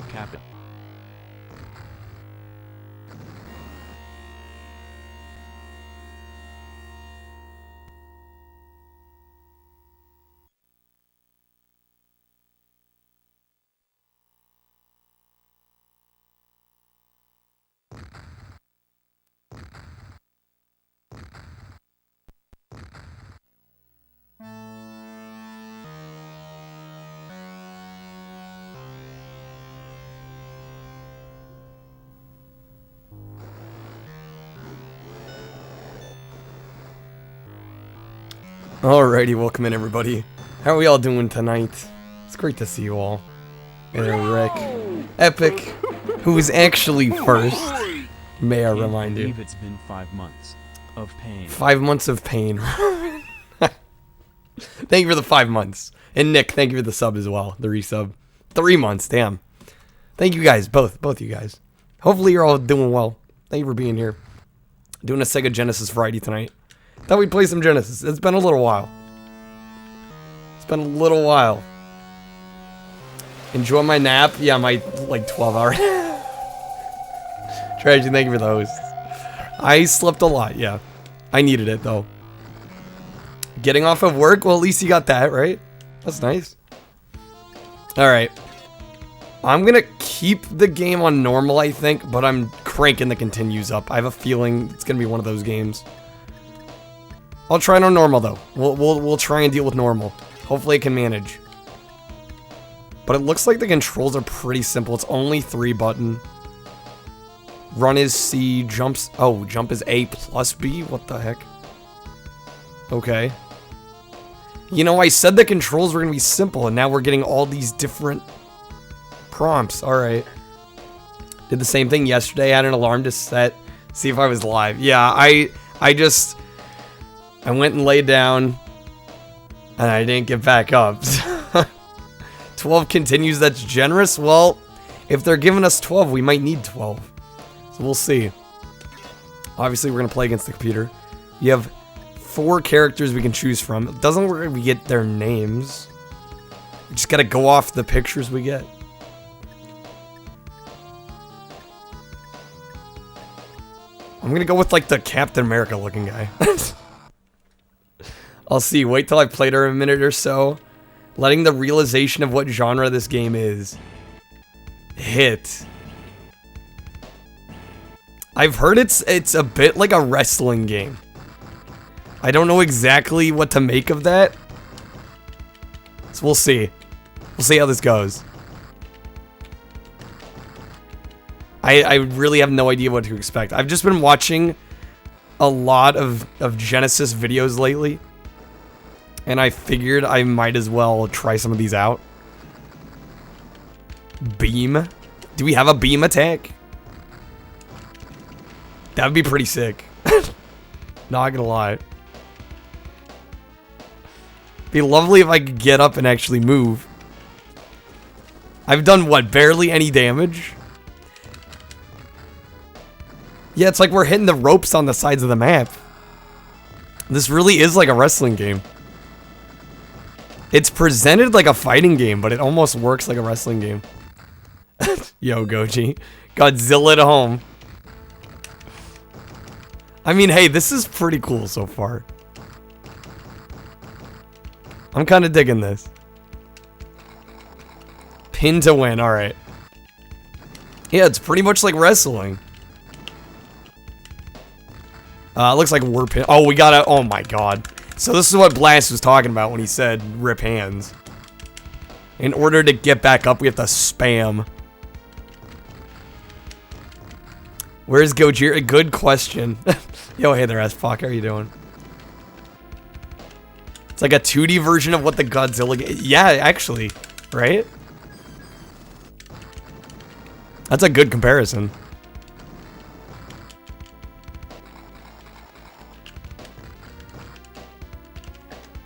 Captain. Alrighty, welcome in everybody. How are we all doing tonight? It's great to see you all. Hey there, Rick. Epic, who is actually first. May I remind you. It's been 5 months of pain. 5 months of pain. Thank you for the 5 months. And Nick, thank you for the sub as well. The resub. 3 months, damn. Thank you guys, both you guys. Hopefully you're all doing well. Thank you for being here. Doing a Sega Genesis variety tonight. Thought we'd play some Genesis. It's been a little while. Enjoy my nap. Yeah, my like 12-hour. Tragedy, thank you for the hosts. I slept a lot, yeah. I needed it though. Getting off of work? Well, at least you got that, right? That's nice. Alright. I'm gonna keep the game on normal, I think, but I'm cranking the continues up. I have a feeling it's gonna be one of those games. I'll try it on normal though. We'll try and deal with normal. Hopefully it can manage. But it looks like the controls are pretty simple. It's only 3-button. Run is C, jumps... Oh, jump is A plus B? What the heck? Okay. You know, I said the controls were going to be simple, and now we're getting all these different prompts. Alright. Did the same thing yesterday. Had an alarm to set. See if I was live. Yeah, I went and laid down, and I didn't get back up. 12 continues, that's generous. Well, if they're giving us 12, we might need 12. So we'll see. Obviously, we're going to play against the computer. You have 4 characters we can choose from. It doesn't work if we get their names. We just got to go off the pictures we get. I'm going to go with, like, the Captain America looking guy. I'll see. Wait till I've played her a minute or so. Letting the realization of what genre this game is hit. I've heard it's a bit like a wrestling game. I don't know exactly what to make of that. So we'll see. We'll see how this goes. I really have no idea what to expect. I've just been watching a lot of Genesis videos lately. And I figured I might as well try some of these out. Beam? Do we have a beam attack? That would be pretty sick. Not gonna lie. Be lovely if I could get up and actually move. I've done, what, barely any damage? Yeah, it's like we're hitting the ropes on the sides of the map. This really is like a wrestling game. It's presented like a fighting game, but it almost works like a wrestling game. Yo, Goji. Godzilla at home. I mean, hey, this is pretty cool so far. I'm kind of digging this. Pin to win, alright. Yeah, it's pretty much like wrestling. Looks like we're pin. Oh, we gotta. Oh my god. So this is what Blast was talking about when he said rip hands. In order to get back up, we have to spam. Where's Gojira? Good question. Yo, hey there, S-Fuck. How are you doing? It's like a 2D version of what the Godzilla... Yeah, actually. Right? That's a good comparison.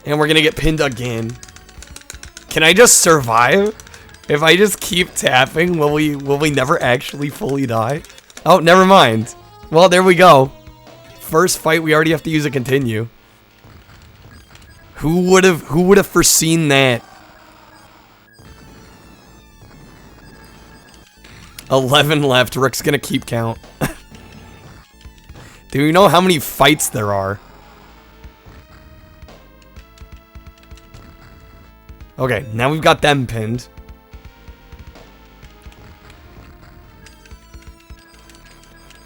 And we're gonna get pinned again. Can I just survive? If I just keep tapping, will we never actually fully die? Oh, never mind. Well, there we go. First fight, we already have to use a continue. Who would have foreseen that? 11 left. Rick's gonna keep count. Do you know how many fights there are? Okay, now we've got them pinned.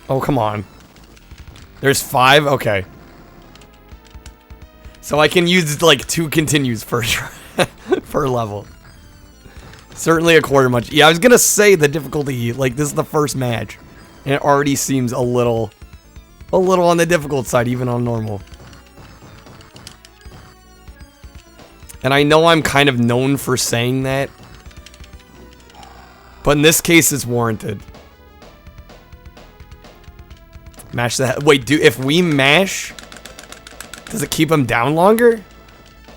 Oh, come on. There's 5? Okay. So I can use, like, 2 continues per, per level. Certainly a quarter much. Yeah, I was gonna say the difficulty, like, this is the first match. And it already seems a little on the difficult side, even on normal. And I know I'm kind of known for saying that. But in this case, it's warranted. Mash that. Wait, if we mash, does it keep them down longer?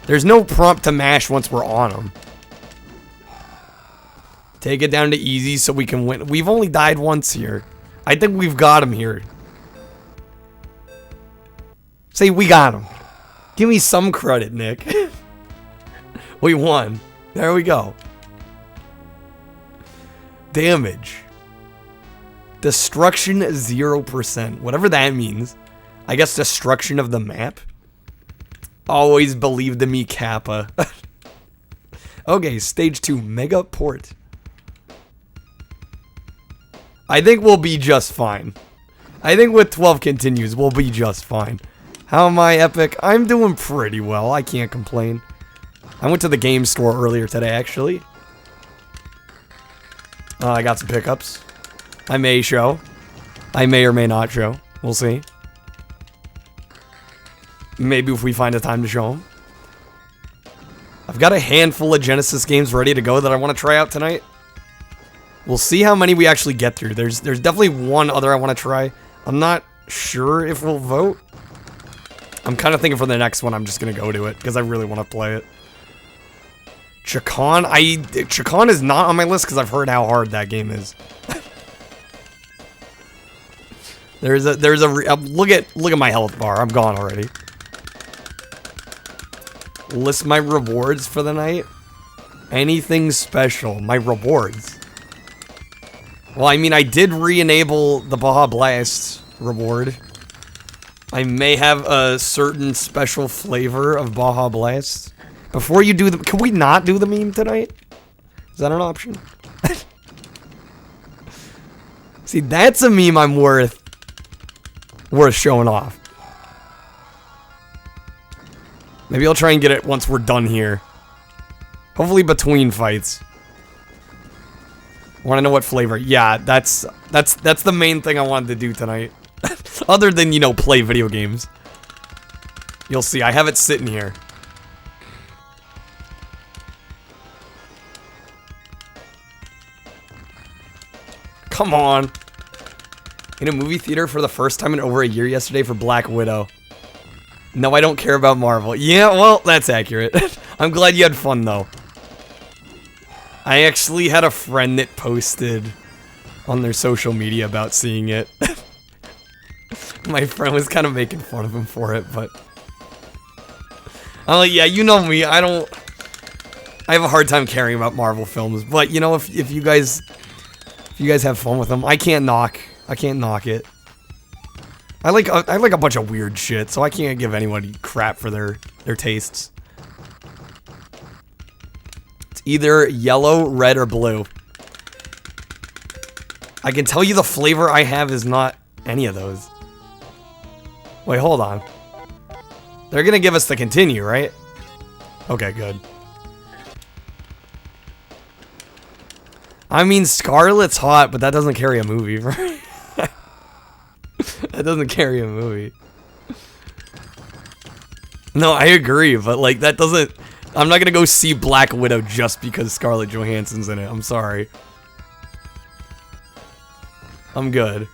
There's no prompt to mash once we're on them. Take it down to easy so we can win. We've only died once here. I think we've got him here. Say we got him. Give me some credit, Nick. We won. There we go. Damage. Destruction 0%. Whatever that means. I guess destruction of the map. Always believed in me, Kappa. Okay, stage 2. Mega Port. I think we'll be just fine. I think with 12 continues, we'll be just fine. How am I, Epic? I'm doing pretty well. I can't complain. I went to the game store earlier today, actually. I got some pickups. I may show. I may or may not show. We'll see. Maybe if we find a time to show them. I've got a handful of Genesis games ready to go that I want to try out tonight. We'll see how many we actually get through. There's definitely one other I want to try. I'm not sure if we'll vote. I'm kind of thinking for the next one, I'm just going to go to it, because I really want to play it. Chacon? Chacon is not on my list, because I've heard how hard that game is. Look at my health bar. I'm gone already. List my rewards for the night. Anything special? My rewards. Well, I mean, I did re-enable the Baja Blast reward. I may have a certain special flavor of Baja Blast. Before you do the... Can we not do the meme tonight? Is that an option? See, that's a meme I'm worth showing off. Maybe I'll try and get it once we're done here. Hopefully between fights. Want to know what flavor? Yeah, that's the main thing I wanted to do tonight. Other than, you know, play video games. You'll see, I have it sitting here. Come on. In a movie theater for the first time in over a year yesterday for Black Widow. No, I don't care about Marvel. Yeah, well, that's accurate. I'm glad you had fun, though. I actually had a friend that posted on their social media about seeing it. My friend was kind of making fun of him for it, but... I'm like, yeah, you know me, I have a hard time caring about Marvel films, but, you know, if you guys have fun with them, I can't knock it. I like a bunch of weird shit, so I can't give anybody crap for their tastes. It's either yellow, red, or blue. I can tell you the flavor I have is not any of those. Wait, hold on. They're gonna give us the continue, right? Okay, good. I mean, Scarlet's hot, but that doesn't carry a movie, right? That doesn't carry a movie. No, I agree, but like that doesn't... I'm not gonna go see Black Widow just because Scarlett Johansson's in it. I'm sorry. I'm good.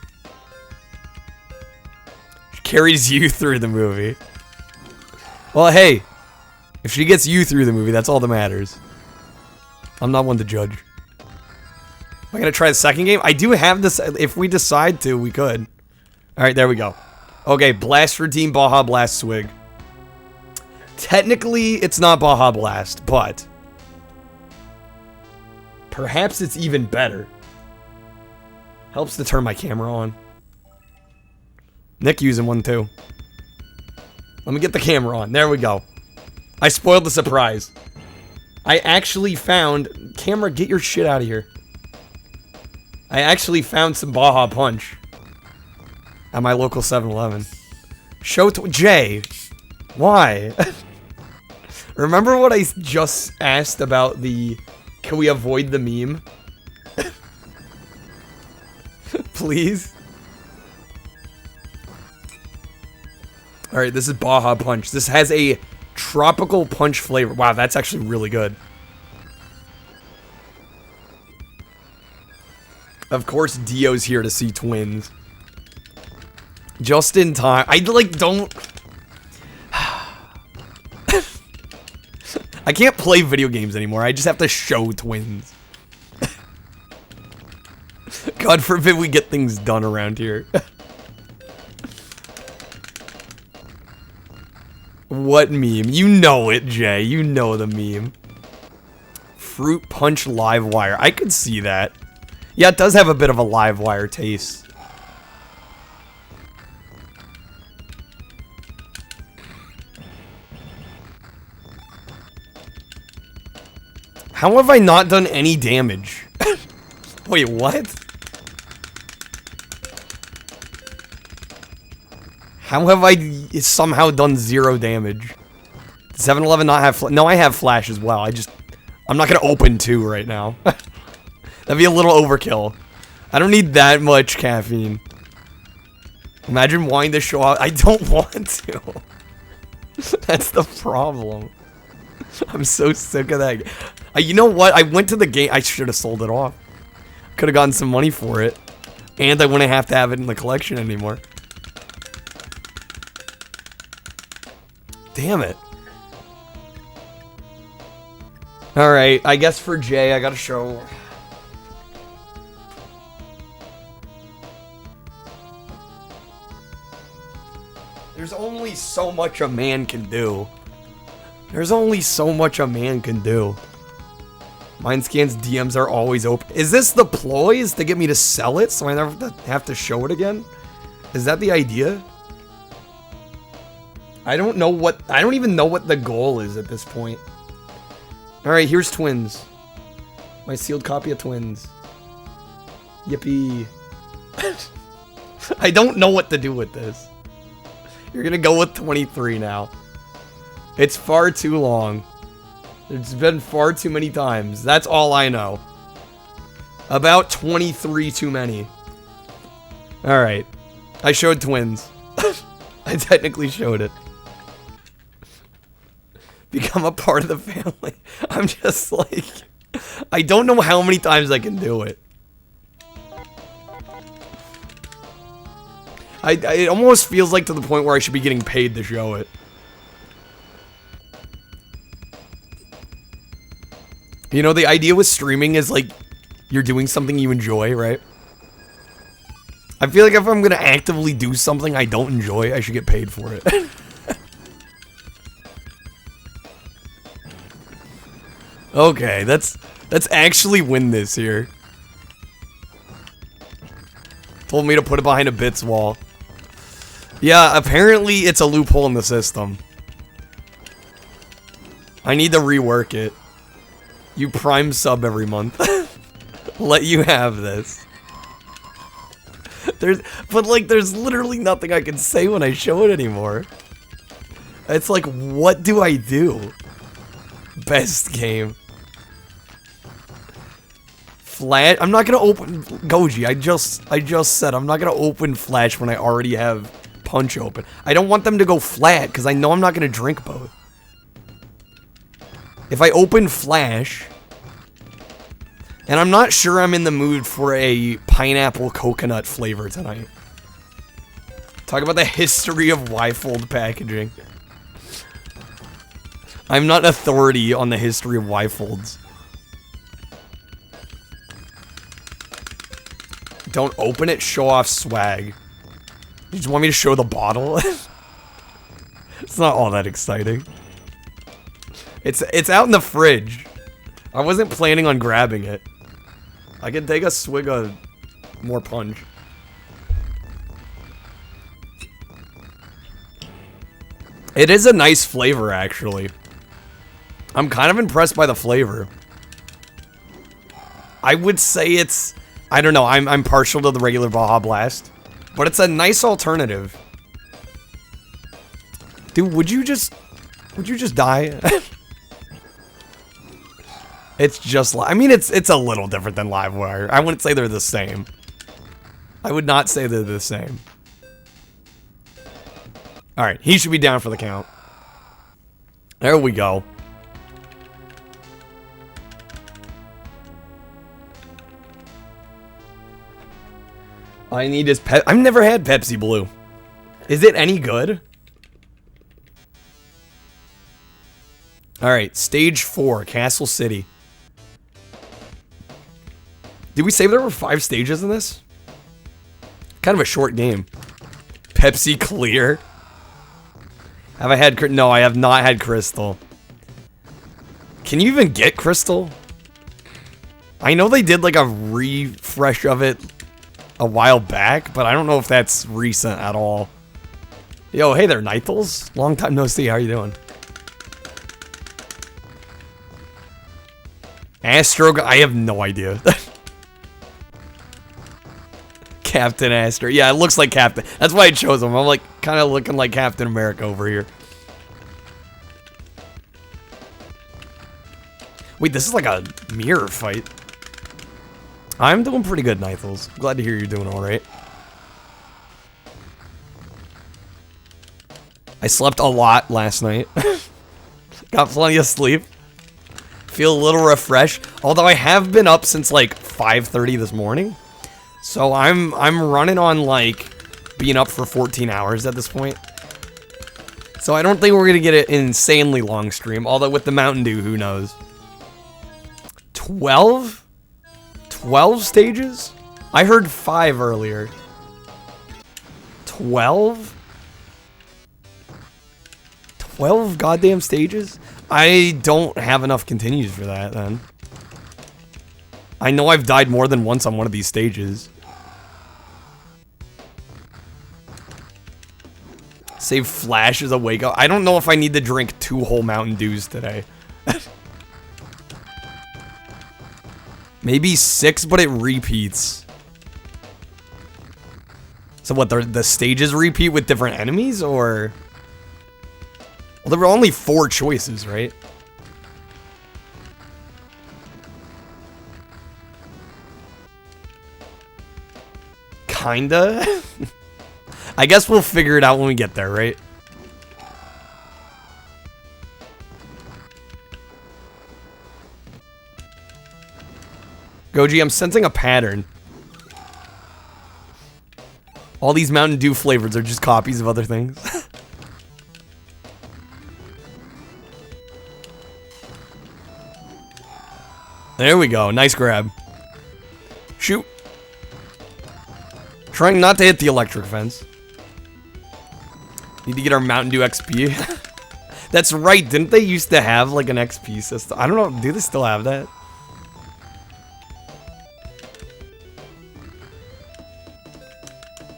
She carries you through the movie. Well, hey. If she gets you through the movie, that's all that matters. I'm not one to judge. Am I gonna try the second game? I do have this. If we decide to, we could. Alright, there we go. Okay, Blast for Team Baja Blast Swig. Technically, it's not Baja Blast, but... perhaps it's even better. Helps to turn my camera on. Nick using one too. Let me get the camera on. There we go. I spoiled the surprise. I actually found... Camera, get your shit out of here. I actually found some Baja Punch. At my local 7-Eleven. Jay. Why? Remember what I just asked about the... Can we avoid the meme? Please? Alright, this is Baja Punch. This has a tropical punch flavor. Wow, that's actually really good. Of course, Dio's here to see twins. Just in time. I, like, don't... I can't play video games anymore. I just have to show twins. God forbid we get things done around here. What meme? You know it, Jay. You know the meme. Fruit Punch Live Wire. I could see that. Yeah, it does have a bit of a live wire taste. How have I not done any damage? Wait, what? How have I somehow done 0 damage? 7-Eleven not have no, I have flash as well. I'm not gonna open 2 right now. That'd be a little overkill. I don't need that much caffeine. Imagine wanting to show out. I don't want to. That's the problem. I'm so sick of that. You know what? I went to the game. I should have sold it off. Could have gotten some money for it. And I wouldn't have to have it in the collection anymore. Damn it. Alright, I guess for Jay, I gotta show... There's only so much a man can do. There's only so much a man can do. Mindscan's DMs are always open. Is this the ploy? Is to get me to sell it so I never have to show it again? Is that the idea? I don't even know what the goal is at this point. Alright, here's Twins. My sealed copy of Twins. Yippee. I don't know what to do with this. You're gonna go with 23 now. It's far too long. It's been far too many times. That's all I know. About 23 too many. Alright. I showed Twins. I technically showed it. Become a part of the family. I'm just like... I don't know how many times I can do it. It almost feels like to the point where I should be getting paid to show it. You know, the idea with streaming is like, you're doing something you enjoy, right? I feel like if I'm gonna actively do something I don't enjoy, I should get paid for it. Okay, let's actually win this here. Told me to put it behind a bits wall. Yeah, apparently it's a loophole in the system. I need to rework it. You prime sub every month. Let you have this. But like, there's literally nothing I can say when I show it anymore. It's like, what do I do? Best game. Flash. I'm not gonna open Goji. I just said I'm not gonna open Flash when I already have Punch open. I don't want them to go flat because I know I'm not gonna drink both. If I open Flash, and I'm not sure I'm in the mood for a pineapple coconut flavor tonight. Talk about the history of Y-fold packaging. I'm not an authority on the history of Y-folds. Don't open it, show off swag. You just want me to show the bottle? It's not all that exciting. It's out in the fridge. I wasn't planning on grabbing it. I can take a swig of more punch. It is a nice flavor, actually. I'm kind of impressed by the flavor. I would say it's... I don't know, I'm partial to the regular Baja Blast. But it's a nice alternative. Dude, would you just die? It's just I mean, it's a little different than Livewire. I wouldn't say they're the same. I would not say they're the same. Alright, he should be down for the count. There we go. All I need is I've never had Pepsi Blue. Is it any good? Alright, stage 4, Castle City. Did we say there were 5 stages in this? Kind of a short game. Pepsi Clear. Have I had... No, I have not had Crystal. Can you even get Crystal? I know they did like a refresh of it a while back, but I don't know if that's recent at all. Yo, hey there, Nightles. Long time no see. How you doing? Astro... I have no idea. Captain Astor. Yeah, it looks like Captain. That's why I chose him. I'm like kind of looking like Captain America over here. Wait, this is like a mirror fight. I'm doing pretty good, Nithels. Glad to hear you're doing all right. I slept a lot last night. Got plenty of sleep. Feel a little refreshed. Although I have been up since like 5:30 this morning. So I'm running on like being up for 14 hours at this point. So I don't think we're gonna get an insanely long stream. Although with the Mountain Dew, who knows? 12 stages? I heard 5 earlier. 12? 12 goddamn stages? I don't have enough continues for that, then. I know I've died more than once on one of these stages. Save Flash as a wake up. I don't know if I need to drink 2 whole Mountain Dews today. Maybe 6, but it repeats. So what, the stages repeat with different enemies, or? Well, there were only 4 choices, right? Kinda? I guess we'll figure it out when we get there, right? Goji, I'm sensing a pattern. All these Mountain Dew flavors are just copies of other things. There we go. Nice grab. Shoot. Trying not to hit the electric fence. Need to get our Mountain Dew XP. That's right. Didn't they used to have like an XP system? I don't know. Do they still have that?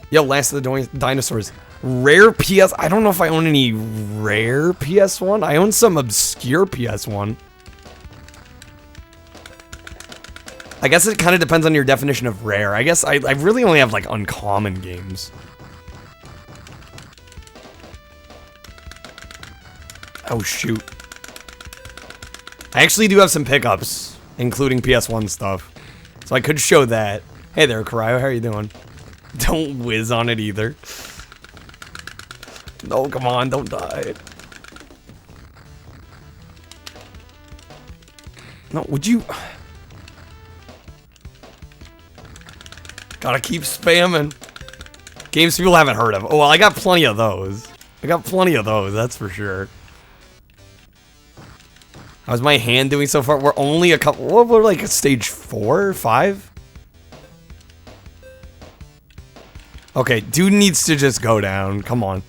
Yo, Last of the Dinosaurs. Rare PS. I don't know if I own any rare PS1. I own some obscure PS1. I guess it kind of depends on your definition of rare. I guess I really only have like uncommon games. Oh shoot. I actually do have some pickups, including PS1 stuff. So I could show that. Hey there, Cryo, how are you doing? Don't whiz on it either. No, come on, don't die. No, would you... Gotta keep spamming. Games people haven't heard of. Oh, well, I got plenty of those. That's for sure. How's my hand doing so far? We're only a couple... Well, we're like at stage 4 or 5? Okay, dude needs to just go down. Come on.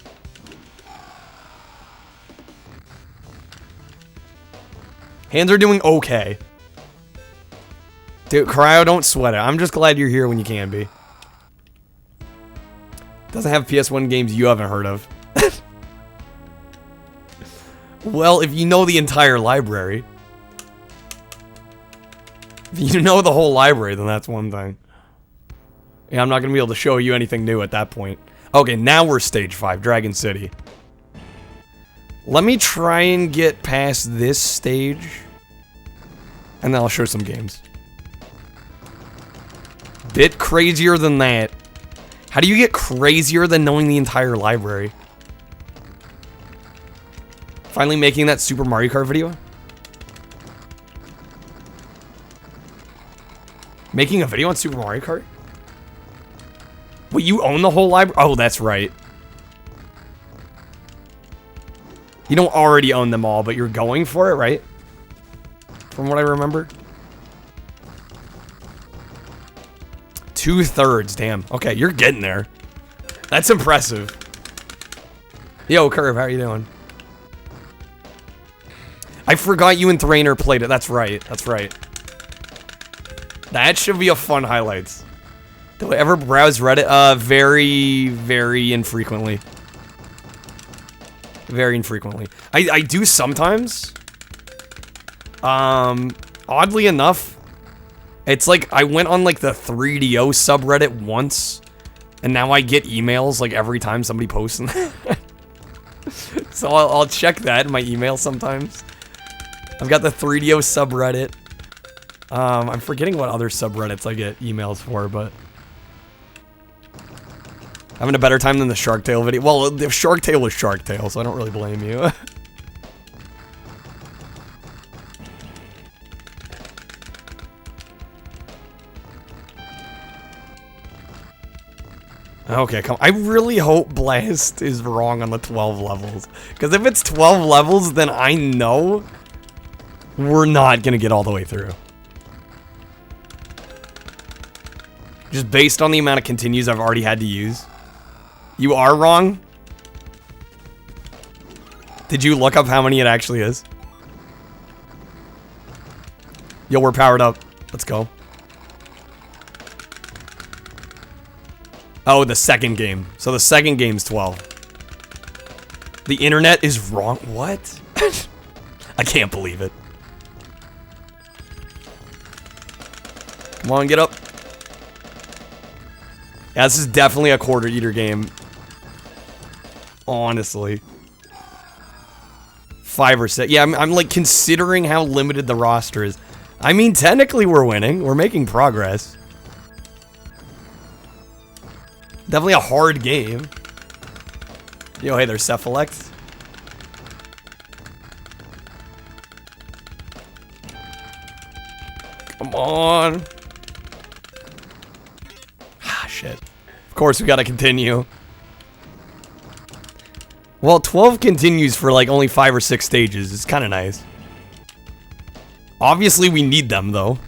Hands are doing okay. Dude, Cryo, don't sweat it. I'm just glad you're here when you can be. Doesn't have PS1 games you haven't heard of. Well, if you know the entire library. If you know the whole library, then that's one thing. Yeah, I'm not going to be able to show you anything new at that point. Okay, now we're stage 5, Dragon City. Let me try and get past this stage. And then I'll show some games. Bit crazier than that. How do you get crazier than knowing the entire library? Finally making that Super Mario Kart video? Making a video on Super Mario Kart? Wait, you own the whole library? Oh, that's right. You don't already own them all, but you're going for it, right? From what I remember. 2/3, damn. Okay, you're getting there. That's impressive. Yo, Curve, how are you doing? I forgot you and Thrainer played it. That's right. That's right. That should be a fun highlights. Do I ever browse Reddit? Very, very infrequently. Very infrequently. I do sometimes. Oddly enough, it's like I went on like the 3DO subreddit once And now I get emails like every time somebody posts them. So I'll check that in my email sometimes. I've got the 3DO subreddit. I'm forgetting what other subreddits I get emails for, but having a better time than the Shark Tale video. Well, the Shark Tale was Shark Tale, so I don't really blame you. Okay, come on. I really hope Blast is wrong on the 12 levels. Because if it's 12 levels, then I know we're not going to get all the way through. Just based on the amount of continues I've already had to use. You are wrong? Did you look up how many it actually is? Yo, we're powered up. Let's go. Oh, the second game. So the second game's 12. The internet is wrong. What? I can't believe it. Come on, get up. Yeah, this is definitely a quarter eater game. Honestly. 5 or 6. Yeah, I'm like considering how limited the roster is. I mean, technically we're winning. We're making progress. Definitely a hard game. Yo, hey, there's Cephalect. Come on. Ah, shit. Of course, we gotta continue. Well, 12 continues for like only 5 or 6 stages. It's kind of nice. Obviously, we need them, though.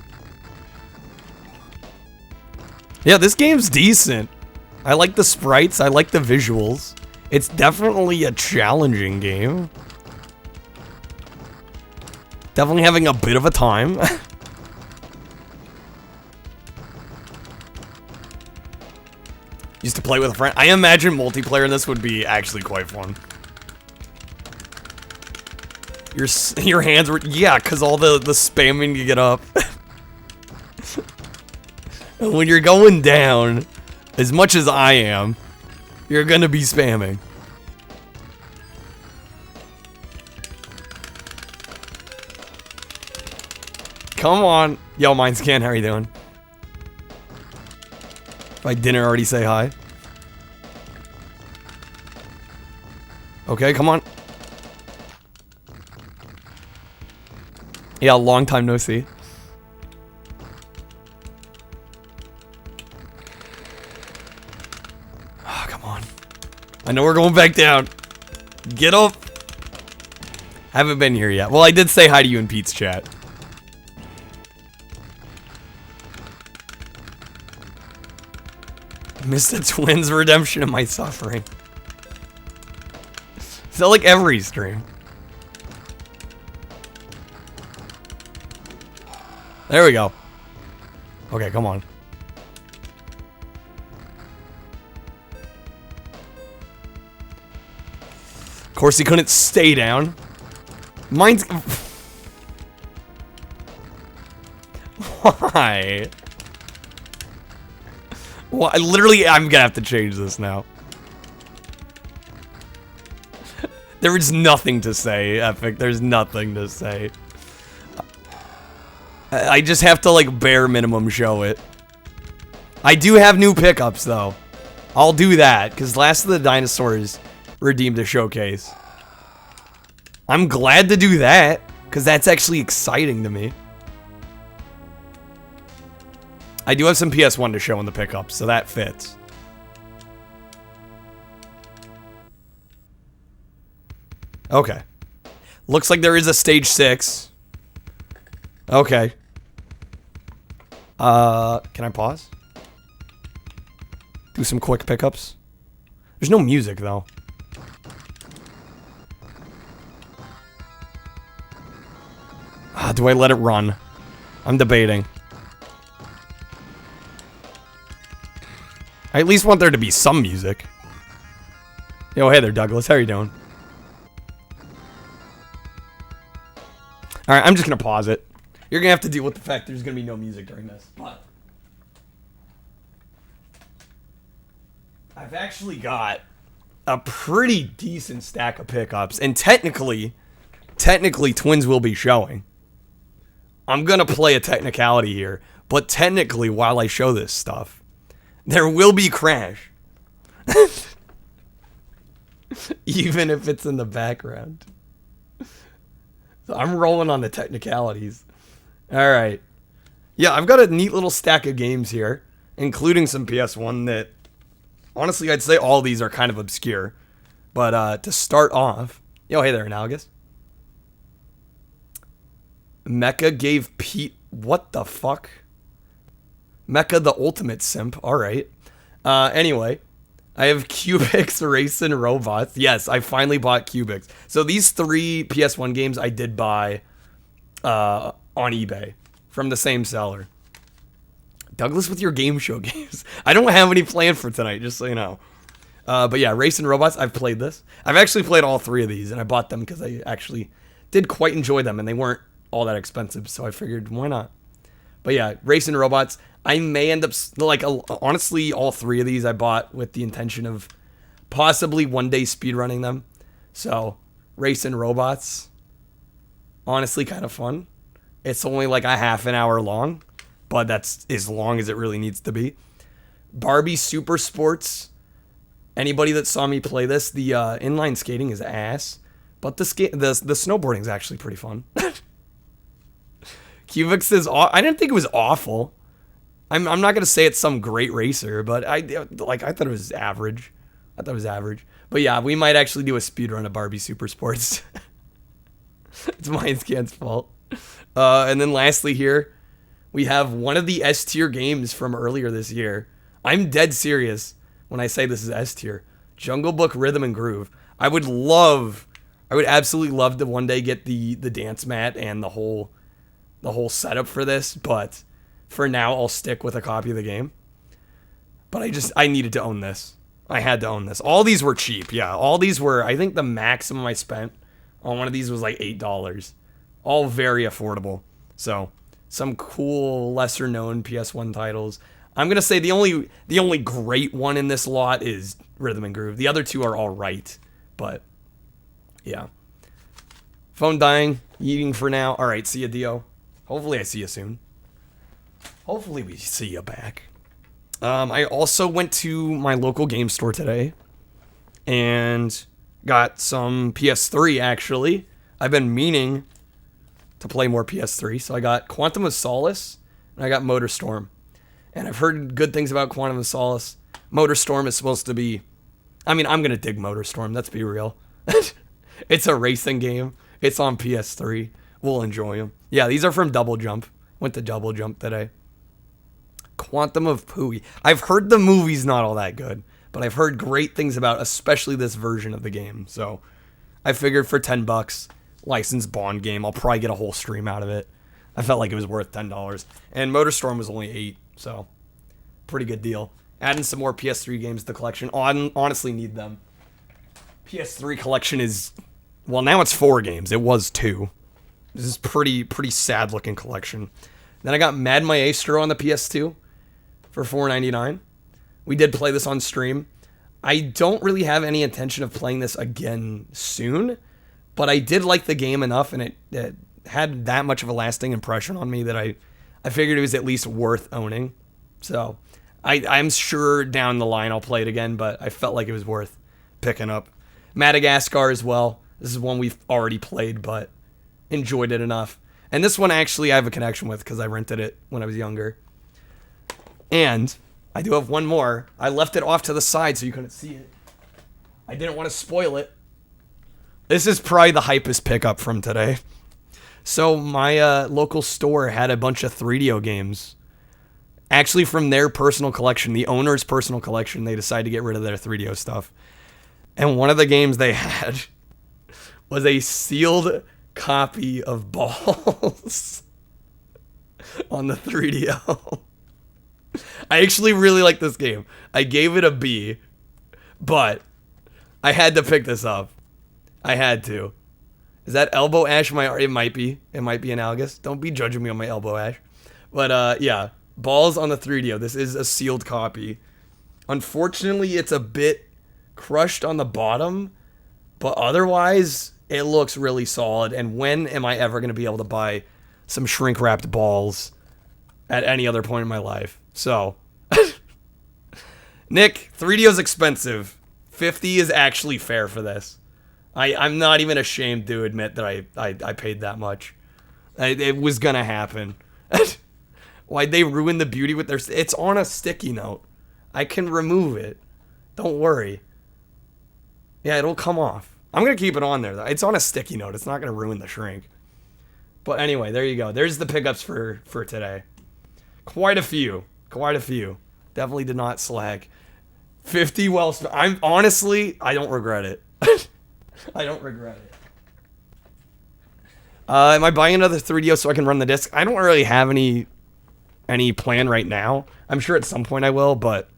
Yeah, this game's decent. I like the sprites, I like the visuals. It's definitely a challenging game. Definitely having a bit of a time. Used to play with a friend. I imagine multiplayer in this would be actually quite fun. Your hands were... Yeah, because all the spamming to get up. And when you're going down... As much as I am, you're gonna be spamming. Come on. Yo, mine's Ken, how are you doing? If I didn't already say hi. Okay, come on. Yeah, long time no see. I know we're going back down. Get up. Haven't been here yet. Well, I did say hi to you in Pete's chat. Missed the twins redemption of my suffering. Is that like every stream? There we go. Okay, come on. Of course, he couldn't stay down. Mine's... Why? Well, literally, I'm gonna have to change this now. There is nothing to say, Epic. There's nothing to say. I just have to, like, bare minimum show it. I do have new pickups, though. I'll do that, because Last of the Dinosaurs... redeemed a showcase. I'm glad to do that, because that's actually exciting to me. I do have some PS1 to show in the pickups, so that fits. Okay. Looks like there is a stage 6. Okay. Can I pause? Do some quick pickups. There's no music, though. Do I let it run? I'm debating. I at least want there to be some music. Yo, hey there, Douglas. How are you doing? Alright, I'm just gonna pause it. You're gonna have to deal with the fact there's gonna be no music during this. But I've actually got a pretty decent stack of pickups, and technically Twins will be showing. I'm gonna play a technicality here, but technically, while I show this stuff, there will be Crash. Even if it's in the background. So I'm rolling on the technicalities. Alright. Yeah, I've got a neat little stack of games here, including some PS1 that, honestly, I'd say all these are kind of obscure. But to start off... Yo, hey there, Analogous. Mecha gave Pete... What the fuck? Mecha the ultimate simp. Alright. Anyway... I have Cubics Racing Robots. Yes, I finally bought Cubics. So these 3 PS1 games I did buy on eBay from the same seller. Douglas with your game show games. I don't have any planned for tonight, just so you know. But yeah, Racing Robots, I've played this. I've actually played all 3 of these, and I bought them because I actually did quite enjoy them, and they weren't all that expensive, so I figured, why not? But yeah, Racing Robots, I may end up, honestly, all 3 of these I bought with the intention of possibly one day speedrunning them. So, Racing Robots, honestly, kind of fun. It's only like a half an hour long, but that's as long as it really needs to be. Barbie Super Sports, anybody that saw me play this, the inline skating is ass, but the snowboarding is actually pretty fun. Cubics is, I didn't think it was awful. I'm not gonna say it's some great racer, but I thought it was average. But yeah, we might actually do a speedrun of Barbie Super Sports. It's Mindscan's fault. And then lastly here, we have one of the S tier games from earlier this year. I'm dead serious when I say this is S tier. Jungle Book Rhythm and Groove. I would absolutely love to one day get the dance mat and the whole setup for this, but for now I'll stick with a copy of the game. But I needed to own this. I had to own this. All these were cheap, yeah. All these were, I think the maximum I spent on one of these was like $8. All very affordable. So, some cool, lesser known PS1 titles. I'm gonna say the only great one in this lot is Rhythm and Groove. The other 2 are alright, but yeah. Phone dying, eating for now. Alright, see ya, Dio. Hopefully I see you soon. Hopefully we see you back. I also went to my local game store today and got some PS3, actually. I've been meaning to play more PS3, so I got Quantum of Solace and I got MotorStorm. And I've heard good things about Quantum of Solace. MotorStorm is supposed to be... I mean, I'm going to dig MotorStorm, let's be real. It's a racing game. It's on PS3. We'll enjoy them. Yeah, these are from Double Jump. Went to Double Jump today. Quantum of Pooey. I've heard the movie's not all that good, but I've heard great things about especially this version of the game. So I figured for $10, licensed Bond game, I'll probably get a whole stream out of it. I felt like it was worth $10. And MotorStorm was only $8, so pretty good deal. Adding some more PS3 games to the collection. Oh, I honestly need them. PS3 collection is... Well, now it's 4 games. It was 2. This is pretty sad looking collection. Then I got Mad Maestro on the PS2 for $4.99. We did play this on stream. I don't really have any intention of playing this again soon, but I did like the game enough, and it had that much of a lasting impression on me that I figured it was at least worth owning. So I'm sure down the line I'll play it again, but I felt like it was worth picking up. Madagascar as well. This is one we've already played, but enjoyed it enough. And this one actually I have a connection with because I rented it when I was younger. And I do have one more. I left it off to the side so you couldn't see it. I didn't want to spoil it. This is probably the hypest pickup from today. So my local store had a bunch of 3DO games. Actually from their personal collection, the owner's personal collection, they decided to get rid of their 3DO stuff. And one of the games they had was a sealed copy of Balls on the 3DO. I actually really like this game. I gave it a B, but I had to pick this up. I had to. Is that elbow ash? It might be. It might be analogous. Don't be judging me on my elbow ash. But yeah, Balls on the 3DO. This is a sealed copy. Unfortunately, it's a bit crushed on the bottom, but otherwise, it looks really solid. And when am I ever going to be able to buy some shrink-wrapped balls at any other point in my life? So, Nick, 3DO is expensive. 50 is actually fair for this. I'm not even ashamed to admit that I paid that much. It was going to happen. Why'd they ruin the beauty with their... It's on a sticky note. I can remove it. Don't worry. Yeah, it'll come off. I'm going to keep it on there, though. It's on a sticky note. It's not going to ruin the shrink. But anyway, there you go. There's the pickups for today. Quite a few. Quite a few. Definitely did not slag. 50 well spent. I don't regret it. I don't regret it. Am I buying another 3DO so I can run the disc? I don't really have any plan right now. I'm sure at some point I will, but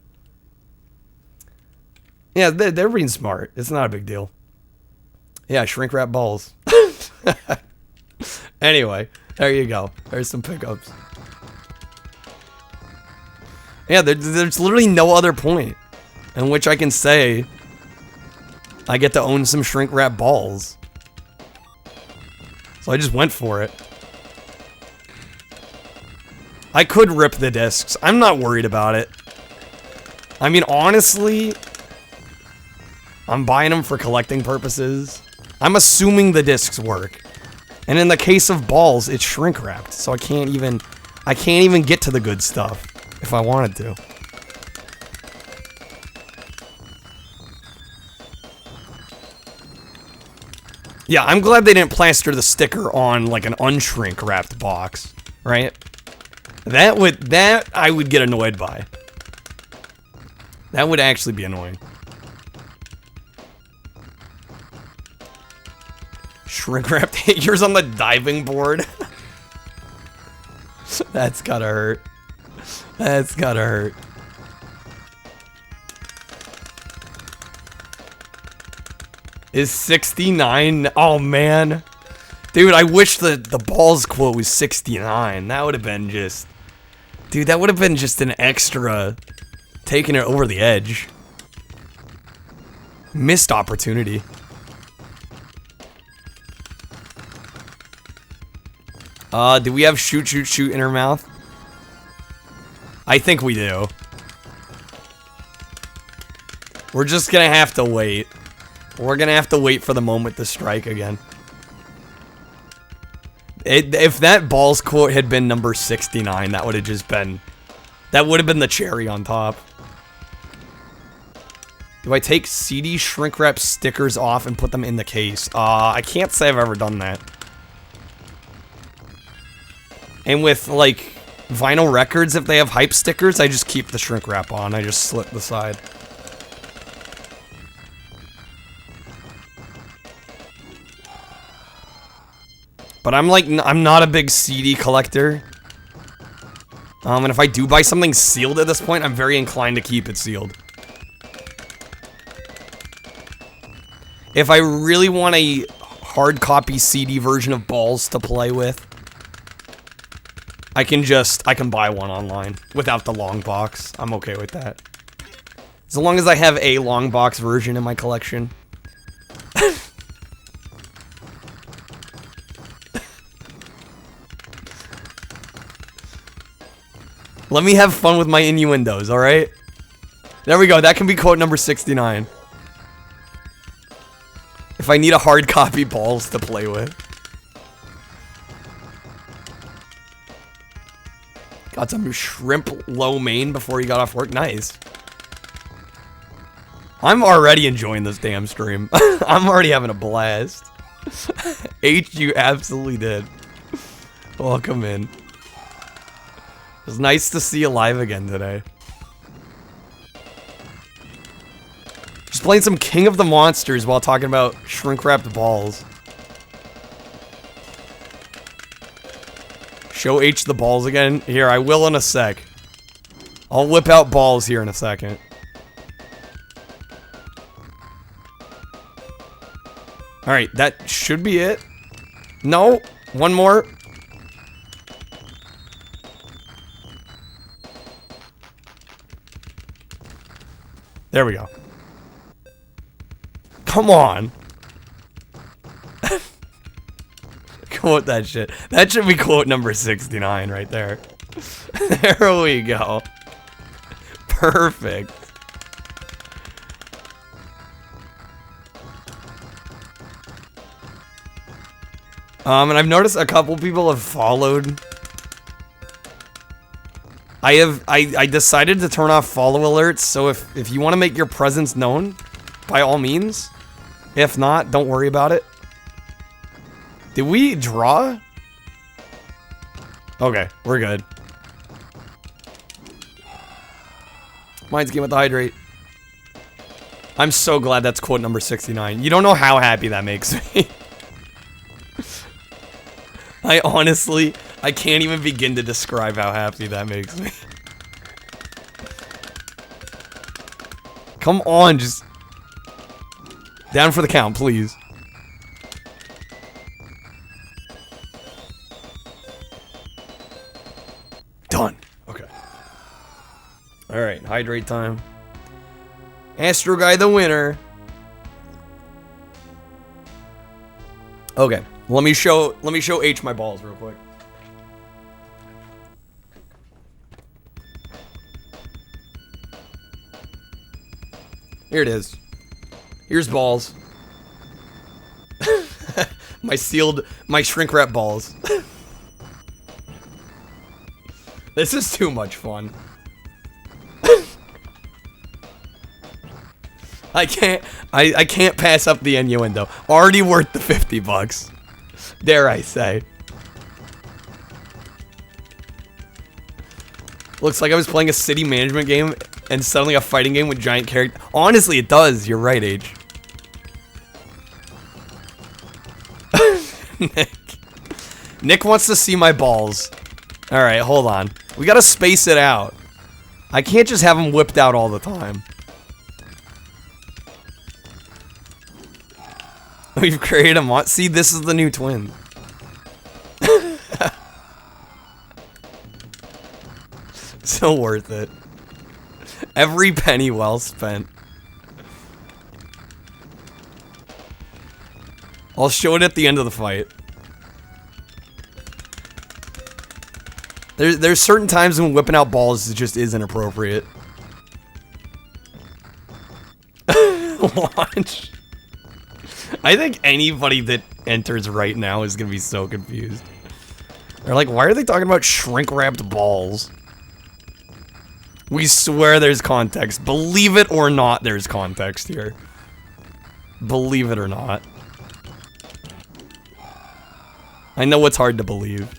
yeah, they're being smart. It's not a big deal. Yeah, shrink wrap balls. Anyway, there you go. There's some pickups. Yeah, there's literally no other point in which I can say I get to own some shrink wrap balls. So I just went for it. I could rip the discs. I'm not worried about it. I mean, honestly, I'm buying them for collecting purposes. I'm assuming the discs work. And in the case of balls, it's shrink wrapped. So I can't even get to the good stuff if I wanted to. Yeah, I'm glad they didn't plaster the sticker on like an unshrink wrapped box, right? That I would get annoyed by. That would actually be annoying. Shrink wrapped yours on the diving board. That's gotta hurt. That's gotta hurt. Is 69? Oh man. Dude, I wish the balls quote was 69. That would have been just... Dude, that would have been just an extra... Taking it over the edge. Missed opportunity. Do we have shoot, shoot, shoot in her mouth? I think we do. We're just gonna have to wait. We're gonna have to wait for the moment to strike again. If that balls quote had been number 69, that would have just been... That would have been the cherry on top. Do I take CD shrink wrap stickers off and put them in the case? I can't say I've ever done that. And with, like, vinyl records, if they have hype stickers, I just keep the shrink wrap on. I just slip the side. But I'm not a big CD collector. And if I do buy something sealed at this point, I'm very inclined to keep it sealed. If I really want a hard copy CD version of balls to play with, I can buy one online without the long box. I'm okay with that. As long as I have a long box version in my collection. Let me have fun with my innuendos, alright? There we go, that can be quote number 69. If I need a hard copy balls to play with. Got some shrimp lo mein before he got off work, nice. I'm already enjoying this damn stream. I'm already having a blast. H, you absolutely did. Welcome in. It was nice to see you live again today. Just playing some King of the Monsters while talking about shrink-wrapped balls. Show H the balls again? Here, I will in a sec. I'll whip out balls here in a second. Alright, that should be it. No, one more. There we go. Come on. Quote that shit. That should be quote number 69 right there. There we go. Perfect. And I've noticed a couple people have followed. I decided to turn off follow alerts, so if you want to make your presence known, by all means. If not, don't worry about it. Did we draw? Okay, we're good. Mine's game with the hydrate. I'm so glad that's quote number 69. You don't know how happy that makes me. I honestly, I can't even begin to describe how happy that makes me. Come on, just... Down for the count, please. Done. Okay. Alright, hydrate time. Astro Guy the winner. Okay. Let me show H my balls real quick. Here it is. Here's balls. my shrink wrap balls. This is too much fun. I can't pass up the innuendo. Already worth the $50. Dare I say. Looks like I was playing a city management game and suddenly a fighting game with giant characters. Honestly, it does. You're right, H. Nick wants to see my balls. Alright, hold on. We gotta space it out. I can't just have them whipped out all the time. We've created a mod. See, this is the new twin. So worth it. Every penny well spent. I'll show it at the end of the fight. There's certain times when whipping out balls just isn't appropriate. Watch. I think anybody that enters right now is gonna be so confused. They're like, why are they talking about shrink-wrapped balls? We swear there's context. Believe it or not, there's context here. Believe it or not. I know it's hard to believe.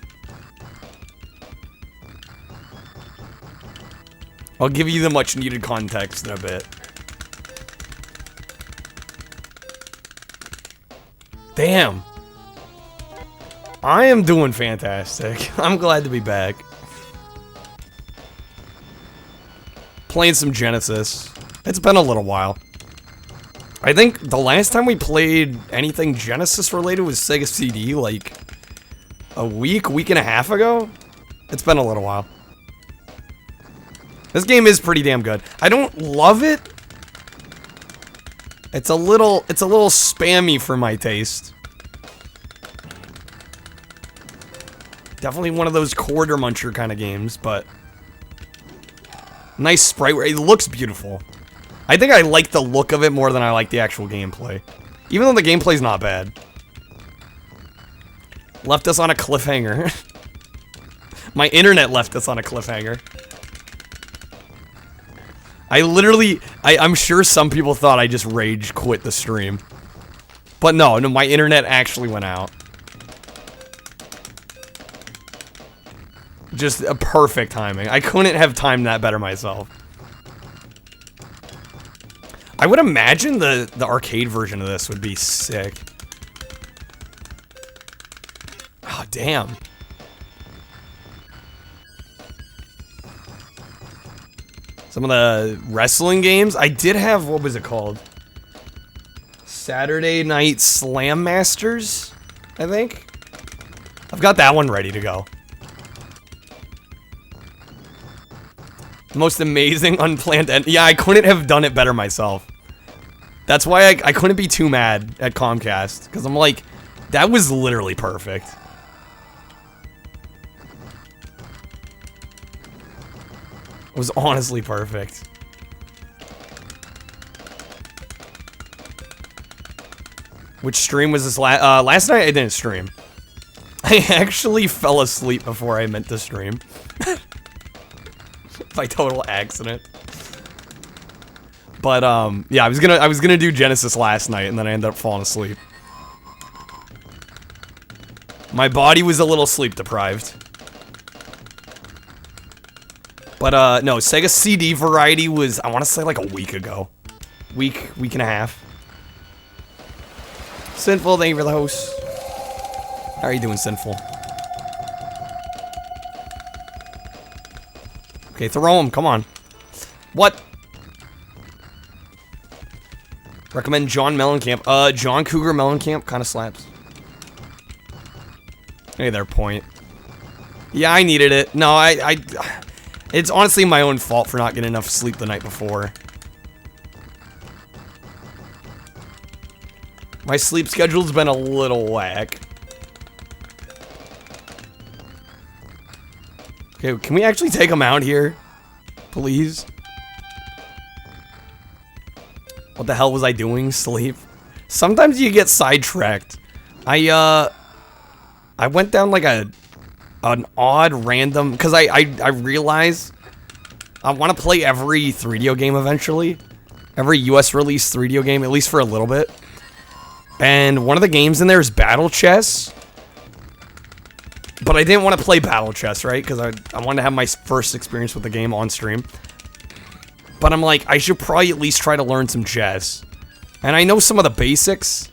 I'll give you the much needed context in a bit. Damn. I am doing fantastic. I'm glad to be back. Playing some Genesis. It's been a little while. I think the last time we played anything Genesis related was Sega CD, like a week and a half ago. It's been a little while. This game is pretty damn good. I don't love it. It's a little spammy for my taste. Definitely one of those quarter muncher kind of games, but nice sprite. It looks beautiful. I think I like the look of it more than I like the actual gameplay. Even though the gameplay's not bad. Left us on a cliffhanger. My internet left us on a cliffhanger. I'm sure some people thought I just rage quit the stream. But no, my internet actually went out. Just a perfect timing. I couldn't have timed that better myself. I would imagine the arcade version of this would be sick. Oh, damn. Some of the wrestling games. I did have, what was it called? Saturday Night Slam Masters, I think. I've got that one ready to go. Most amazing unplanned end. Yeah, I couldn't have done it better myself. That's why I couldn't be too mad at Comcast. Because I'm like, that was literally perfect. It was honestly perfect. Which stream was this last night? I didn't stream. I actually fell asleep before I meant to stream. By total accident. But yeah, I was gonna do Genesis last night and then I ended up falling asleep. My body was a little sleep deprived. But no, Sega CD variety was, I want to say, like a week ago. Week and a half. Sinful, thank you for the host. How are you doing, Sinful? Okay, throw him, come on. What? Recommend John Mellencamp. John Cougar Mellencamp kind of slaps. Hey there, Point. Yeah, I needed it. No, it's honestly my own fault for not getting enough sleep the night before. My sleep schedule's been a little whack. Okay, can we actually take him out here? Please? What the hell was I doing? Sleep? Sometimes you get sidetracked. I went down like an odd random, because I realize I want to play every 3DO game eventually. Every US release 3DO game, at least for a little bit. And one of the games in there is Battle Chess. But I didn't want to play Battle Chess, right? Because I wanted to have my first experience with the game on stream. But I'm like, I should probably at least try to learn some chess. And I know some of the basics.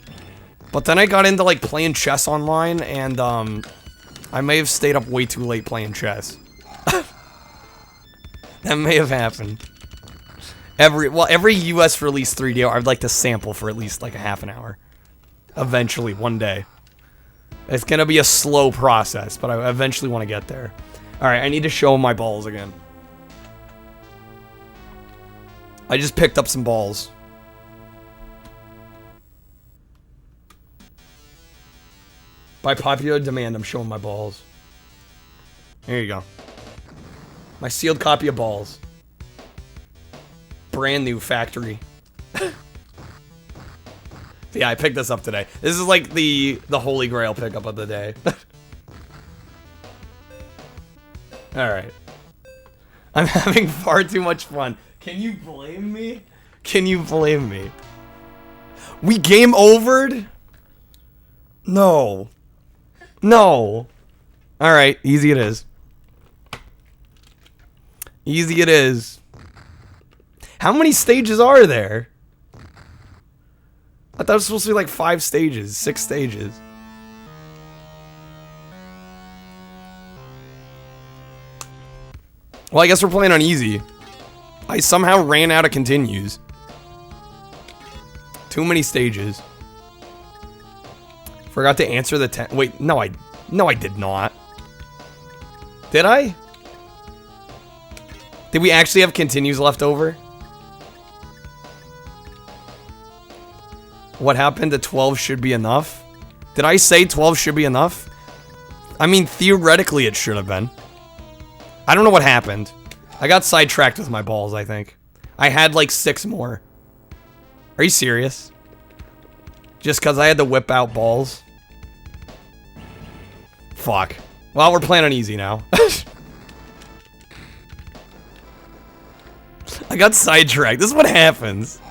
But then I got into like playing chess online and I may have stayed up way too late playing chess. That may have happened. Every US release 3DO I'd like to sample for at least like a half an hour. Eventually, one day. It's gonna be a slow process, but I eventually want to get there. Alright, I need to show my balls again. I just picked up some balls. By popular demand, I'm showing my balls. There you go. My sealed copy of balls. Brand new factory. Yeah, I picked this up today. This is like the holy grail pickup of the day. Alright. I'm having far too much fun. Can you blame me? Can you blame me? We game overed? No. No. Alright, easy it is. Easy it is. How many stages are there? I thought it was supposed to be like 5 stages, 6 stages. Well, I guess we're playing on easy. I somehow ran out of continues. Too many stages. Forgot to answer the wait, no I did not. Did I? Did we actually have continues left over? What happened to 12 should be enough? Did I say 12 should be enough? I mean, theoretically it should have been. I don't know what happened. I got sidetracked with my balls, I think. I had like 6 more. Are you serious? Just because I had to whip out balls? Fuck. Well, we're playing on easy now. I got sidetracked. This is what happens.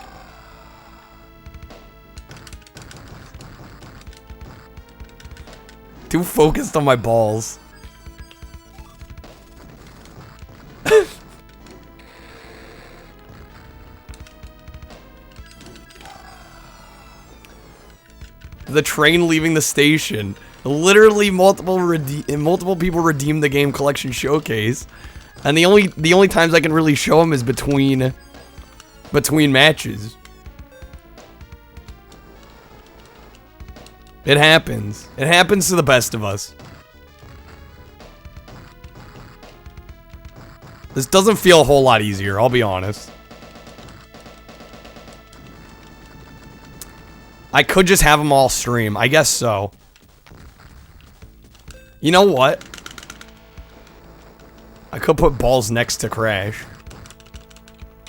Too focused on my balls. The train leaving the station. Literally multiple people redeemed the game collection showcase. And the only times I can really show them is between matches. It happens. It happens to the best of us. This doesn't feel a whole lot easier, I'll be honest. I could just have them all stream. I guess so. You know what? I could put balls next to Crash.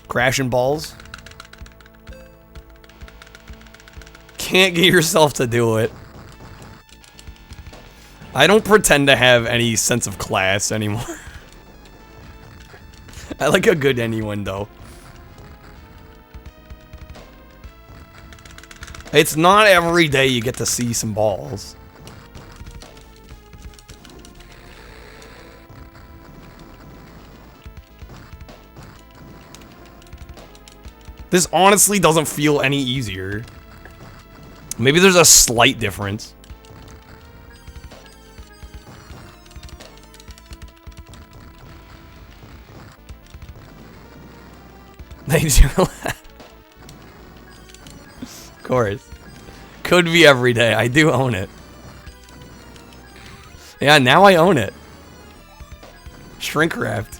Crash and balls. Can't get yourself to do it. I don't pretend to have any sense of class anymore. I like a good innuendo. It's not every day you get to see some balls. This honestly doesn't feel any easier. Maybe there's a slight difference. They do. Of course. Could be every day. I do own it. Yeah, now I own it. Shrink wrapped.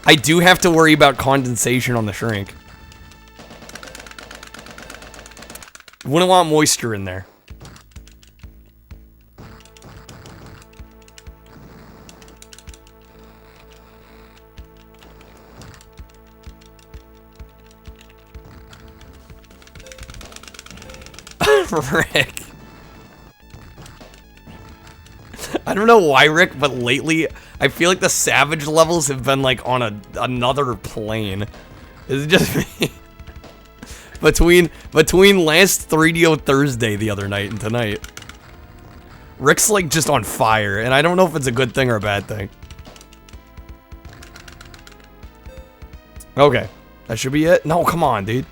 I do have to worry about condensation on the shrink. Wouldn't want moisture in there. Rick. I don't know why, Rick, but lately I feel like the Savage levels have been like on another plane. Is it just me? Between last 3DO Thursday the other night and tonight, Rick's like just on fire, and I don't know if it's a good thing or a bad thing. Okay, that should be it. No, come on, dude.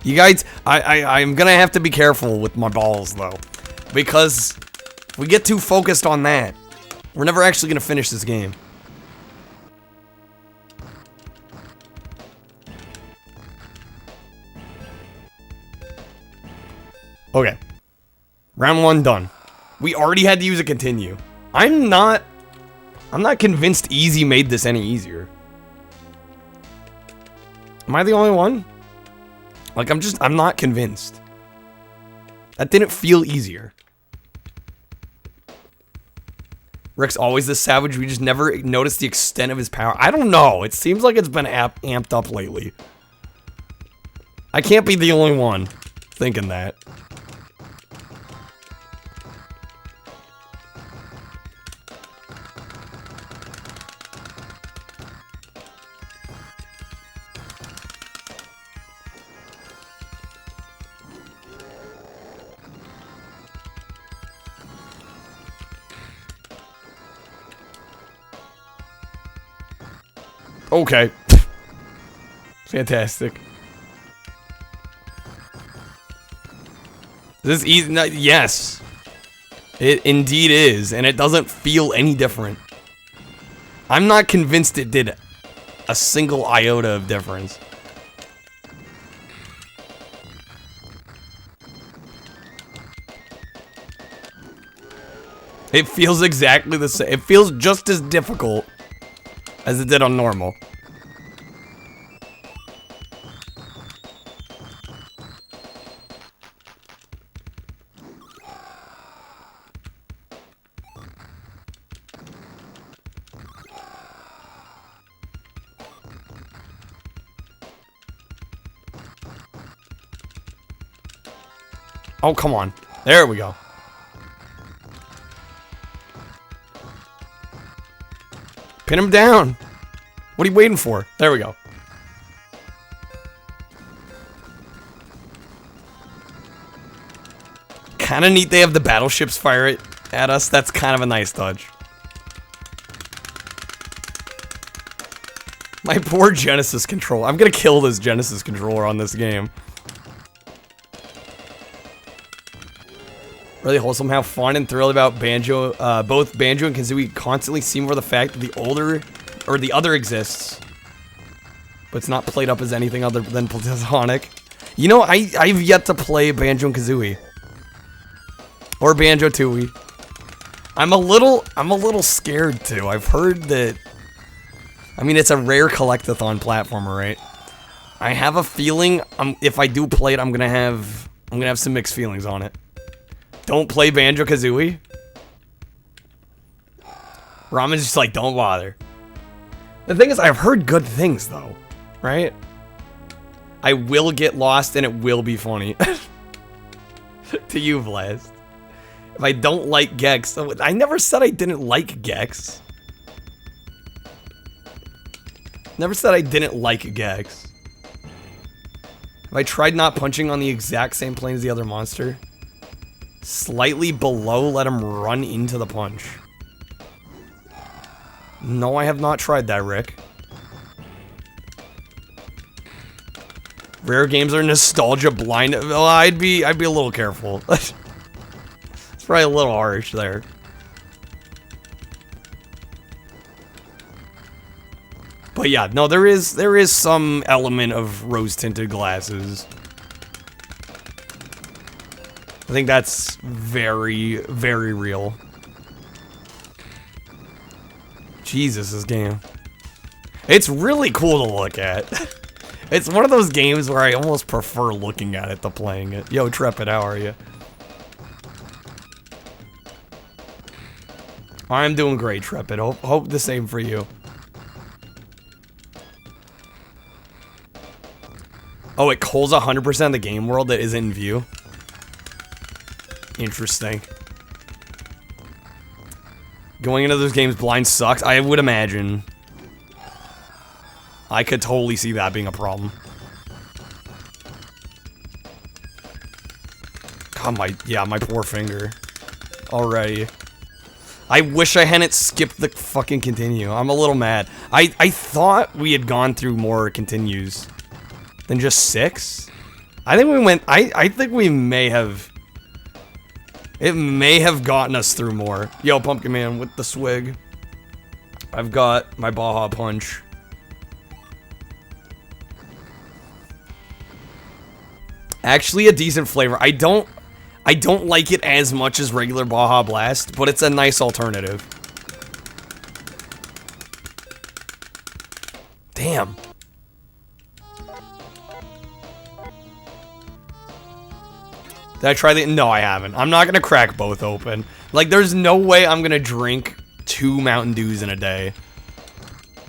You guys, I'm gonna have to be careful with my balls, though. Because if we get too focused on that, we're never actually gonna finish this game. Okay. Round 1 done. We already had to use a continue. I'm not convinced easy made this any easier. Am I the only one? Like, I'm not convinced. That didn't feel easier. Rick's always this savage. We just never noticed the extent of his power. I don't know. It seems like it's been amped up lately. I can't be the only one thinking that. Okay. Fantastic. This is easy. Yes. It indeed is, and it doesn't feel any different. I'm not convinced it did a single iota of difference. It feels exactly the same. It feels just as difficult as it did on normal. Oh, come on. There we go. Pin him down. What are you waiting for? There we go. Kind of neat they have the battleships fire it at us. That's kind of a nice touch. My poor Genesis controller. I'm gonna kill this Genesis controller on this game. Really wholesome, have fun and thrilled about Banjo. Both Banjo and Kazooie constantly seem over the fact that the other exists, but it's not played up as anything other than platonic. You know, I've yet to play Banjo and Kazooie. Or Banjo-Tooie. I'm a little scared too. I've heard that. I mean, it's a rare collectathon platformer, right? I have a feeling if I do play it, I'm gonna have some mixed feelings on it. Don't play Banjo-Kazooie. Ramen's just like, don't bother. The thing is, I've heard good things though, right? I will get lost and it will be funny. To you, Blast. If I don't like Gex, I never said I didn't like Gex. Never said I didn't like Gex. Have I tried not punching on the exact same plane as the other monster? Slightly below, let him run into the punch. No, I have not tried that, Rick. Rare games are nostalgia blind. Well, I'd be a little careful. It's probably a little harsh there. But yeah, no, there is some element of rose-tinted glasses. I think that's very, very real. Jesus, this game. It's really cool to look at. It's one of those games where I almost prefer looking at it to playing it. Yo, Trepid, how are you? I'm doing great, Trepid. Hope the same for you. Oh, it calls 100% of the game world that isn't in view. Interesting. Going into those games blind sucks. I would imagine. I could totally see that being a problem. God, my poor finger. Already. I wish I hadn't skipped the fucking continue. I'm a little mad. I thought we had gone through more continues than just 6. I think we went, I think we may have. It may have gotten us through more. Yo, Pumpkin Man with the swig. I've got my Baja Punch. Actually a decent flavor. I don't like it as much as regular Baja Blast, but it's a nice alternative. Damn. Did I try the? No, I haven't. I'm not gonna crack both open. Like, there's no way I'm gonna drink 2 Mountain Dews in a day.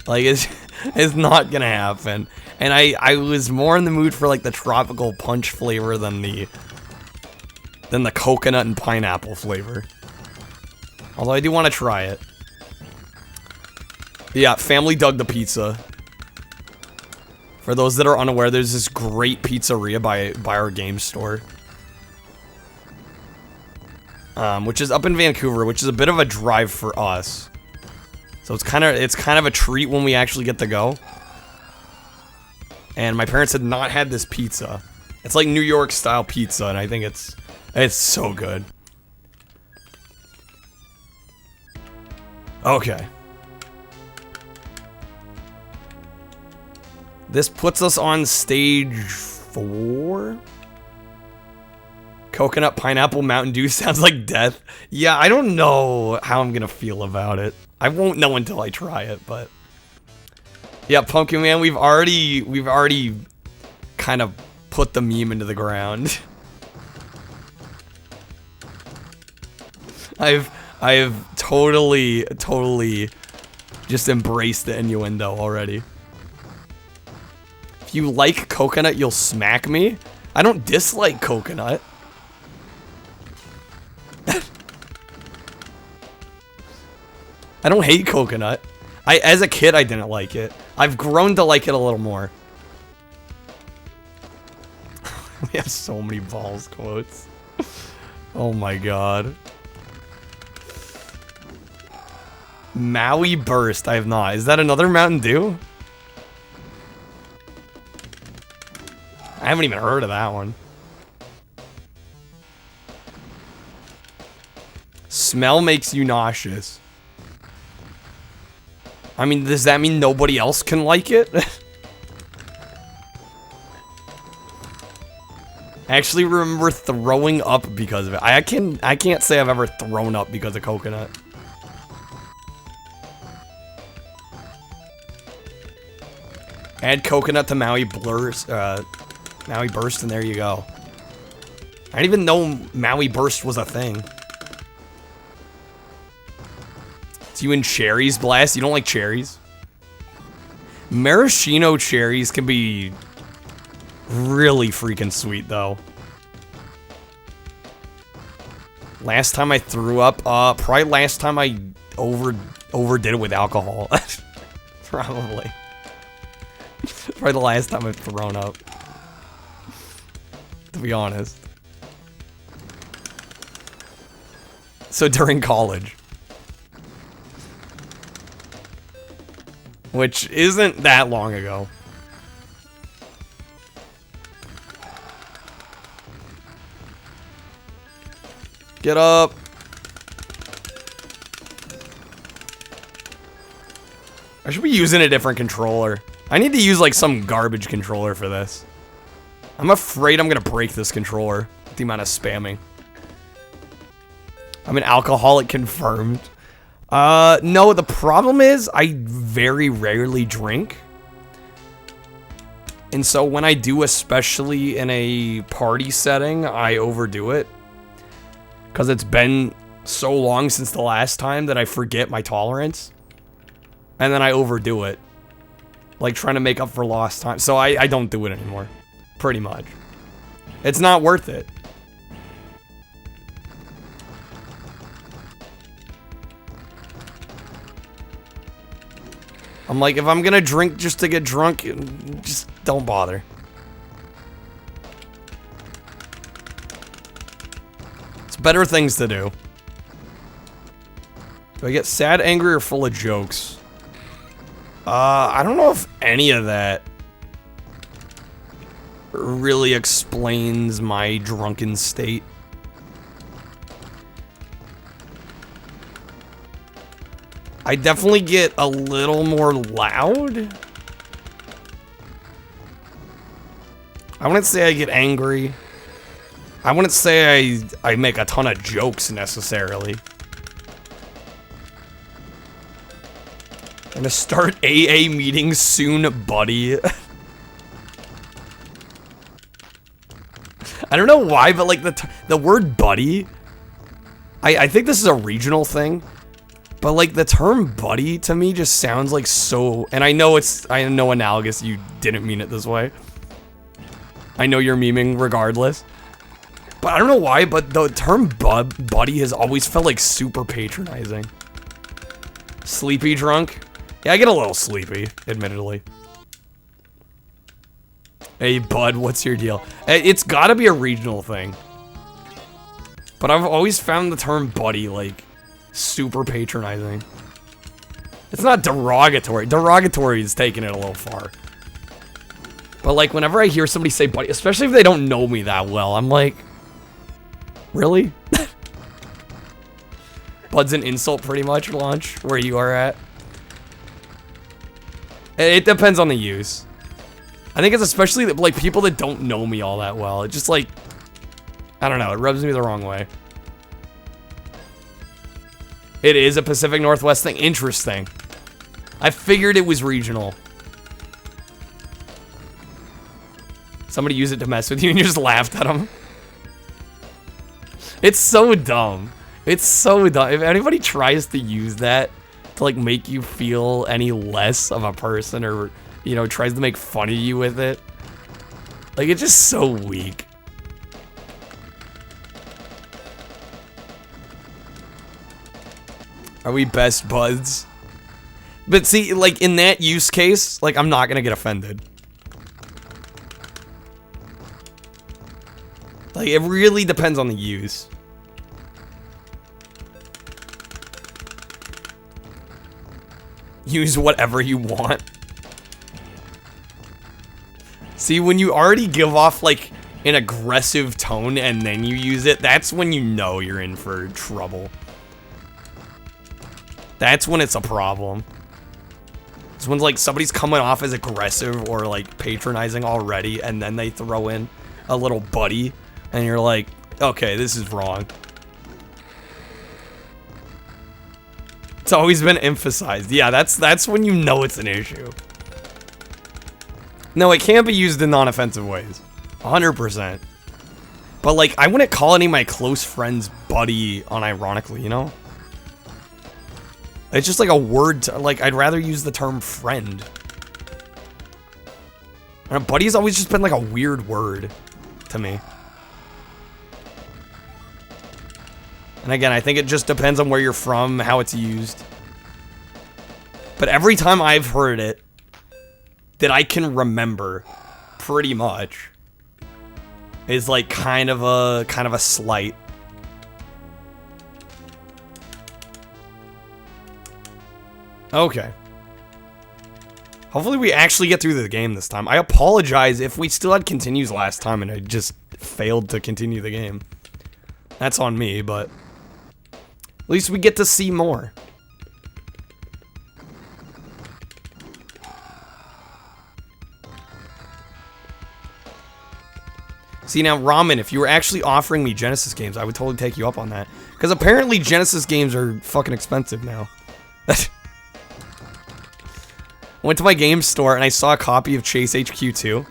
Like, it's not gonna happen. And I was more in the mood for like the tropical punch flavor than the coconut and pineapple flavor. Although I do want to try it. Yeah, Family dug the pizza. For those that are unaware, there's this great pizzeria by our game store. Which is up in Vancouver, which is a bit of a drive for us. So it's kind of a treat when we actually get to go. And my parents had not had this pizza. It's like New York style pizza, and I think it's so good. Okay. This puts us on stage 4? Coconut, pineapple, Mountain Dew sounds like death. Yeah, I don't know how I'm gonna feel about it. I won't know until I try it, but... Yeah, Pumpkin Man, we've already kind of put the meme into the ground. I've totally just embraced the innuendo already. If you like coconut, you'll smack me? I don't dislike coconut. I don't hate coconut. As a kid, I didn't like it. I've grown to like it a little more. We have so many balls quotes. Oh my god. Maui Burst, I have not. Is that another Mountain Dew? I haven't even heard of that one. Smell makes you nauseous. I mean, does that mean nobody else can like it? I actually remember throwing up because of it. I can't say I've ever thrown up because of coconut. Add coconut to Maui Burst, and there you go. I didn't even know Maui Burst was a thing. So you in cherries, Blast? You don't like cherries? Maraschino cherries can be really freaking sweet, though. Last time I threw up, probably last time I overdid it with alcohol. Probably. Probably the last time I've thrown up. To be honest. So during college. Which isn't that long ago. Get up. I should be using a different controller. I need to use like some garbage controller for this. I'm afraid I'm gonna break this controller with the amount of spamming. I'm an alcoholic confirmed. No, the problem is I very rarely drink. And so when I do, especially in a party setting, I overdo it. Because it's been so long since the last time that I forget my tolerance. And then I overdo it. Like trying to make up for lost time. So I don't do it anymore. Pretty much. It's not worth it. I'm like, if I'm gonna drink just to get drunk, just don't bother. It's better things to do. Do I get sad, angry, or full of jokes? I don't know if any of that really explains my drunken state. I definitely get a little more loud. I wouldn't say I get angry. I wouldn't say I make a ton of jokes necessarily. I'm gonna start AA meetings soon, buddy. I don't know why, but like the word buddy, I think this is a regional thing. But like the term buddy to me just sounds like so, and I know analogous, you didn't mean it this way. I know you're memeing regardless. But I don't know why, but the term buddy has always felt like super patronizing. Sleepy drunk? Yeah, I get a little sleepy, admittedly. Hey bud, what's your deal? It's gotta be a regional thing. But I've always found the term buddy like super patronizing. It's not derogatory. Derogatory is taking it a little far. But like whenever I hear somebody say buddy, especially if they don't know me that well, I'm like, really? Bud's an insult pretty much, Launch, where you are at. It depends on the use. I think it's especially like people that don't know me all that well. It just like, I don't know, it rubs me the wrong way. It is a Pacific Northwest thing. Interesting. I figured it was regional. Somebody used it to mess with you and you just laughed at them. It's so dumb. It's so dumb. If anybody tries to use that to like make you feel any less of a person or, you know, tries to make fun of you with it, like it's just so weak. Are we best buds? But see, like, in that use case, like, I'm not gonna get offended. Like, it really depends on the use. Use whatever you want. See, when you already give off, like, an aggressive tone and then you use it, that's when you know you're in for trouble. That's when it's a problem. It's when like somebody's coming off as aggressive or like patronizing already and then they throw in a little buddy. And you're like, okay, this is wrong. It's always been emphasized. Yeah, that's when you know it's an issue. No, it can't be used in non-offensive ways. 100%. But, like, I wouldn't call any of my close friends buddy unironically, you know? It's just like a word, like, I'd rather use the term friend. And a buddy's always just been, like, a weird word to me. And again, I think it just depends on where you're from, how it's used. But every time I've heard it, that I can remember, pretty much, is like kind of a slight. Okay. Hopefully we actually get through the game this time. I apologize if we still had continues last time and I just failed to continue the game. That's on me, but at least we get to see more. See, now, Ramen, if you were actually offering me Genesis games, I would totally take you up on that. Because apparently Genesis games are fucking expensive now. Went to my game store and I saw a copy of Chase HQ2.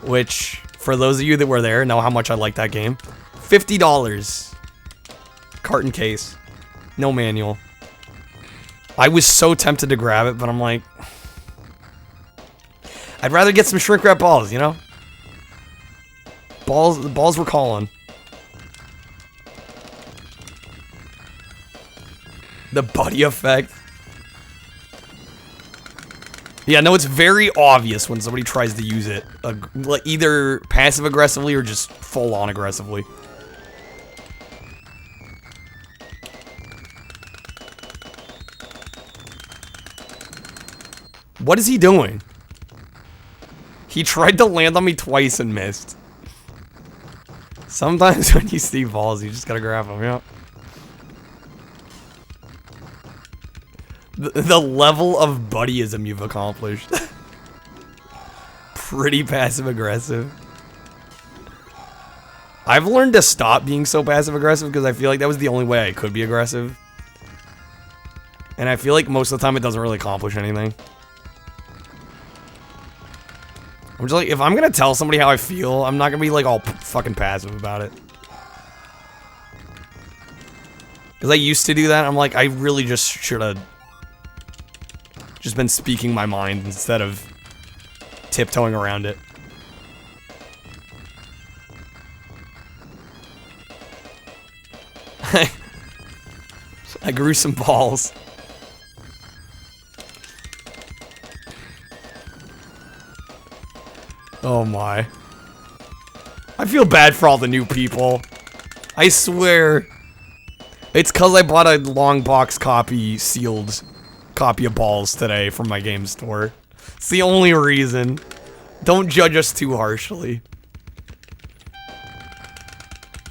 Which, for those of you that were there, know how much I like that game. $50. Carton case. No manual. I was so tempted to grab it, but I'm like... I'd rather get some shrink wrap balls, you know? The balls were calling. The buddy effect. Yeah, no, it's very obvious when somebody tries to use it. Either passive-aggressively or just full-on aggressively. What is he doing? He tried to land on me twice and missed. Sometimes when you see balls, you just gotta grab them, yeah. The level of buddyism you've accomplished. Pretty passive-aggressive. I've learned to stop being so passive-aggressive because I feel like that was the only way I could be aggressive. And I feel like most of the time it doesn't really accomplish anything. I'm just like, if I'm gonna tell somebody how I feel, I'm not gonna be like all fucking passive about it. Because I used to do that, I'm like, I really just should have just been speaking my mind instead of tiptoeing around it. I grew some balls. Oh my. I feel bad for all the new people. I swear. It's cause I bought a long box copy, sealed copy of balls today from my game store. It's the only reason. Don't judge us too harshly.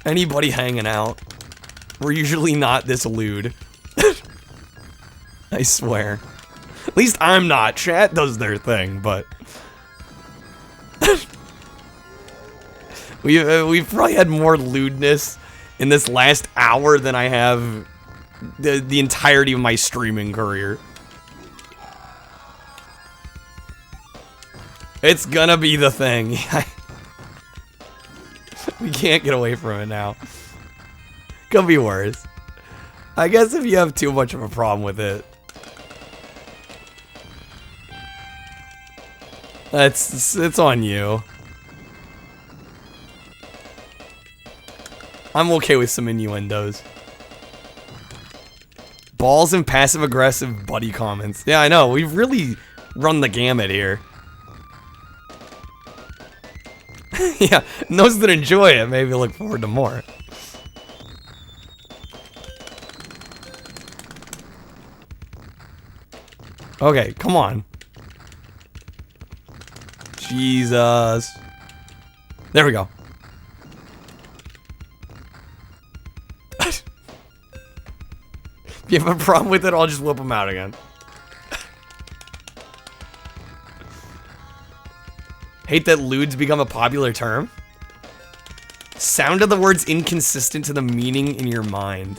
Anybody hanging out. We're usually not this lewd. I swear. At least I'm not. Chat does their thing, but... We've probably had more lewdness in this last hour than I have the entirety of my streaming career. It's gonna be the thing. We can't get away from it now. Could be worse. I guess if you have too much of a problem with it. It's on you. I'm okay with some innuendos. Balls and passive-aggressive buddy comments. Yeah, I know. We've really run the gamut here. Yeah, and those that enjoy it maybe look forward to more. Okay, come on. Jesus. There we go. If you have a problem with it, I'll just whip them out again. Hate that lewd's become a popular term. Sound of the words inconsistent to the meaning in your mind.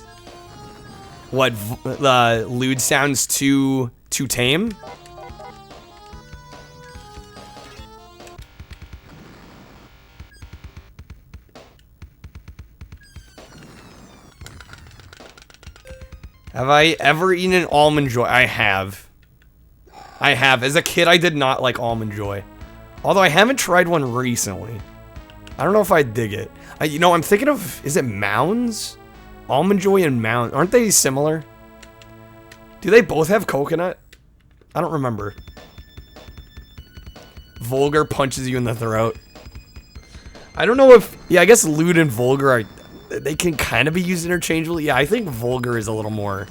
What, lewd sounds too tame? Have I ever eaten an Almond Joy? I have. I have. As a kid, I did not like Almond Joy. Although I haven't tried one recently. I don't know if I dig it. You know, I'm thinking of, is it Mounds? Almond Joy and Mound. Aren't they similar? Do they both have coconut? I don't remember. Vulgar punches you in the throat. I don't know if, yeah, I guess lewd and vulgar are, they can kind of be used interchangeably. Yeah, I think vulgar is a little more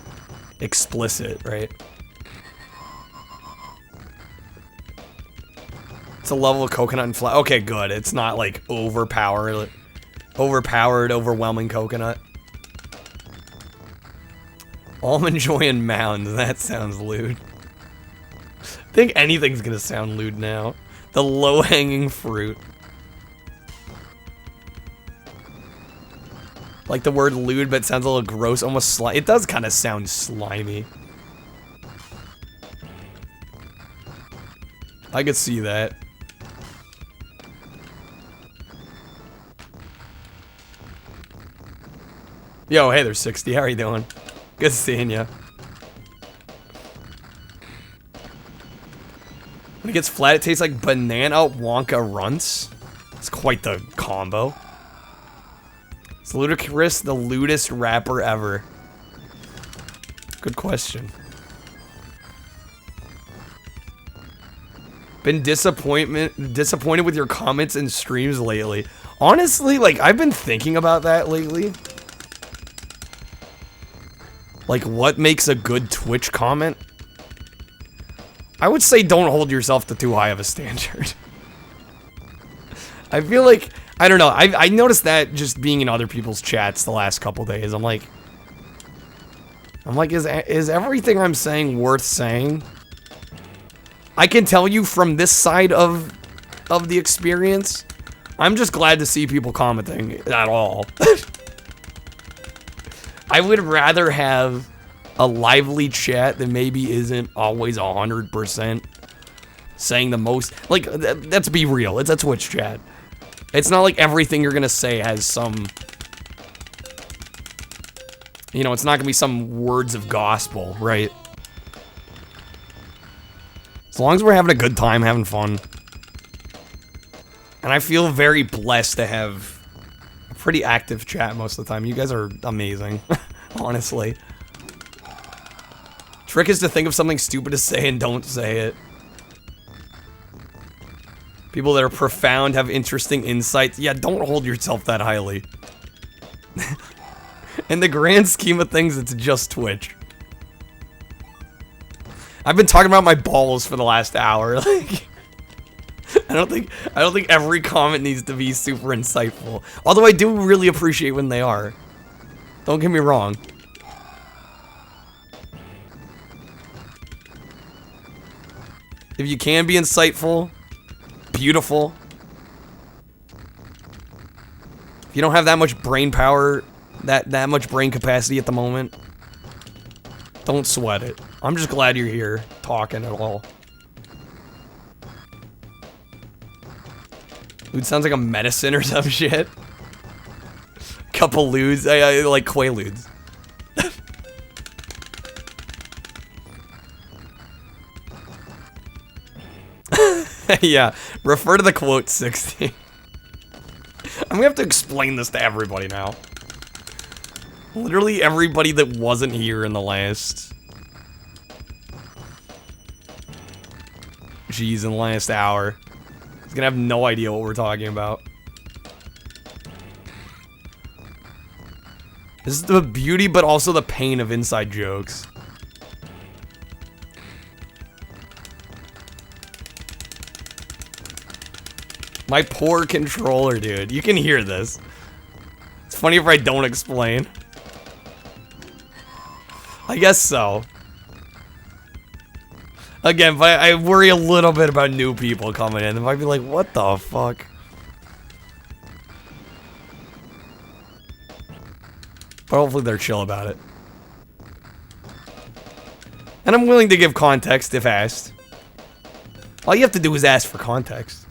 explicit, right? It's a level of coconut and flour. Okay, good. It's not like overpowered, overwhelming coconut. Almond Joy and Mound. That sounds lewd. I think anything's gonna sound lewd now. The low-hanging fruit. Like the word lewd, but it sounds a little gross, almost slimy. It does kind of sound slimy. I could see that. Yo, hey, there's 60. How are you doing? Good seeing ya. When it gets flat, it tastes like banana Wonka runts. It's quite the combo. Is Ludacris the lewdest rapper ever? Good question. Been disappointed with your comments and streams lately. Honestly, like, I've been thinking about that lately. Like, what makes a good Twitch comment? I would say don't hold yourself to too high of a standard. I feel like, I don't know, I noticed that just being in other people's chats the last couple days. I'm like, is everything I'm saying worth saying? I can tell you from this side of the experience, I'm just glad to see people commenting at all. I would rather have a lively chat that maybe isn't always 100% saying the most. Like, let's be real. It's a Twitch chat. It's not like everything you're gonna say has some, you know, it's not gonna be some words of gospel, right? As long as we're having a good time, having fun. And I feel very blessed to have a pretty active chat most of the time. You guys are amazing, honestly. Trick is to think of something stupid to say and don't say it. People that are profound, have interesting insights. Yeah, don't hold yourself that highly. In the grand scheme of things, it's just Twitch. I've been talking about my balls for the last hour. Like, I don't think every comment needs to be super insightful. Although I do really appreciate when they are. Don't get me wrong. If you can be insightful, beautiful. If you don't have that much brain power, that much brain capacity at the moment, don't sweat it. I'm just glad you're here talking at all. Lude sounds like a medicine or some shit. Couple ludes, I like Quaaludes. Yeah, refer to the quote 60. I'm gonna have to explain this to everybody now. Literally everybody that wasn't here in the last... Jeez, in the last hour. He's gonna have no idea what we're talking about. This is the beauty, but also the pain of inside jokes. My poor controller, dude. You can hear this. It's funny if I don't explain. I guess so. Again, but I worry a little bit about new people coming in. They might be like, what the fuck? But hopefully they're chill about it. And I'm willing to give context if asked. All you have to do is ask for context.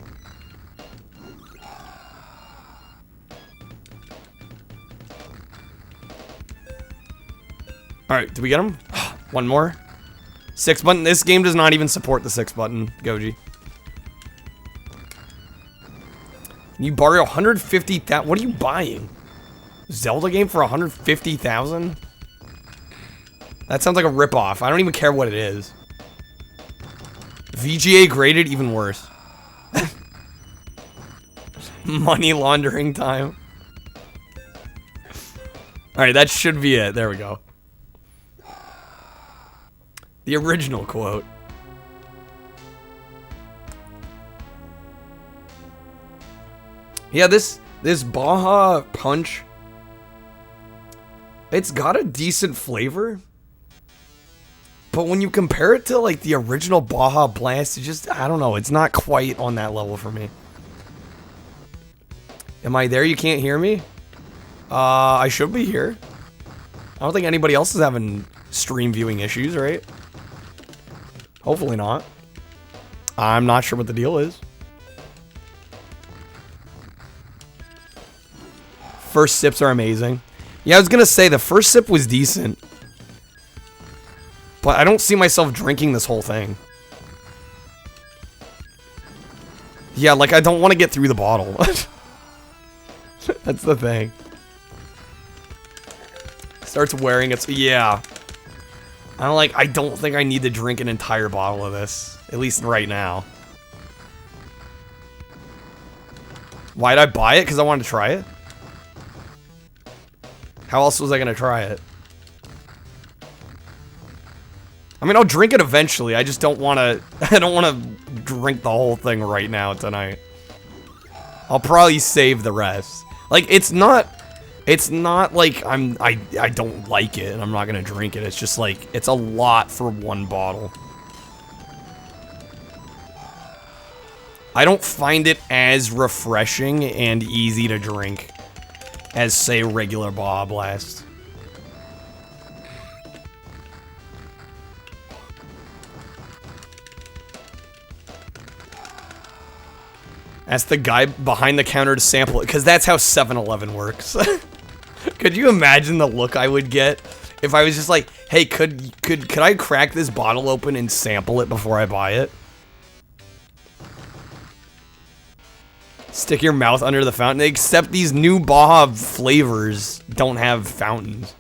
Alright, did we get him? One more. 6 button. This game does not even support the 6 button, Goji. You borrow 150,000. What are you buying? Zelda game for 150,000? That sounds like a ripoff. I don't even care what it is. VGA graded, even worse. Money laundering time. Alright, that should be it. There we go. The original quote. Yeah, this Baja Punch, it's got a decent flavor. But when you compare it to, like, the original Baja Blast, it just, I don't know, it's not quite on that level for me. Am I there? You can't hear me? I should be here. I don't think anybody else is having stream viewing issues, right? Hopefully not. I'm not sure what the deal is. First sips are amazing. Yeah, I was gonna say, the first sip was decent. But I don't see myself drinking this whole thing. Yeah, like, I don't want to get through the bottle. That's the thing. Starts wearing its... Yeah. I don't think I need to drink an entire bottle of this. At least right now. Why'd I buy it? Because I wanted to try it? How else was I going to try it? I mean, I'll drink it eventually. I just don't want to... I don't want to drink the whole thing right now tonight. I'll probably save the rest. Like, it's not like I don't like it and I'm not gonna drink it. It's just like, it's a lot for one bottle. I don't find it as refreshing and easy to drink as, say, regular Baja Blast. Ask the guy behind the counter to sample it, because that's how 7-Eleven works. Could you imagine the look I would get if I was just like, hey, could I crack this bottle open and sample it before I buy it? Stick your mouth under the fountain, except these new Baja flavors don't have fountains.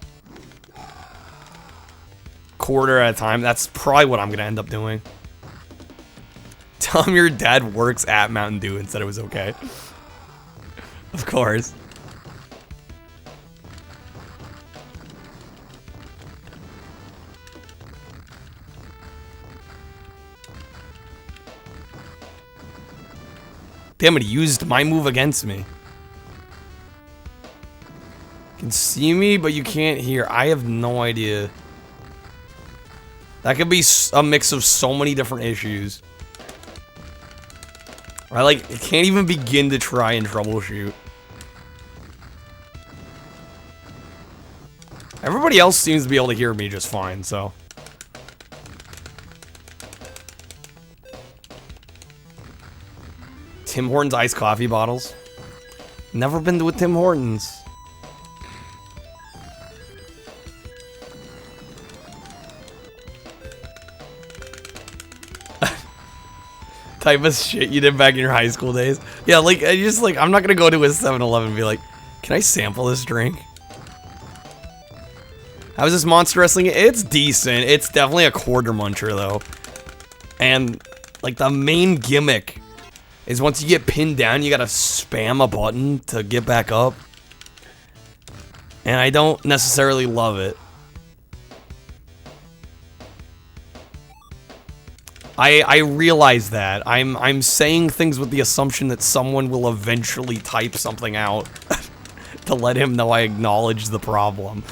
Quarter at a time, that's probably what I'm gonna end up doing. Tell him your dad works at Mountain Dew and said it was okay. Of course. Damn it, he used my move against me. You can see me, but you can't hear. I have no idea. That could be a mix of so many different issues. I can't even begin to try and troubleshoot. Everybody else seems to be able to hear me just fine, so. Tim Hortons iced coffee bottles. Never been to a Tim Hortons. Type of shit you did back in your high school days. Yeah, I'm not gonna go to a 7-Eleven and be like, can I sample this drink? How is this Monster Wrestling? It's decent. It's definitely a quarter muncher, though. And, like, the main gimmick is once you get pinned down, you gotta spam a button to get back up. And I don't necessarily love it. I realize that. I'm saying things with the assumption that someone will eventually type something out to let him know I acknowledge the problem.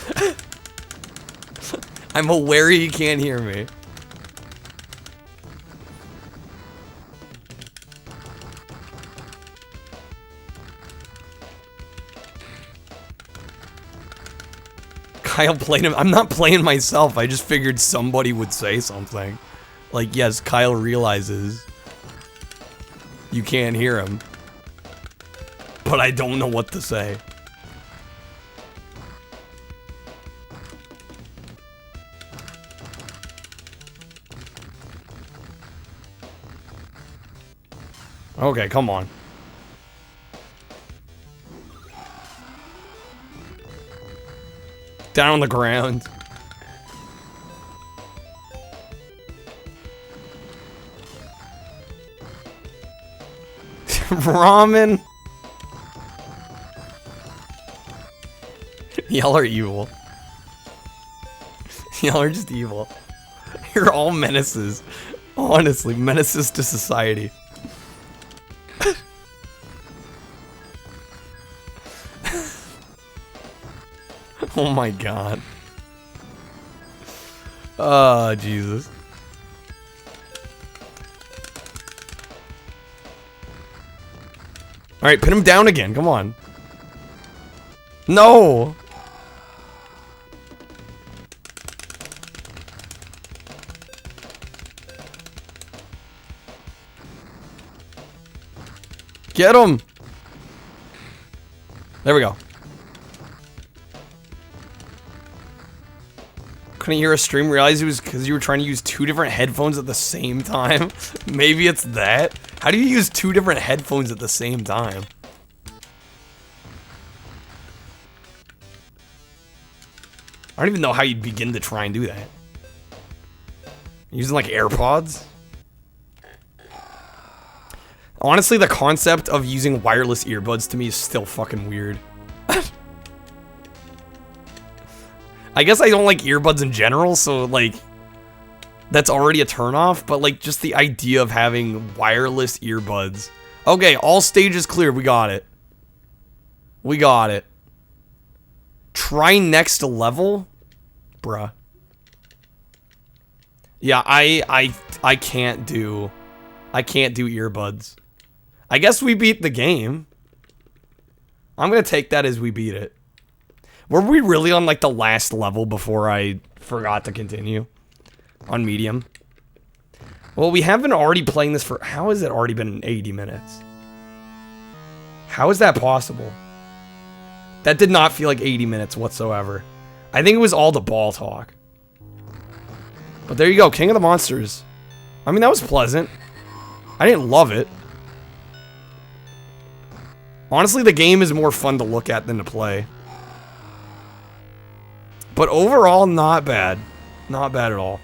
I'm aware he can't hear me. Kyle played him. I'm not playing myself. I just figured somebody would say something. Like, yes, Kyle realizes you can't hear him. But I don't know what to say. Okay, come on. Down on the ground. Ramen. Y'all are evil. Y'all are just evil. You're all menaces. Honestly, menaces to society. Oh my god. Oh, Jesus. Alright, pin him down again. Come on. No! Get him! There we go. Couldn't hear a stream, realized it was because you were trying to use 2 different headphones at the same time. Maybe it's that. How do you use 2 different headphones at the same time? I don't even know how you'd begin to try and do that. Using like AirPods? Honestly, the concept of using wireless earbuds to me is still fucking weird. I guess I don't like earbuds in general, so like that's already a turnoff, but like just the idea of having wireless earbuds. Okay, all stages clear, we got it. We got it. Try next level? Bruh. Yeah, I can't do earbuds. I guess we beat the game. I'm gonna take that as we beat it. Were we really on like the last level before I forgot to continue? On medium? Well, we have been already playing this for... How has it already been 80 minutes? How is that possible? That did not feel like 80 minutes whatsoever. I think it was all the ball talk. But there you go, King of the Monsters. I mean, that was pleasant. I didn't love it. Honestly, the game is more fun to look at than to play. But overall, not bad. Not bad at all.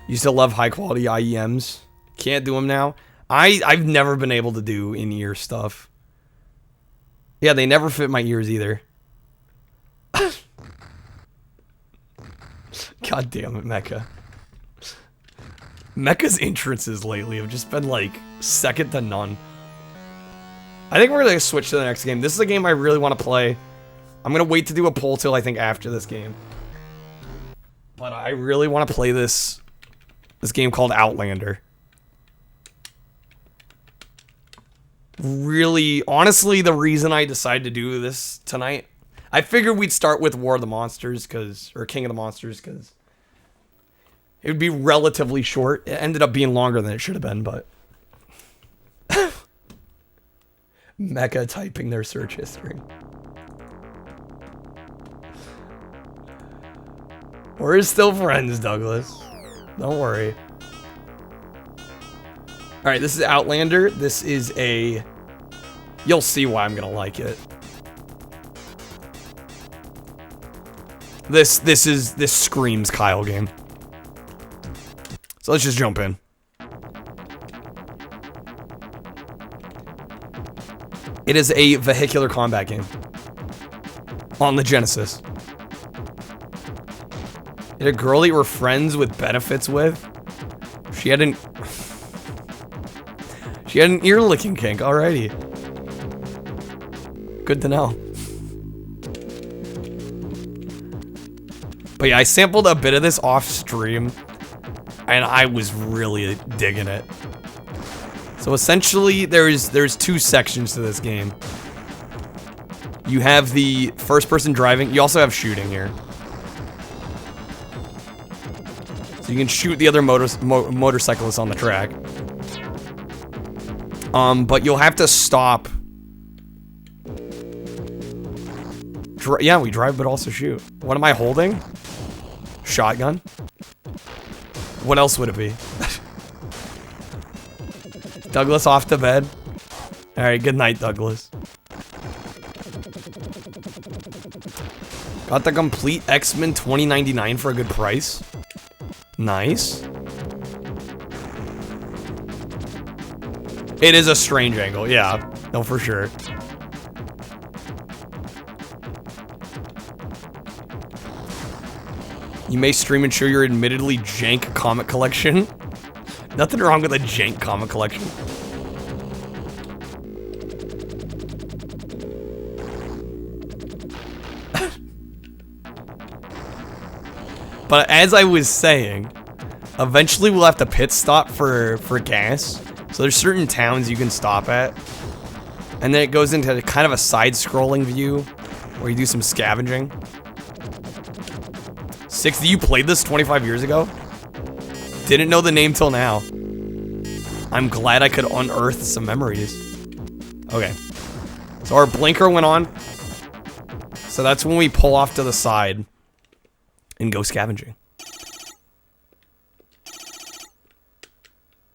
Used to love high-quality IEMs. Can't do them now. I've never been able to do in-ear stuff. Yeah, they never fit my ears either. God damn it, Mecha. Mecha's entrances lately have just been, like, second to none. I think we're going to switch to the next game. This is a game I really want to play. I'm going to wait to do a poll till I think after this game. But I really want to play this game called Outlander. Really, honestly, the reason I decided to do this tonight, I figured we'd start with War of the Monsters, or King of the Monsters, because it would be relatively short. It ended up being longer than it should have been, but... Mecha typing their search history. We're still friends, Douglas. Don't worry. Alright, this is Outlander. This is a... You'll see why I'm gonna like it. This screams Kyle game. So let's just jump in. It is a vehicular combat game. On the Genesis. You had a girl that you were friends with benefits with? She had an ear licking kink, alrighty. Good to know. But yeah, I sampled a bit of this off stream, and I was really digging it. So essentially, there's 2 sections to this game. You have the first-person driving. You also have shooting here. So you can shoot the other motorcyclists on the track. But you'll have to stop. Yeah, we drive but also shoot. What am I holding? Shotgun? What else would it be? Douglas off to bed. Alright, good night, Douglas. Got the complete X-Men 2099 for a good price. Nice. It is a strange angle, yeah. No, for sure. You may stream and show your admittedly jank comic collection. Nothing wrong with a jank comic collection. But as I was saying, eventually we'll have to pit stop for gas. So there's certain towns you can stop at. And then it goes into kind of a side-scrolling view where you do some scavenging. 60, you played this 25 years ago? Didn't know the name till now. I'm glad I could unearth some memories. Okay. So our blinker went on. So that's when we pull off to the side and go scavenging.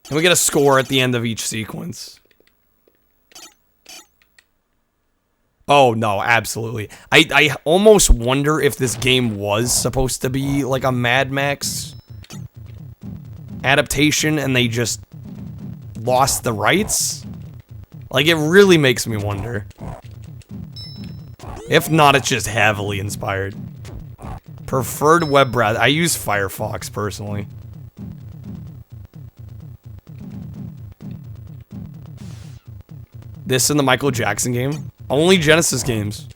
And we get a score at the end of each sequence. Oh, no, absolutely. I almost wonder if this game was supposed to be like a Mad Max adaptation and they just lost the rights. Like, it really makes me wonder. If not, it's just heavily inspired. Preferred web browser. I use Firefox, personally. This and the Michael Jackson game? Only Genesis games.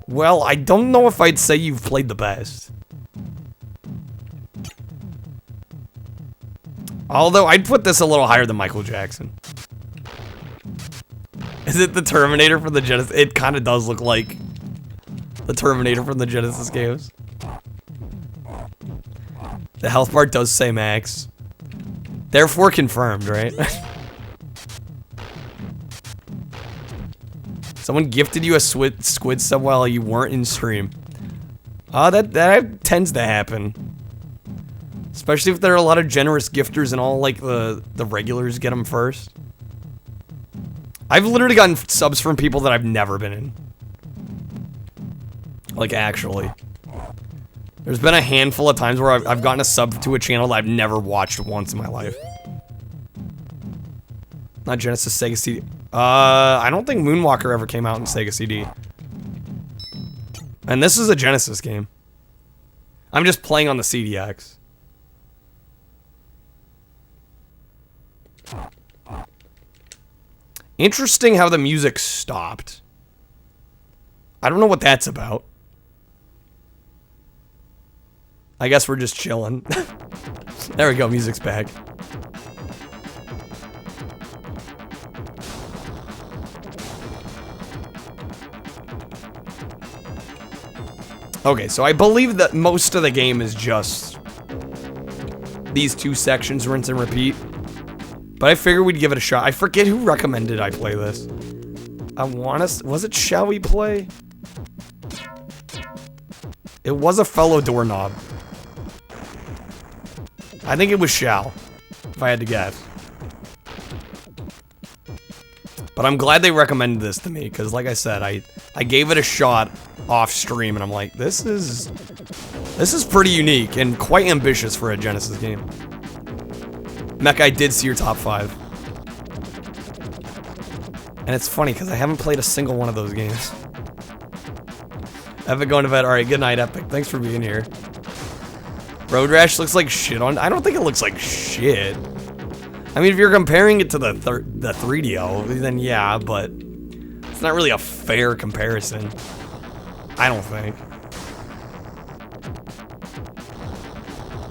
Well, I don't know if I'd say you've played the best. Although, I'd put this a little higher than Michael Jackson. Is it the Terminator from the Genesis? It kind of does look like the Terminator from the Genesis games. The health bar does say max. Therefore confirmed, right? Someone gifted you a squid sub while you weren't in stream. That tends to happen. Especially if there are a lot of generous gifters and all, like, the regulars get them first. I've literally gotten subs from people that I've never been in. Like, actually. There's been a handful of times where I've gotten a sub to a channel that I've never watched once in my life. Not Genesis, Sega CD. I don't think Moonwalker ever came out in Sega CD. And this is a Genesis game. I'm just playing on the CDX. Interesting how the music stopped. I don't know what that's about. I guess we're just chilling. There we go, music's back. Okay, so I believe that most of the game is just these two sections, rinse and repeat. But I figured we'd give it a shot. I forget who recommended I play this. I want to... Was it Shall We Play? It was a fellow doorknob. I think it was Shall, if I had to guess. But I'm glad they recommended this to me, because like I said, I gave it a shot off stream, and I'm like, this is pretty unique and quite ambitious for a Genesis game. Mech, I did see your top 5. And it's funny, because I haven't played a single one of those games. Epic going to bed. Alright, good night, Epic. Thanks for being here. Road Rash looks like shit on... I don't think it looks like shit. I mean, if you're comparing it to the 3DO, then yeah, but... It's not really a fair comparison. I don't think.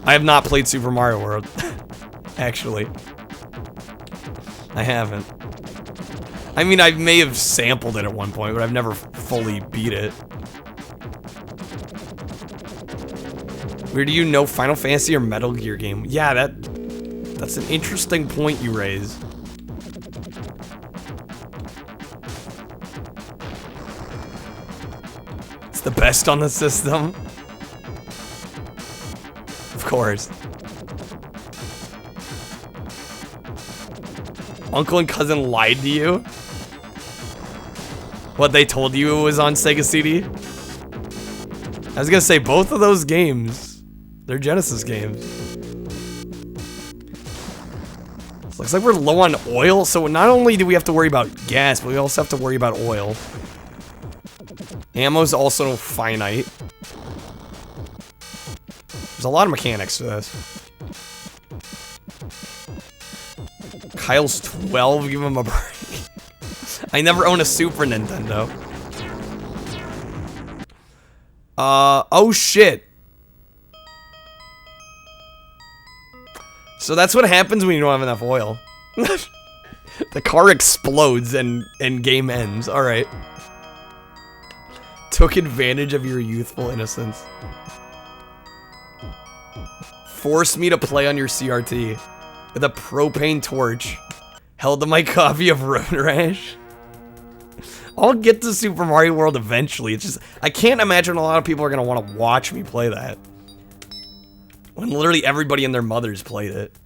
I have not played Super Mario World. Actually. I haven't. I mean, I may have sampled it at one point, but I've never fully beat it. Where do you know Final Fantasy or Metal Gear game? Yeah, that's an interesting point you raise. It's the best on the system. Of course. Uncle and cousin lied to you? What, they told you it was on Sega CD? I was gonna say, both of those games, they're Genesis games. Looks like we're low on oil, so not only do we have to worry about gas, but we also have to worry about oil. Ammo's also finite. There's a lot of mechanics to this. Kyle's 12, give him a break. I never owned a Super Nintendo. Oh shit. So that's what happens when you don't have enough oil. The car explodes and game ends. Alright. Took advantage of your youthful innocence. Forced me to play on your CRT with a propane torch held to my copy of Road Rash. I'll get to Super Mario World eventually. It's just, I can't imagine a lot of people are gonna want to watch me play that. When literally everybody and their mothers played it.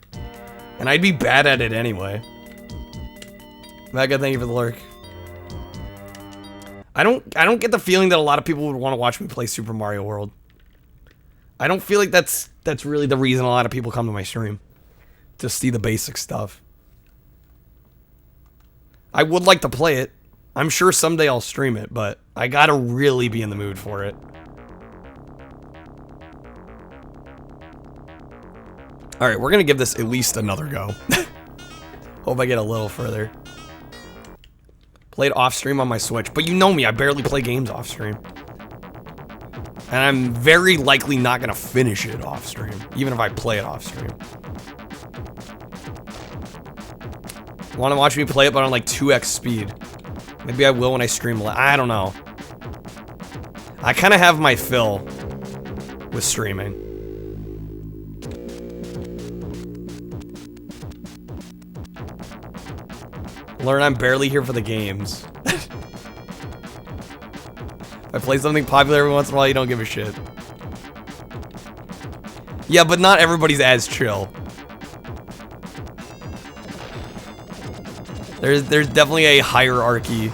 And I'd be bad at it anyway. Mega, thank you for the lurk. I don't get the feeling that a lot of people would want to watch me play Super Mario World. I don't feel like that's really the reason a lot of people come to my stream. To see the basic stuff. I would like to play it. I'm sure someday I'll stream it, but I gotta really be in the mood for it. Alright, we're gonna give this at least another go. Hope I get a little further. Played off stream on my Switch, but you know me, I barely play games off stream. And I'm very likely not gonna finish it off stream, even if I play it off stream. Want to watch me play it, but on like 2x speed. Maybe I will when I stream. I don't know. I kind of have my fill with streaming. Learn I'm barely here for the games. If I play something popular every once in a while, you don't give a shit. Yeah, but not everybody's as chill. There's definitely a hierarchy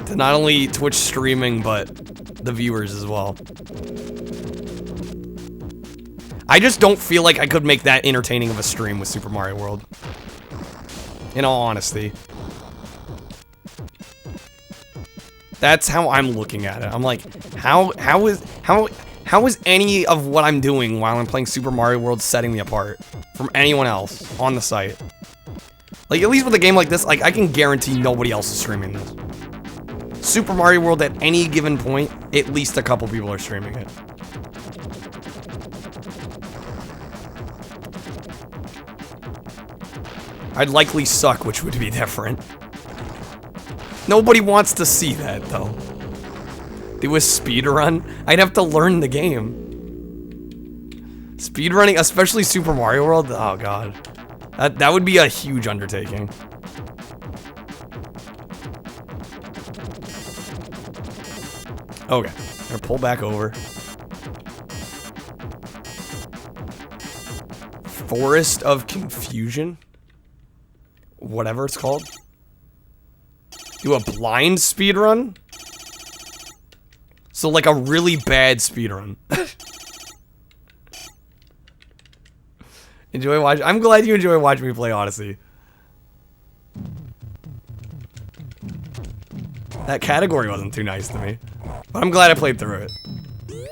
to not only Twitch streaming, but the viewers as well. I just don't feel like I could make that entertaining of a stream with Super Mario World. In all honesty. That's how I'm looking at it. I'm like, how is any of what I'm doing while I'm playing Super Mario World setting me apart from anyone else on the site? Like, at least with a game like this, like, I can guarantee nobody else is streaming this. Super Mario World, at any given point, at least a couple people are streaming it. I'd likely suck, which would be different. Nobody wants to see that, though. Do a speedrun? I'd have to learn the game. Speedrunning, especially Super Mario World? Oh, God. That would be a huge undertaking. Okay, I'm gonna pull back over. Forest of Confusion? Whatever it's called. Do a blind speedrun? So like a really bad speedrun. Enjoy watching. I'm glad you enjoy watching me play Odyssey. That category wasn't too nice to me. But I'm glad I played through it.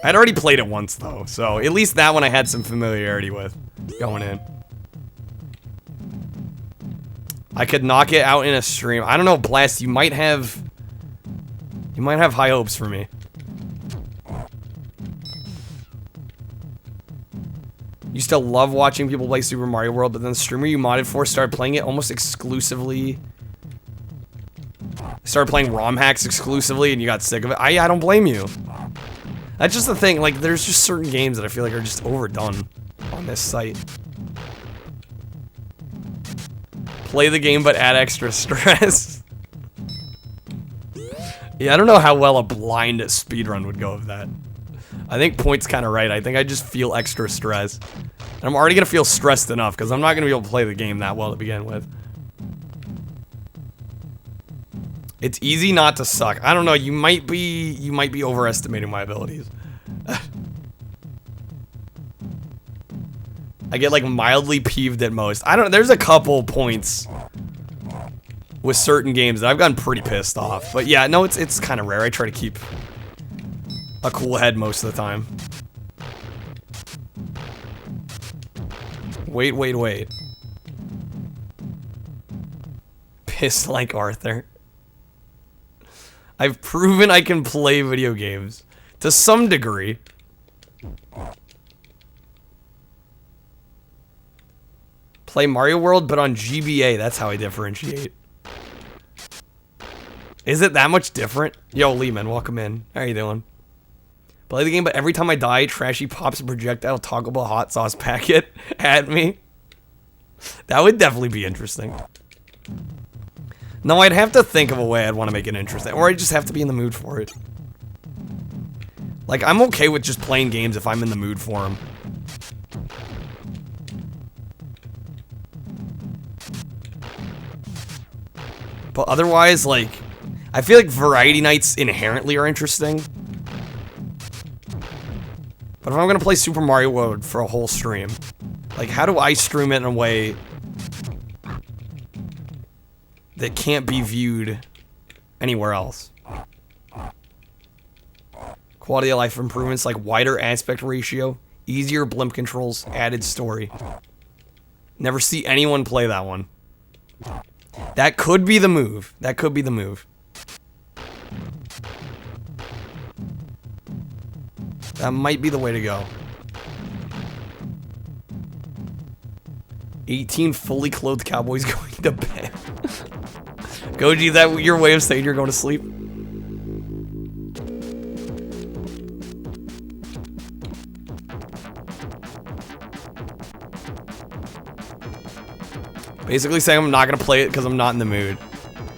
I'd already played it once though, so at least that one I had some familiarity with going in. I could knock it out in a stream. I don't know, Blast, you might have high hopes for me. Used to love watching people play Super Mario World, but then the streamer you modded for started playing it almost exclusively Started playing ROM hacks exclusively and you got sick of it. I don't blame you. That's just the thing, like, there's just certain games that I feel like are just overdone on this site. Play the game, but add extra stress. Yeah, I don't know how well a blind speedrun would go with that. I think Point's kind of right. I think I just feel extra stress. And I'm already going to feel stressed enough, because I'm not going to be able to play the game that well to begin with. It's easy not to suck. I don't know, you might be overestimating my abilities. I get like mildly peeved at most. I don't know, there's a couple points with certain games that I've gotten pretty pissed off. But yeah, no, it's kind of rare. I try to keep a cool head most of the time. Wait. Pissed like Arthur. I've proven I can play video games to some degree. Play Mario World, but on GBA. That's how I differentiate. Is it that much different? Yo, Lehman, welcome in. How you doing? Play the game, but every time I die, Trashy pops a projectile toggleable hot sauce packet at me. That would definitely be interesting. No, I'd have to think of a way I'd want to make it interesting. Or I'd just have to be in the mood for it. Like, I'm okay with just playing games if I'm in the mood for them. But otherwise, like, I feel like variety nights inherently are interesting. But if I'm going to play Super Mario World for a whole stream, like, how do I stream it in a way that can't be viewed anywhere else? Quality of life improvements like wider aspect ratio, easier blimp controls, added story. Never see anyone play that one. That could be the move. That could be the move. That might be the way to go. 18 fully clothed cowboys going to bed. Goji, is that your way of saying you're going to sleep? Basically saying I'm not going to play it because I'm not in the mood.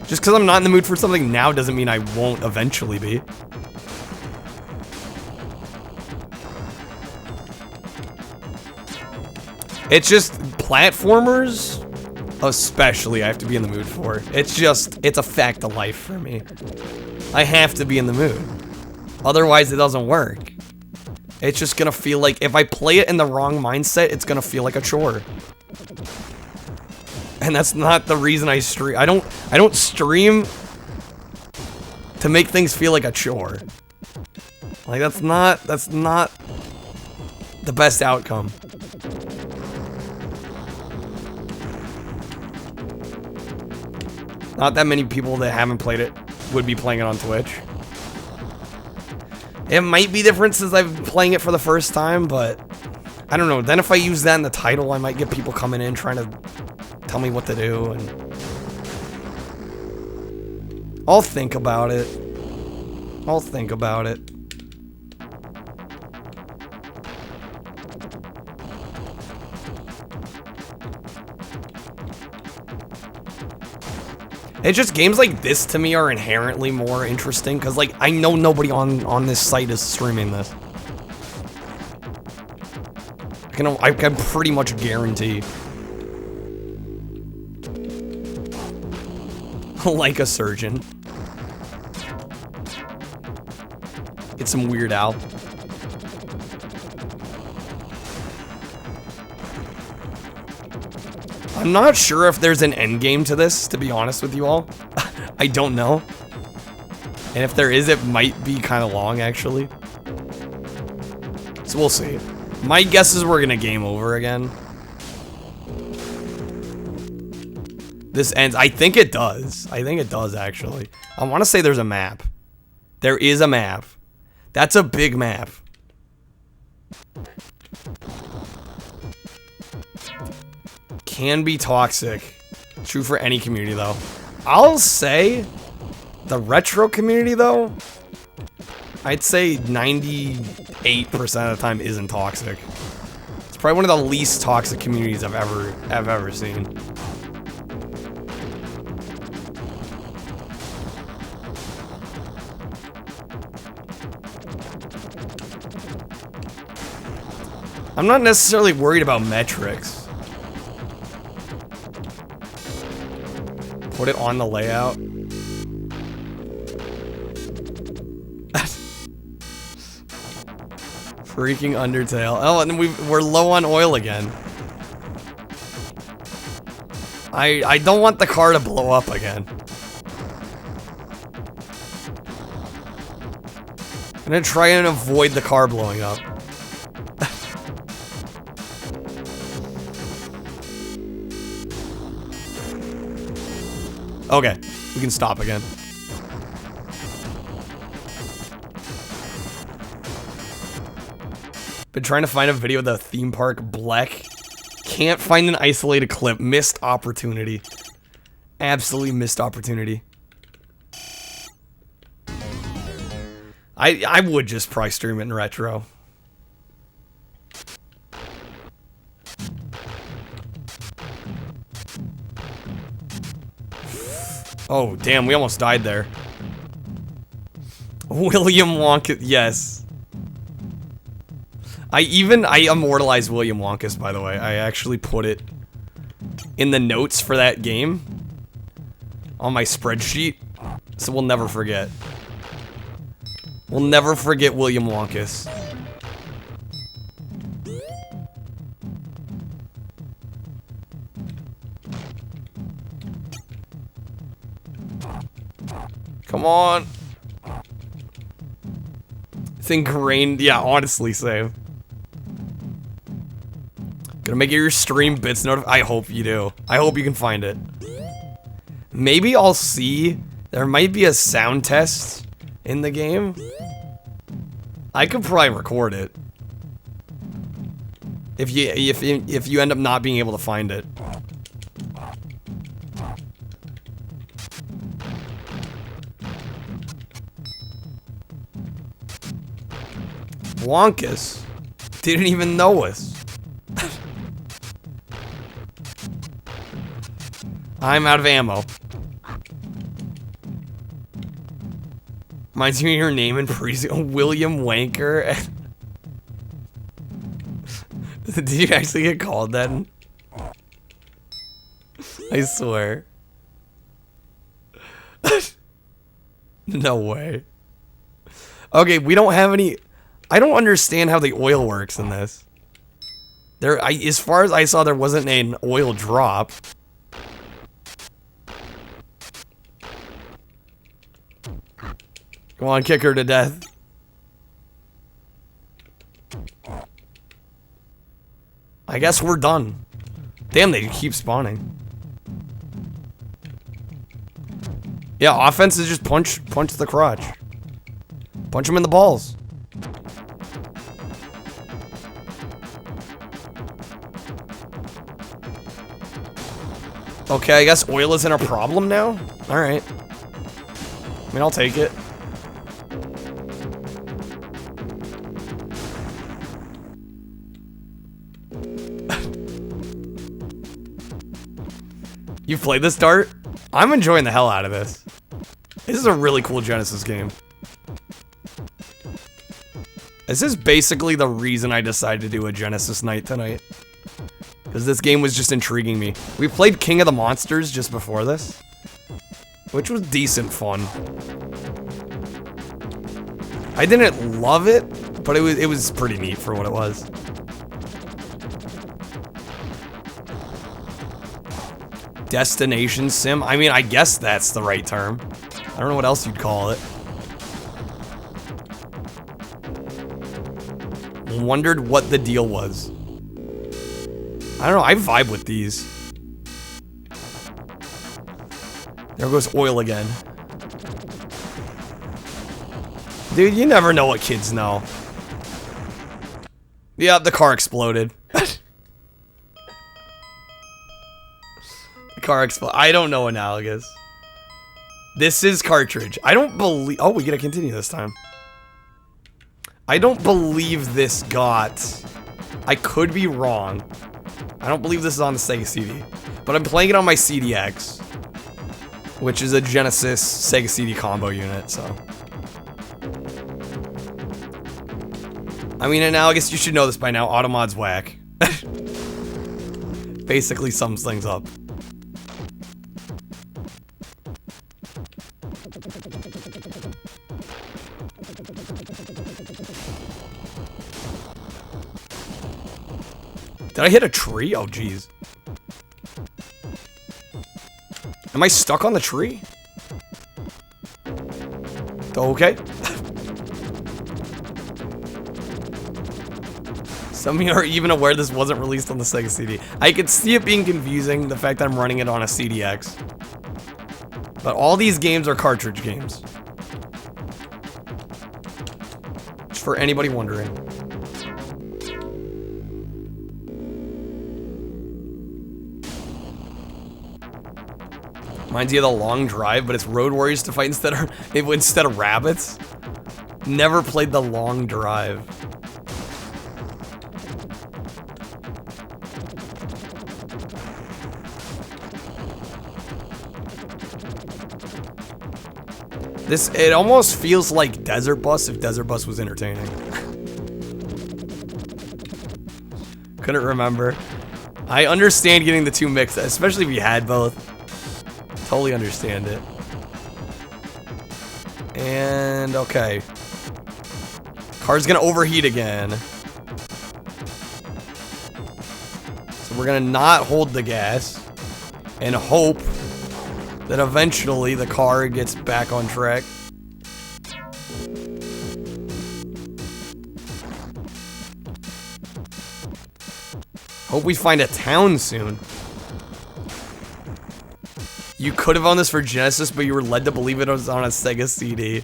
Just because I'm not in the mood for something now doesn't mean I won't eventually be. It's just platformers, especially, I have to be in the mood for. It's a fact of life for me. I have to be in the mood. Otherwise, it doesn't work. It's just gonna feel like, if I play it in the wrong mindset, it's gonna feel like a chore. And that's not the reason I stream. I don't stream to make things feel like a chore. Like, that's not the best outcome. Not that many people that haven't played it would be playing it on Twitch. It might be different since I've been playing it for the first time, but I don't know. Then if I use that in the title, I might get people coming in trying to tell me what to do, and I'll think about it. I'll think about it. It's just games like this to me are inherently more interesting because, like, I know nobody on this site is streaming this. I can pretty much guarantee. Like a surgeon. It's some Weird Al. I'm not sure if there's an end game to this, to be honest with you all. I don't know. And if there is, it might be kind of long, actually. So we'll see. My guess is we're gonna game over again. This ends. I think it does. I think it does, actually. I want to say there's a map. There is a map. That's a big map. Can be toxic. True for any community, though. I'll say The retro community, though, I'd say 98% of the time isn't toxic. It's probably one of the least toxic communities I've ever seen. I'm not necessarily worried about metrics. Put it on the layout. Freaking Undertale. Oh, and we're low on oil again. I don't want the car to blow up again. I'm gonna try and avoid the car blowing up. Okay, we can stop again. Been trying to find a video of the theme park Bleck. Can't find an isolated clip. Missed opportunity. Absolutely missed opportunity. I would just probably stream it in retro. Oh, damn, we almost died there. William Wonka, yes. I immortalized William Wonkus, by the way. I actually put it in the notes for that game on my spreadsheet, so we'll never forget. We'll never forget William Wonkus. Come on. It's ingrained. Yeah, honestly, same. Gonna make your stream bits notif. I hope you do. I hope you can find it. Maybe I'll see. There might be a sound test in the game. I could probably record it. If you end up not being able to find it. Wonkus didn't even know us. I'm out of ammo. Reminds me of your name in preschool, William Wanker. Did you actually get called that? I swear. No way. Okay, we don't have any. I don't understand how the oil works in this. As far as I saw, there wasn't an oil drop. Come on, kick her to death. I guess we're done. Damn, they keep spawning. Yeah, offense is just punch the crotch. Punch him in the balls. Okay, I guess oil isn't a problem now? Alright. I mean, I'll take it. You played this, Dart? I'm enjoying the hell out of this. This is a really cool Genesis game. This is basically the reason I decided to do a Genesis night tonight. Because this game was just intriguing me. We played King of the Monsters just before this, which was decent fun. I didn't love it, but it was pretty neat for what it was. Destination sim? I mean, I guess that's the right term. I don't know what else you'd call it. Wondered what the deal was. I don't know, I vibe with these. There goes oil again. Dude, you never know what kids know. Yeah, the car exploded. The car exploded. I don't know analogous. This is cartridge. I don't believe... Oh, we get to continue this time. I don't believe this got... I could be wrong. I don't believe this is on the Sega CD. But I'm playing it on my CDX. Which is a Genesis Sega CD combo unit, so... I mean, and now I guess you should know this by now. Automod's whack. Basically sums things up. Did I hit a tree? Oh, jeez. Am I stuck on the tree? Okay. Some of you are even aware this wasn't released on the Sega CD. I could see it being confusing, the fact that I'm running it on a CDX. But all these games are cartridge games. Just for anybody wondering. Reminds you of The Long Drive, but it's Road Warriors to fight instead of rabbits. Never played The Long Drive. It almost feels like Desert Bus if Desert Bus was entertaining. Couldn't remember. I understand getting the two mixed, especially if you had both. Totally understand it. And okay. Car's gonna overheat again. So we're gonna not hold the gas and hope that eventually the car gets back on track. Hope we find a town soon. You could have owned this for Genesis, but you were led to believe it was on a Sega CD.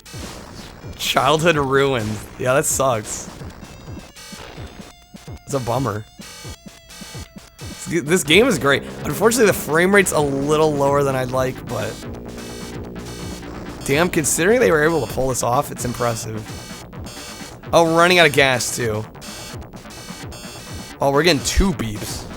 Childhood ruined. Yeah, that sucks. It's a bummer. This game is great. Unfortunately, the frame rate's a little lower than I'd like, but... Damn, considering they were able to pull this off, it's impressive. Oh, we're running out of gas, too. Oh, we're getting 2 beeps.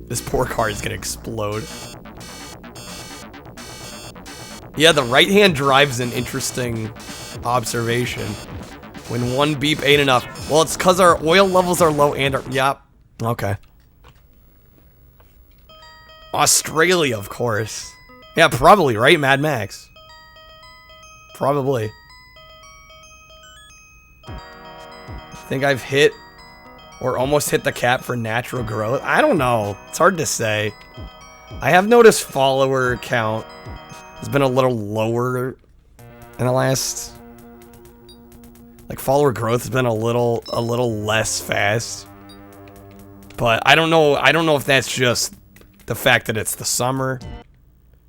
This poor car is gonna explode. Yeah, the right hand drive's an interesting observation. When 1 beep ain't enough. Well, it's because our oil levels are low and our... Yep. Okay. Australia, of course. Yeah, probably, right? Mad Max. Probably. Think I've hit or almost hit the cap for natural growth? I don't know. It's hard to say. I have noticed follower count has been a little lower in the last... Like, follower growth has been a little less fast. But I don't know if that's just the fact that it's the summer.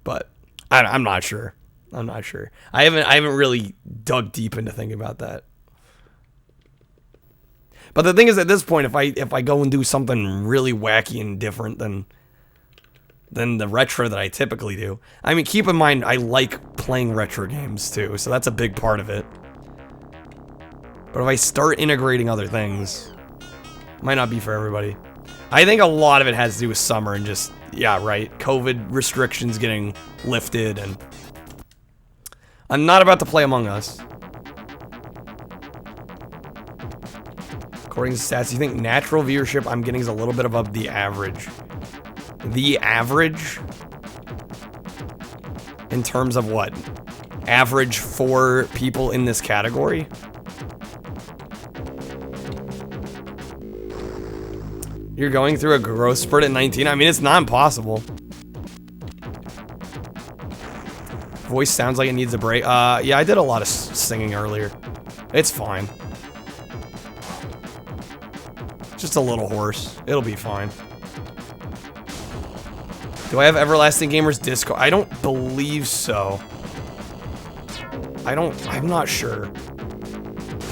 But I'm not sure. I'm not sure. I haven't really dug deep into thinking about that. But the thing is, at this point, if I go and do something really wacky and different than the retro that I typically do. I mean, keep in mind, I like playing retro games too, so that's a big part of it. But if I start integrating other things, it might not be for everybody. I think a lot of it has to do with summer and just, yeah, right, COVID restrictions getting lifted, and I'm not about to play Among Us. According to stats, you think natural viewership I'm getting is a little bit above the average. The average? In terms of what? Average for people in this category? You're going through a growth spurt at 19? I mean, it's not impossible. Voice sounds like it needs a break. Yeah, I did a lot of singing earlier. It's fine. Just a little hoarse. It'll be fine. Do I have Everlasting Gamers Discord? I don't believe so. I'm not sure.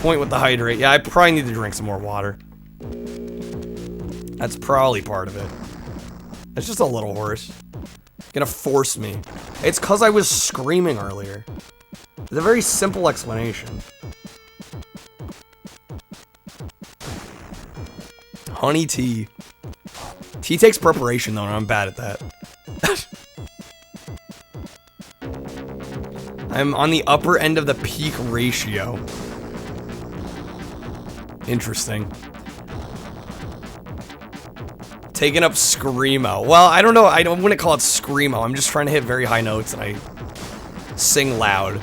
point with the hydrate. Yeah, I probably need to drink some more water. That's probably part of it. It's just a little hoarse. Gonna force me. It's cause I was screaming earlier. It's a very simple explanation. Honey tea. Tea takes preparation though, and I'm bad at that. I'm on the upper end of the peak ratio. Interesting. Taking up Screamo. Well, I don't know. I wouldn't call it Screamo. I'm just trying to hit very high notes and I sing loud.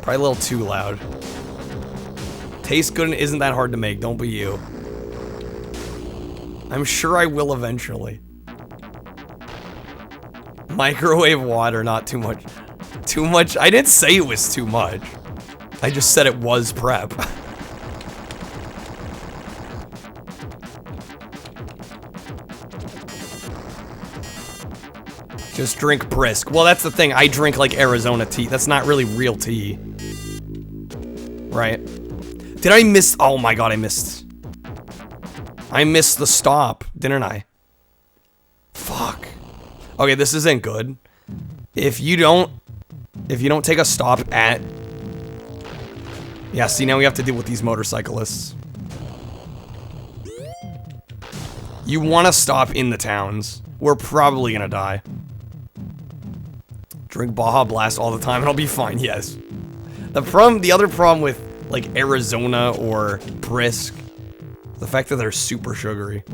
Probably a little too loud. Tastes good and isn't that hard to make. Don't be you. I'm sure I will eventually. Microwave water, not too much. Too much. I didn't say it was too much. I just said it was prep. Just drink brisk. Well, that's the thing. I drink like Arizona tea. That's not really real tea. Right? Did I miss? Oh my god, I missed. I missed the stop, didn't I? Fuck. Okay, this isn't good. If you don't take a stop at... Yeah, see, now we have to deal with these motorcyclists. You want to stop in the towns. We're probably gonna die. Drink Baja Blast all the time and I'll be fine, yes. The other problem with, like, Arizona or Brisk, the fact that they're super sugary.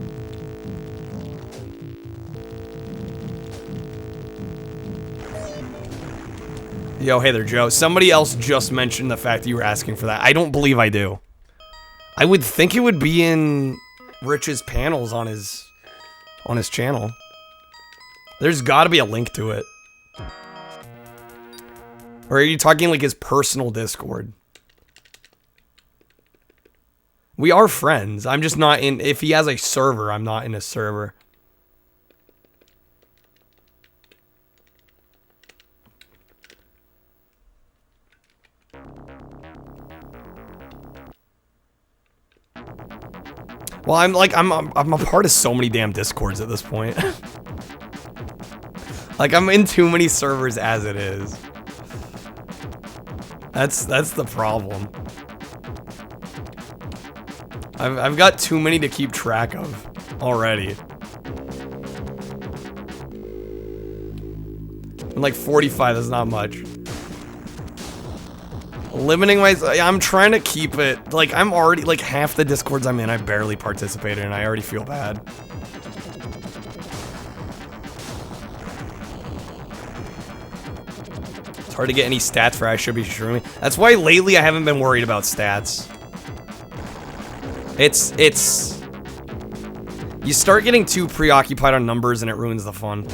Yo, hey there, Joe. Somebody else just mentioned the fact that you were asking for that. I don't believe I do. I would think it would be in Rich's panels on his channel. There's gotta be a link to it. Or are you talking like his personal Discord? We are friends. I'm just not in... If he has a server, I'm not in his server. Well, I'm a part of so many damn Discords at this point. Like, I'm in too many servers as it is. That's the problem. I've got too many to keep track of already. And like 45 is not much. Limiting I'm trying to keep it, like, I'm already, like, half the Discords I'm in, I barely participated in, I already feel bad. It's hard to get any stats for I should be streaming. That's why lately I haven't been worried about stats. It's... You start getting too preoccupied on numbers and it ruins the fun.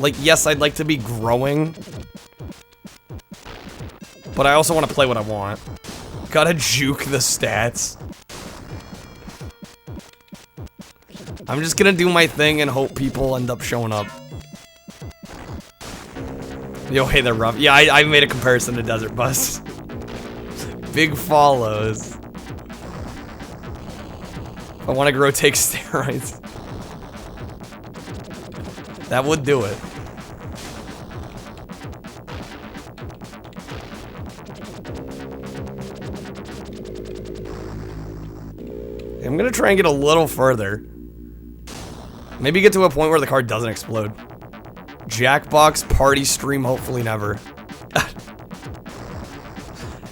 Like, yes, I'd like to be growing, but I also want to play what I want. Gotta juke the stats. I'm just gonna do my thing and hope people end up showing up. Yo, hey there, Rob. Yeah, I made a comparison to Desert Bus. Big follows. If I want to grow, take steroids. That would do it. I'm gonna try and get a little further. Maybe get to a point where the car doesn't explode. Jackbox party stream, hopefully never.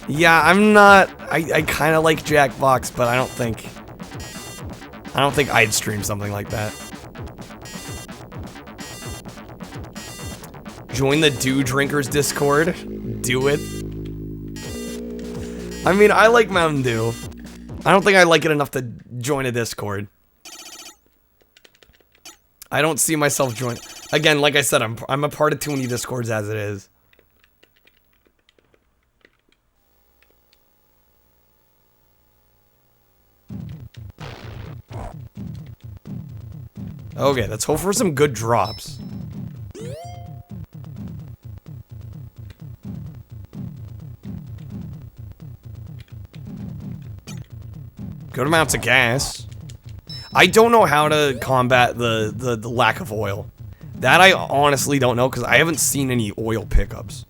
Yeah, I'm not... I kind of like Jackbox, but I don't think I'd stream something like that. Join the Dew Drinkers Discord. Do it. I mean, I like Mountain Dew. I don't think I like it enough to join a Discord. I don't see myself joining. Again, like I said, I'm a part of too many Discords as it is. Okay, let's hope for some good drops. Good amounts of gas. I don't know how to combat the lack of oil. That I honestly don't know because I haven't seen any oil pickups.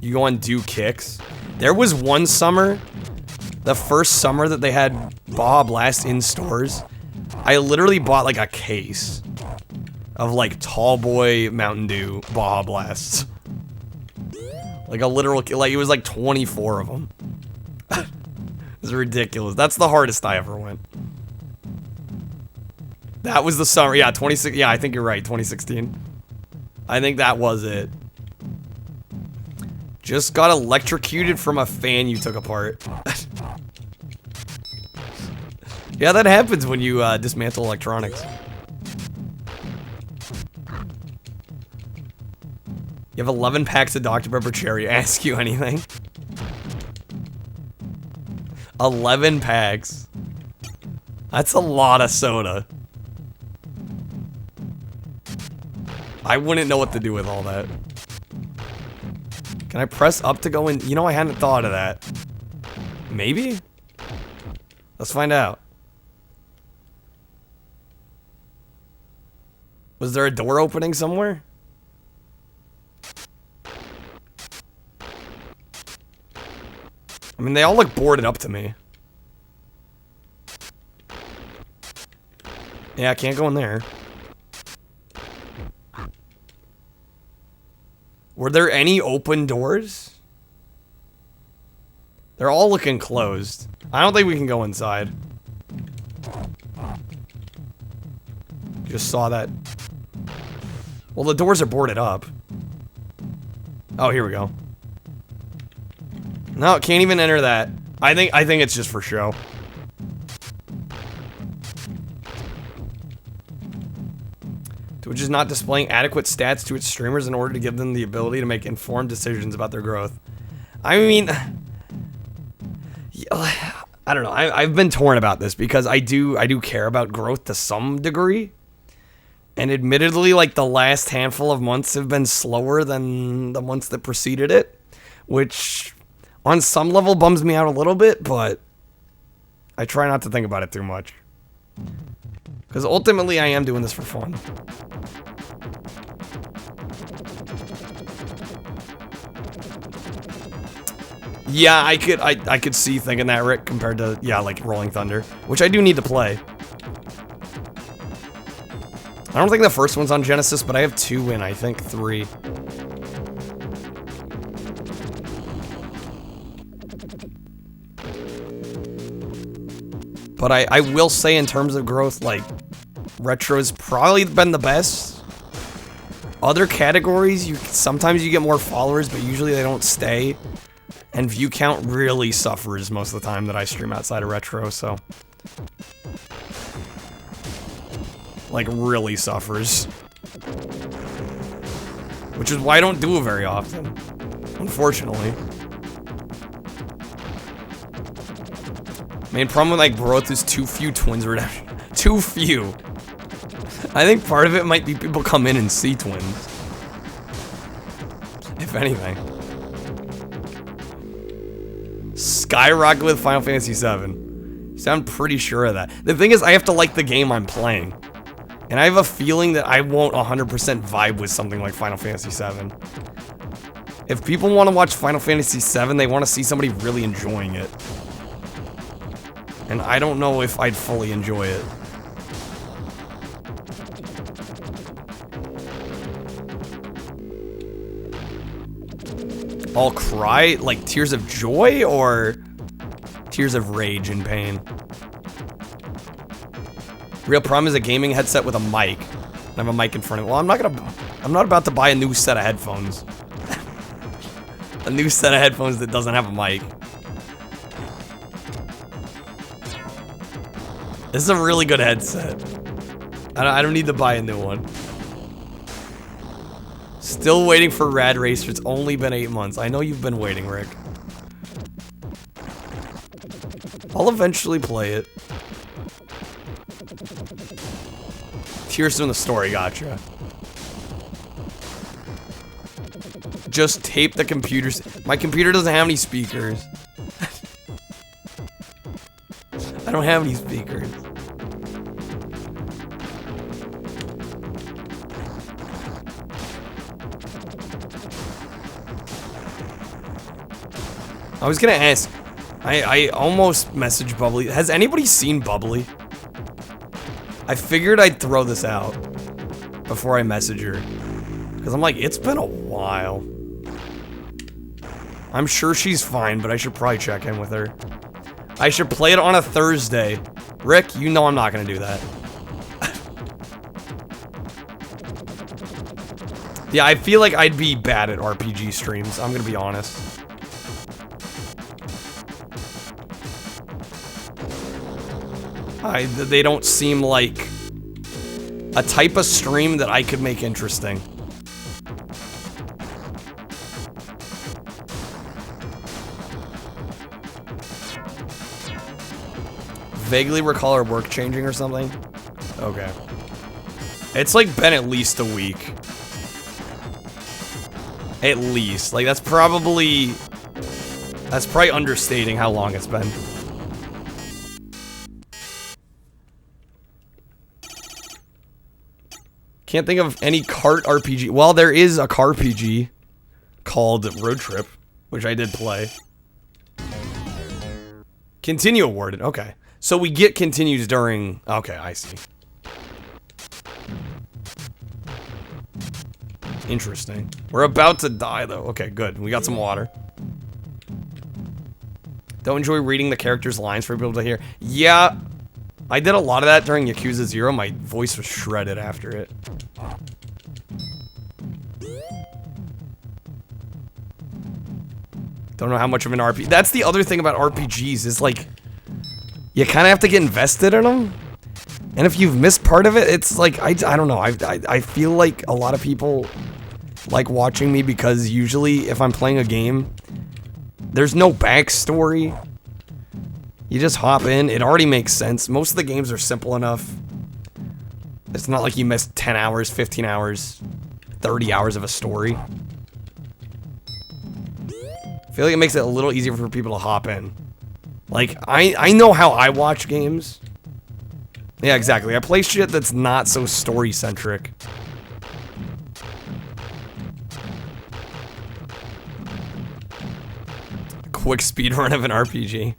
You go on do kicks. There was one summer, the first summer that they had Baja Blast in stores, I literally bought like a case of like Tall Boy Mountain Dew Baja Blasts. Like a literal, like it was like 24 of them. It's ridiculous. That's the hardest I ever went. That was the summer, yeah, 26, yeah, I think you're right, 2016. I think that was it. Just got electrocuted from a fan you took apart. Yeah, that happens when you dismantle electronics. You have 11 packs of Dr. Pepper Cherry. Ask you anything? 11 packs. That's a lot of soda. I wouldn't know what to do with all that. Can I press up to go in? You know, I hadn't thought of that. Maybe? Let's find out. Was there a door opening somewhere? I mean, they all look boarded up to me. Yeah, I can't go in there. Were there any open doors? They're all looking closed. I don't think we can go inside. Just saw that. Well, the doors are boarded up. Oh, here we go. No, can't even enter that. I think it's just for show. Twitch is not displaying adequate stats to its streamers in order to give them the ability to make informed decisions about their growth. I mean, I don't know. I've been torn about this because I do care about growth to some degree. And admittedly, like the last handful of months have been slower than the months that preceded it, which on some level bums me out a little bit, but I try not to think about it too much. Because ultimately I am doing this for fun. Yeah, I could see thinking that, Rick, compared to, yeah, like Rolling Thunder, which I do need to play. I don't think the first one's on Genesis, but I have 2 in, I think, 3. But I will say in terms of growth, like, Retro's probably been the best. Other categories, sometimes you get more followers, but usually they don't stay. And view count really suffers most of the time that I stream outside of Retro, so. Like, really suffers. Which is why I don't do it very often. Unfortunately. Main problem with, like, growth is too few twins redemption. Too few. I think part of it might be people come in and see twins. If anything. Skyrocket with Final Fantasy VII. So I'm pretty sure of that. The thing is, I have to like the game I'm playing. And I have a feeling that I won't 100% vibe with something like Final Fantasy VII. If people want to watch Final Fantasy VII, they want to see somebody really enjoying it. And I don't know if I'd fully enjoy it. I'll cry? Like tears of joy or tears of rage and pain? Real problem is a gaming headset with a mic. I have a mic in front of it. Well, I'm not about to buy a new set of headphones. A new set of headphones that doesn't have a mic. This is a really good headset. I don't need to buy a new one. Still waiting for Rad Racer. It's only been 8 months. I know you've been waiting, Rick. I'll eventually play it. Tears in the story, gotcha. Just tape the computers. My computer doesn't have any speakers. I don't have any speakers. I was gonna ask, I almost messaged Bubbly. Has anybody seen Bubbly? I figured I'd throw this out before I message her. Because I'm like, it's been a while. I'm sure she's fine, but I should probably check in with her. I should play it on a Thursday. Rick, you know I'm not gonna do that. Yeah, I feel like I'd be bad at RPG streams, I'm gonna be honest. They don't seem like a type of stream that I could make interesting. Vaguely recall her work changing or something? Okay. It's like been at least a week. At least. Like that's probably understating how long it's been. Can't think of any cart RPG. Well, there is a car RPG called Road Trip, which I did play. Continue awarded. Okay. So we get continues during... Okay, I see. Interesting. We're about to die, though. Okay, good. We got some water. Don't enjoy reading the characters' lines for people to hear. Yeah, I did a lot of that during Yakuza 0. My voice was shredded after it. Don't know how much of an RPG... That's the other thing about RPGs, is like... You kind of have to get invested in them. And if you've missed part of it, it's like... I don't know. I feel like a lot of people like watching me because usually if I'm playing a game, there's no backstory. You just hop in. It already makes sense. Most of the games are simple enough. It's not like you missed 10 hours, 15 hours, 30 hours of a story. I feel like it makes it a little easier for people to hop in. Like, I know how I watch games. Yeah, exactly. I play shit that's not so story-centric. Quick speedrun of an RPG.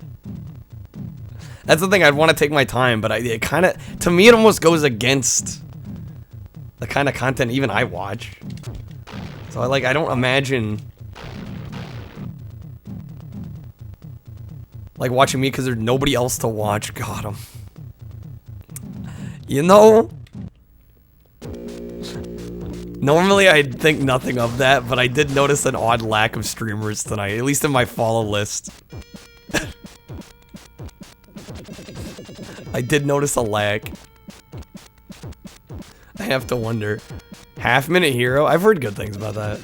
That's the thing, I'd want to take my time, but it kind of... To me, it almost goes against the kind of content even I watch. So, I don't imagine... Like watching me because there's nobody else to watch. Got him. You know, normally I'd think nothing of that, but I did notice an odd lack of streamers tonight, at least in my follow list. I did notice a lag. I have to wonder. Half-minute hero? I've heard good things about that.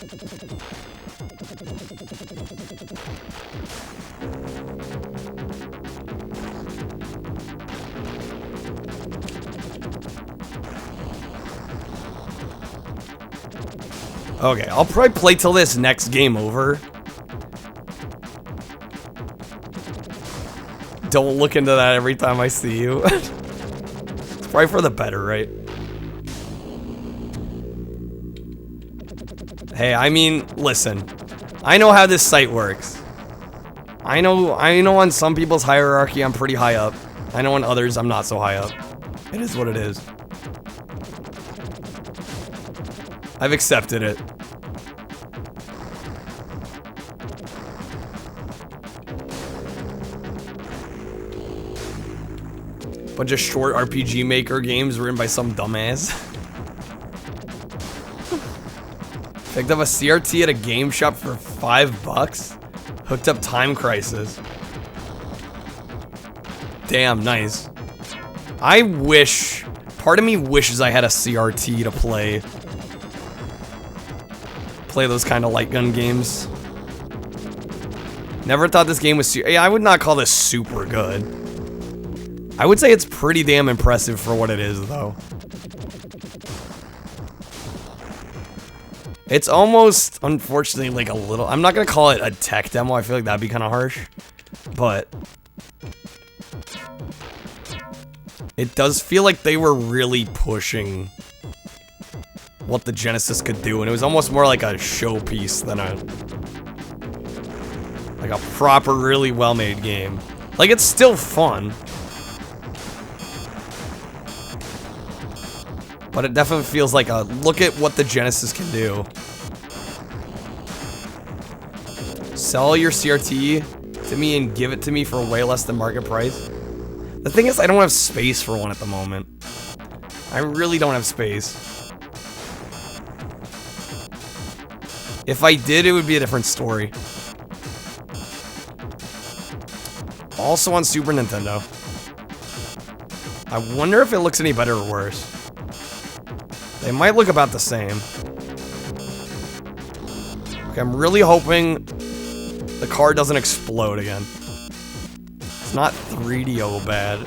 Okay, I'll probably play till this next game over. Don't look into that every time I see you. It's probably for the better, right? Hey, I mean, listen. I know how this site works. I know on some people's hierarchy I'm pretty high up. I know on others I'm not so high up. It is what it is. I've accepted it. Bunch of short RPG Maker games written by some dumbass. Picked up a CRT at a game shop for $5. Hooked up Time Crisis. Damn, nice. I wish... Part of me wishes I had a CRT to play those kind of light gun games. Never thought this game was... Yeah, I would not call this super good. I would say it's pretty damn impressive for what it is, though. It's almost, unfortunately, like a little... I'm not going to call it a tech demo. I feel like that'd be kind of harsh. But... It does feel like they were really pushing what the Genesis could do, and it was almost more like a showpiece than like a proper, really well-made game. Like, it's still fun, but it definitely feels like a look at what the Genesis can do. Sell your CRT to me and give it to me for way less than market price. The thing is, I don't have space for one at the moment. I really don't have space. If I did, it would be a different story. Also on Super Nintendo. I wonder if it looks any better or worse. They might look about the same. Okay, I'm really hoping the car doesn't explode again. It's not 3DO bad.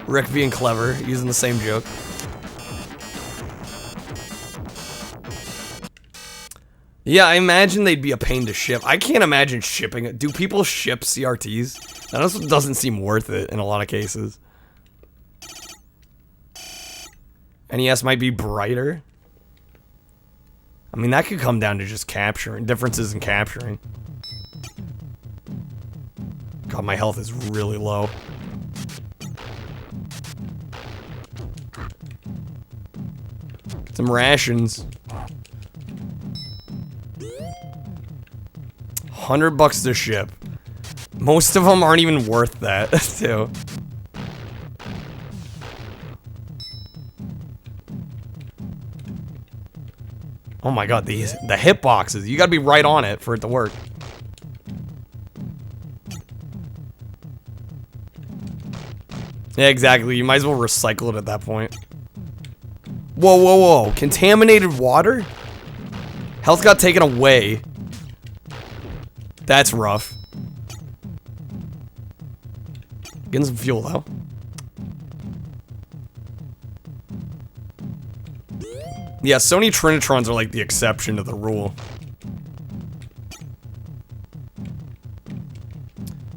Rick being clever, using the same joke. Yeah, I imagine they'd be a pain to ship. I can't imagine shipping it. Do people ship CRTs? That also doesn't seem worth it in a lot of cases. NES might be brighter. I mean, that could come down to just capturing. Differences in capturing. God, my health is really low. Some rations. $100 to ship. Most of them aren't even worth that, too. Oh my god, the hitboxes. You gotta be right on it for it to work. Yeah, exactly. You might as well recycle it at that point. Whoa, whoa, whoa. Contaminated water? Health got taken away. That's rough. Getting some fuel, though. Yeah, Sony Trinitrons are like the exception to the rule.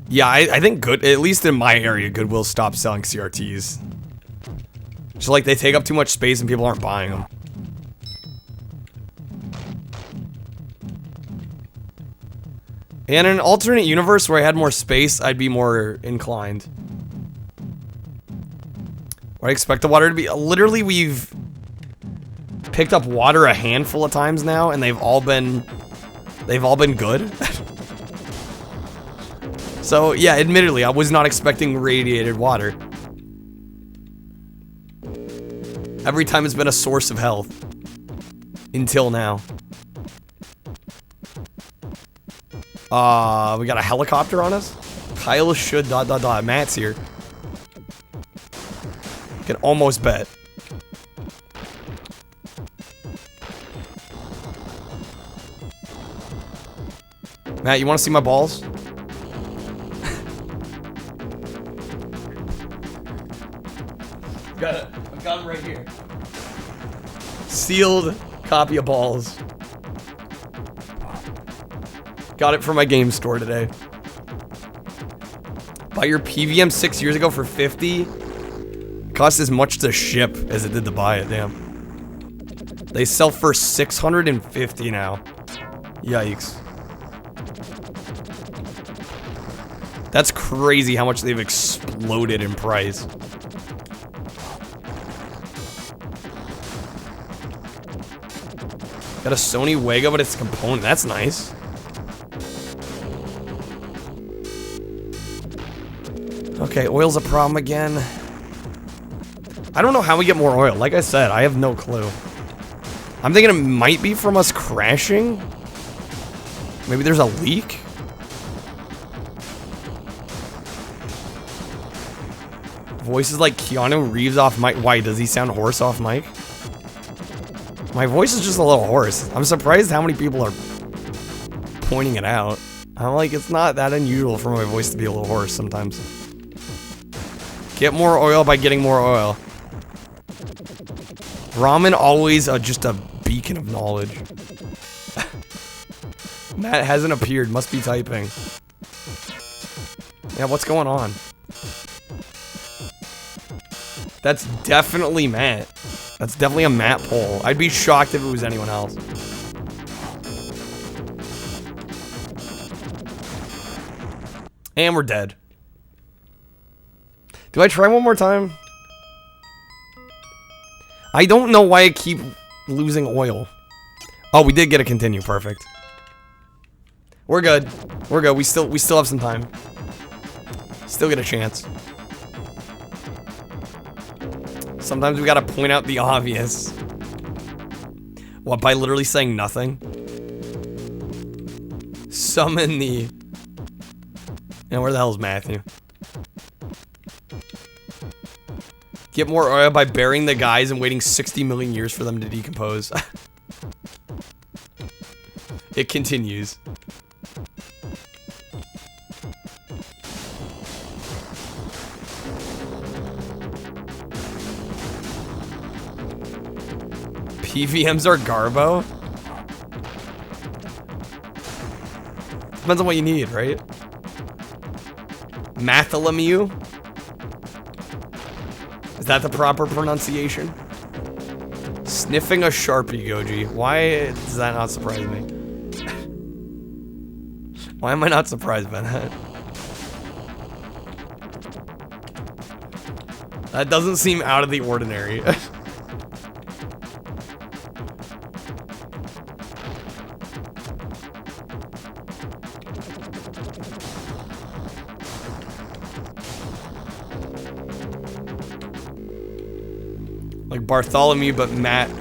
Yeah, I think at least in my area, Goodwill stopped selling CRTs. Just like they take up too much space and people aren't buying them. And in an alternate universe where I had more space, I'd be more inclined. What I expect the water to be, literally we've picked up water a handful of times now, and they've all been good. So yeah, admittedly, I was not expecting radiated water. Every time it's been a source of health. Until now. We got a helicopter on us? Kyle should ... Matt's here. Can almost bet. Matt, you want to see my balls? I've got them right here. Sealed copy of balls. Got it from my game store today. Bought your PVM 6 years ago for $50. Cost as much to ship as it did to buy it, damn. They sell for $650 now. Yikes. That's crazy how much they've exploded in price. Got a Sony Wega, but it's a component. That's nice. Okay, oil's a problem again. I don't know how we get more oil. Like I said, I have no clue. I'm thinking it might be from us crashing. Maybe there's a leak. Voices like Keanu Reeves off mic. Why, does he sound hoarse off mic? My voice is just a little hoarse. I'm surprised how many people are pointing it out. I'm like, it's not that unusual for my voice to be a little hoarse sometimes. Get more oil by getting more oil. Ramen always just a beacon of knowledge. Matt hasn't appeared, must be typing. Yeah, what's going on? That's definitely Matt. That's definitely a Matt poll. I'd be shocked if it was anyone else. And we're dead. Do I try one more time? I don't know why I keep losing oil. Oh, we did get a continue. Perfect. We're good. We're good. We still have some time. Still get a chance. Sometimes we gotta point out the obvious. What, by literally saying nothing? Summon the... And where the hell is Matthew? Get more oil by burying the guys and waiting 60 million years for them to decompose. It continues. PVMs are Garbo? Depends on what you need, right? Mathalamu? Is that the proper pronunciation? Sniffing a Sharpie, Goji. Why does that not surprise me? Why am I not surprised by that? That doesn't seem out of the ordinary. Like Bartholomew, but Matazide?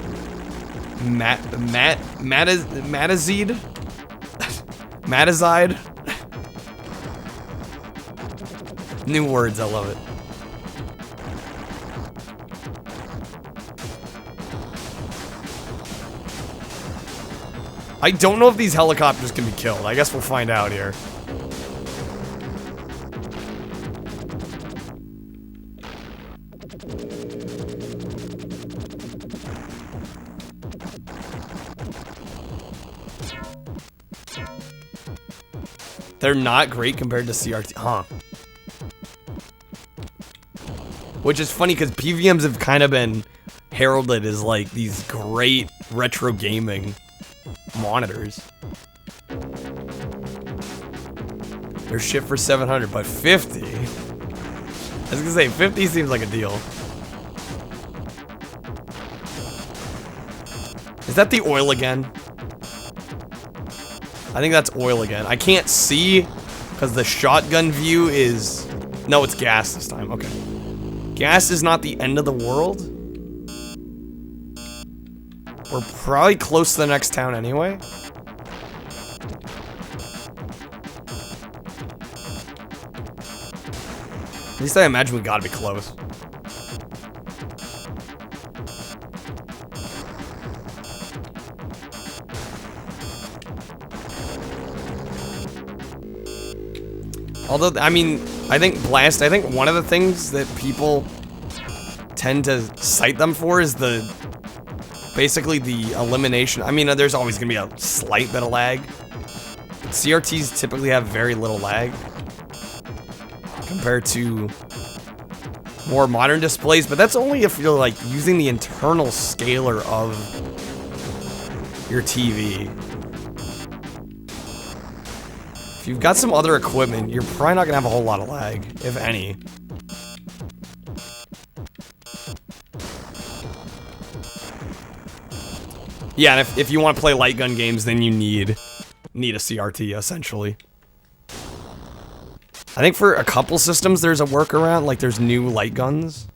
Matazide? New words, I love it. I don't know if these helicopters can be killed. I guess we'll find out here. They're not great compared to CRT, huh? Which is funny because PVMs have kind of been heralded as like these great retro gaming monitors. They're shipped for 700, but 50? I was gonna say 50 seems like a deal. Is that the oil again? I think that's oil again. I can't see because the shotgun view is... No, it's gas this time. Okay. Gas is not the end of the world. We're probably close to the next town anyway. At least I imagine we gotta be close. Although, I mean, I think one of the things that people tend to cite them for is basically the elimination. I mean, there's always gonna be a slight bit of lag. But CRTs typically have very little lag compared to more modern displays, but that's only if you're like using the internal scaler of your TV. If you've got some other equipment, you're probably not gonna have a whole lot of lag, if any. Yeah, and if you want to play light gun games, then you need a CRT, essentially. I think for a couple systems, there's a workaround, like there's new light guns.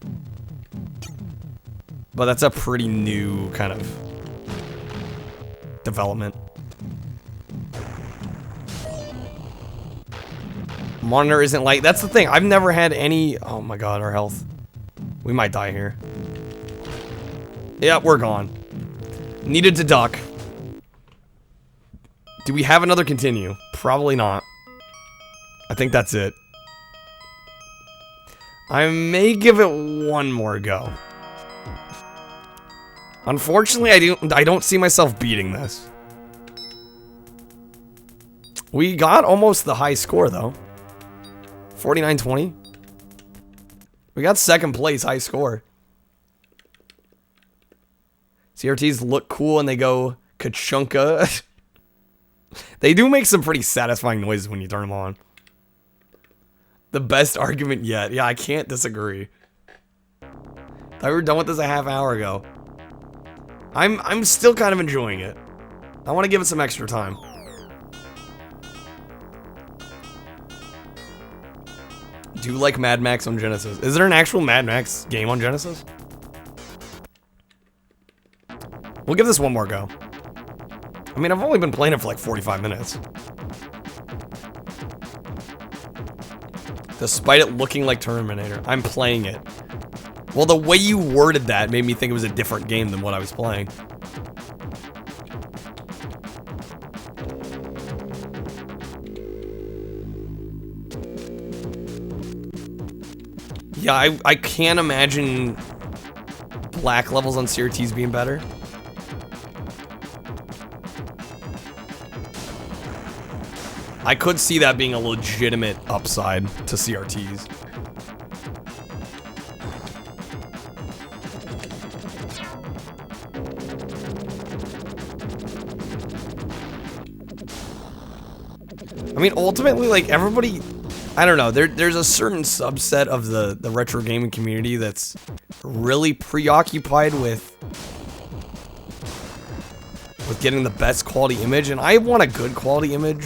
But that's a pretty new kind of development. Monitor isn't light. That's the thing. I've never had any... Oh my god, our health. We might die here. Yeah, we're gone. Needed to duck. Do we have another continue? Probably not. I think that's it. I may give it one more go. Unfortunately, I don't see myself beating this. We got almost the high score, though. 49-20. We got second place, high score. CRTs look cool and they go ka-chunka. They do make some pretty satisfying noises when you turn them on. The best argument yet. Yeah, I can't disagree. Thought we were done with this a half hour ago. I'm still kind of enjoying it. I want to give it some extra time. Do you like Mad Max on Genesis? Is there an actual Mad Max game on Genesis? We'll give this one more go. I mean, I've only been playing it for like 45 minutes. Despite it looking like Terminator, I'm playing it. Well, the way you worded that made me think it was a different game than what I was playing. Yeah, I can't imagine black levels on CRTs being better. I could see that being a legitimate upside to CRTs. I mean, ultimately, like, everybody... I don't know, there's a certain subset of the retro gaming community that's really preoccupied with getting the best quality image, and I want a good quality image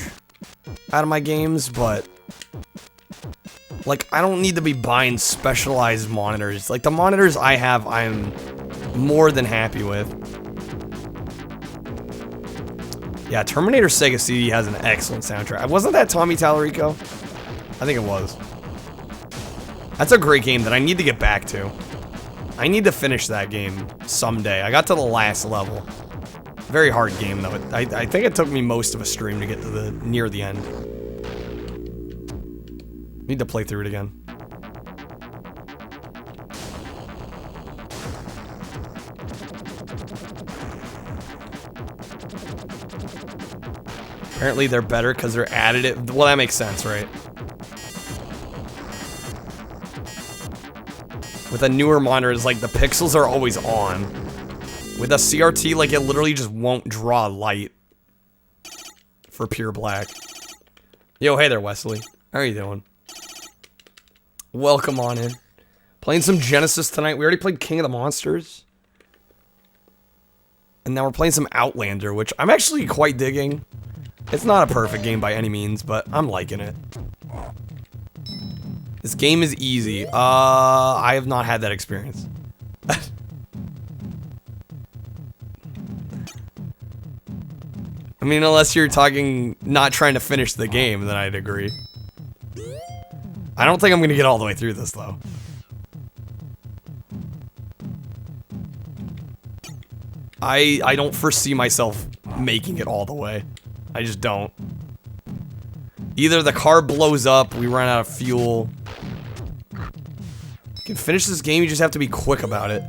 out of my games, but like, I don't need to be buying specialized monitors. Like, the monitors I have, I'm more than happy with. Yeah, Terminator Sega CD has an excellent soundtrack. Wasn't that Tommy Tallarico? I think it was. That's a great game that I need to get back to. I need to finish that game someday. I got to the last level. Very hard game, though. I think it took me most of a stream to get to near the end. Need to play through it again. Apparently they're better because they're additive. Well, that makes sense, right? With a newer monitor, it's like the pixels are always on. With a CRT, like, it literally just won't draw light for pure black. Yo, hey there, Wesley. How are you doing? Welcome on in. Playing some Genesis tonight. We already played King of the Monsters. And now we're playing some Outlander, which I'm actually quite digging. It's not a perfect game by any means, but I'm liking it. This game is easy. I have not had that experience. I mean, unless you're talking not trying to finish the game, then I'd agree. I don't think I'm gonna get all the way through this, though. I don't foresee myself making it all the way. I just don't. Either the car blows up, we run out of fuel. You can finish this game, you just have to be quick about it.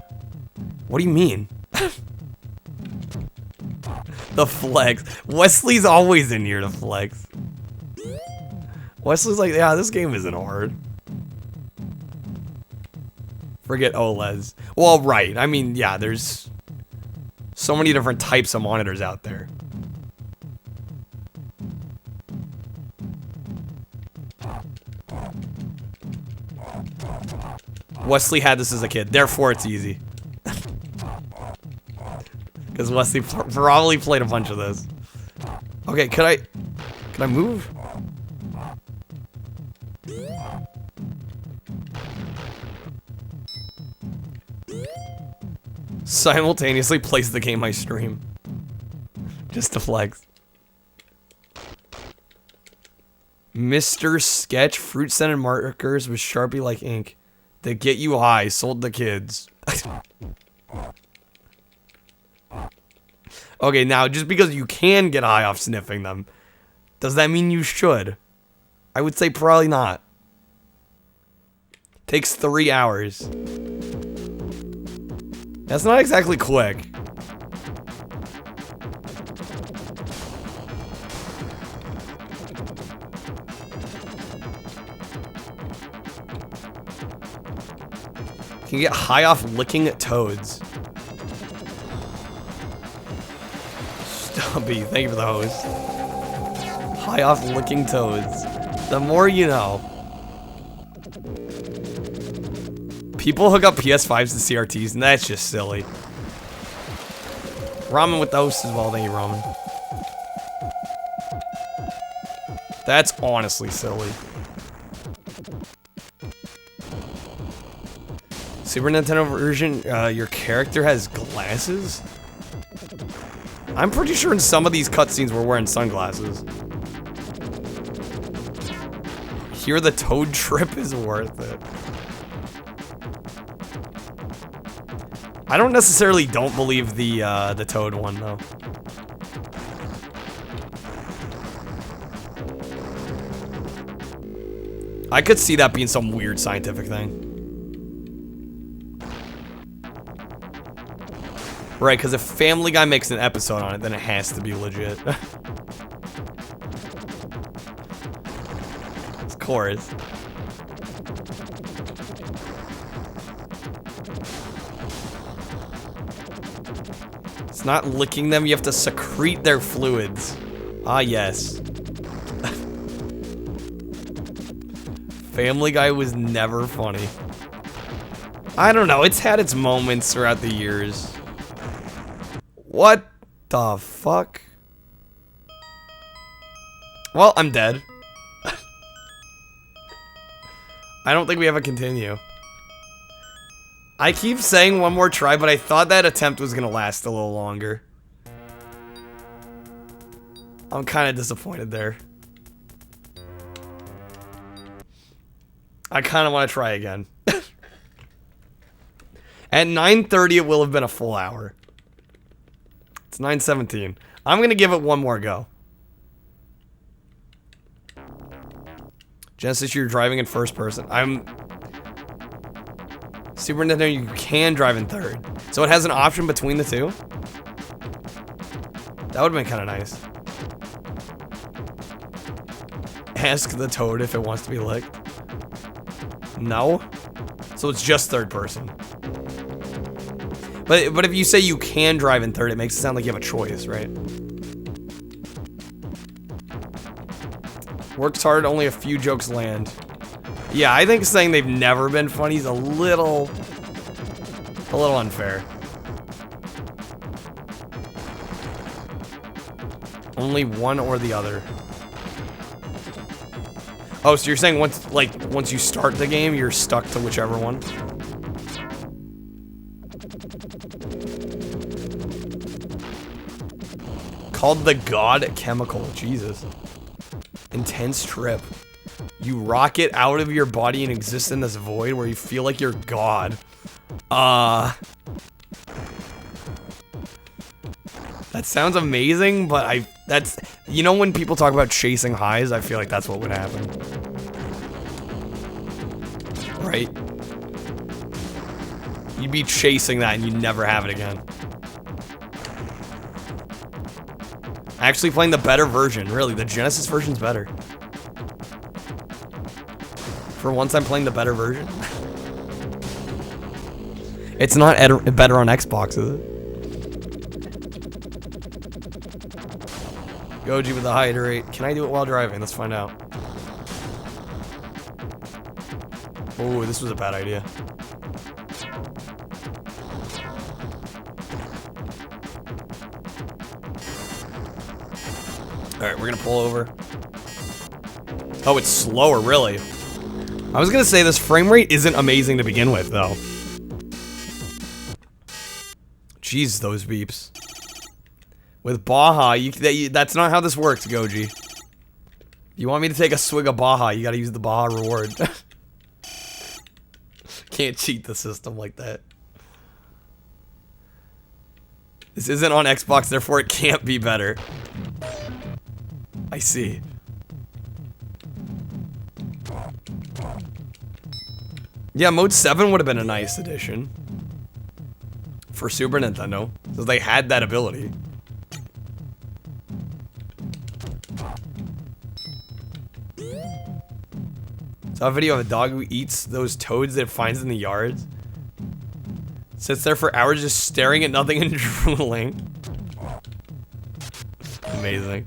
What do you mean? The flex. Wesley's always in here to flex. Wesley's like, yeah, this game isn't hard. Forget OLEDs. Well, right. I mean, yeah, there's so many different types of monitors out there. Wesley had this as a kid, therefore it's easy. Because Wesley probably played a bunch of this. Okay, can I move? Simultaneously plays the game I stream. Just to flex. Mr. Sketch, fruit scented markers with Sharpie like ink. That get you high, sold to kids. Okay, now, just because you can get high off sniffing them, does that mean you should? I would say probably not. Takes 3 hours. That's not exactly quick. Can you get high off licking toads? Stumpy, thank you for the host. High off licking toads. The more you know. People hook up PS5s to CRTs, and that's just silly. Ramen with the host as well, thank you, Ramen. That's honestly silly. Super Nintendo version, your character has glasses? I'm pretty sure in some of these cutscenes we're wearing sunglasses. Here the toad trip is worth it. I don't necessarily don't believe the toad one though. I could see that being some weird scientific thing. Right, because if Family Guy makes an episode on it, then it has to be legit. Of course. It's not licking them, you have to secrete their fluids. Ah, yes. Family Guy was never funny. I don't know, it's had its moments throughout the years. What the fuck? Well, I'm dead. I don't think we have a continue. I keep saying one more try, but I thought that attempt was gonna last a little longer. I'm kind of disappointed there. I kind of want to try again. At 9:30, it will have been a full hour. It's 9:17. I'm gonna give it one more go. Genesis, you're driving in first person. Super Nintendo, you can drive in third. So it has an option between the two? That would have been kind of nice. Ask the toad if it wants to be licked. No? So it's just third person. But if you say you can drive in third, it makes it sound like you have a choice, right? Works hard, only a few jokes land. Yeah, I think saying they've never been funny is a little unfair. Only one or the other. Oh, so you're saying once you start the game, you're stuck to whichever one? Called the God Chemical. Jesus. Intense trip. You rocket out of your body and exist in this void where you feel like you're God. That sounds amazing, but that's, you know, when people talk about chasing highs, I feel like that's what would happen. Right? You'd be chasing that and you'd never have it again. Actually playing the better version, really, the Genesis version's better. For once I'm playing the better version. It's not better on Xbox, is it? Goji with the hydrate. Can I do it while driving? Let's find out. Oh, this was a bad idea. Alright, we're gonna pull over. Oh, it's slower, really. I was gonna say this frame rate isn't amazing to begin with, though. Jeez, those beeps. With Baja, that's not how this works, Goji. You want me to take a swig of Baja, you gotta use the Baja reward. Can't cheat the system like that. This isn't on Xbox, therefore it can't be better. I see. Yeah, Mode 7 would have been a nice addition. For Super Nintendo. Because they had that ability. Saw a video of a dog who eats those toads that it finds in the yards. Sits there for hours just staring at nothing and drooling. Amazing.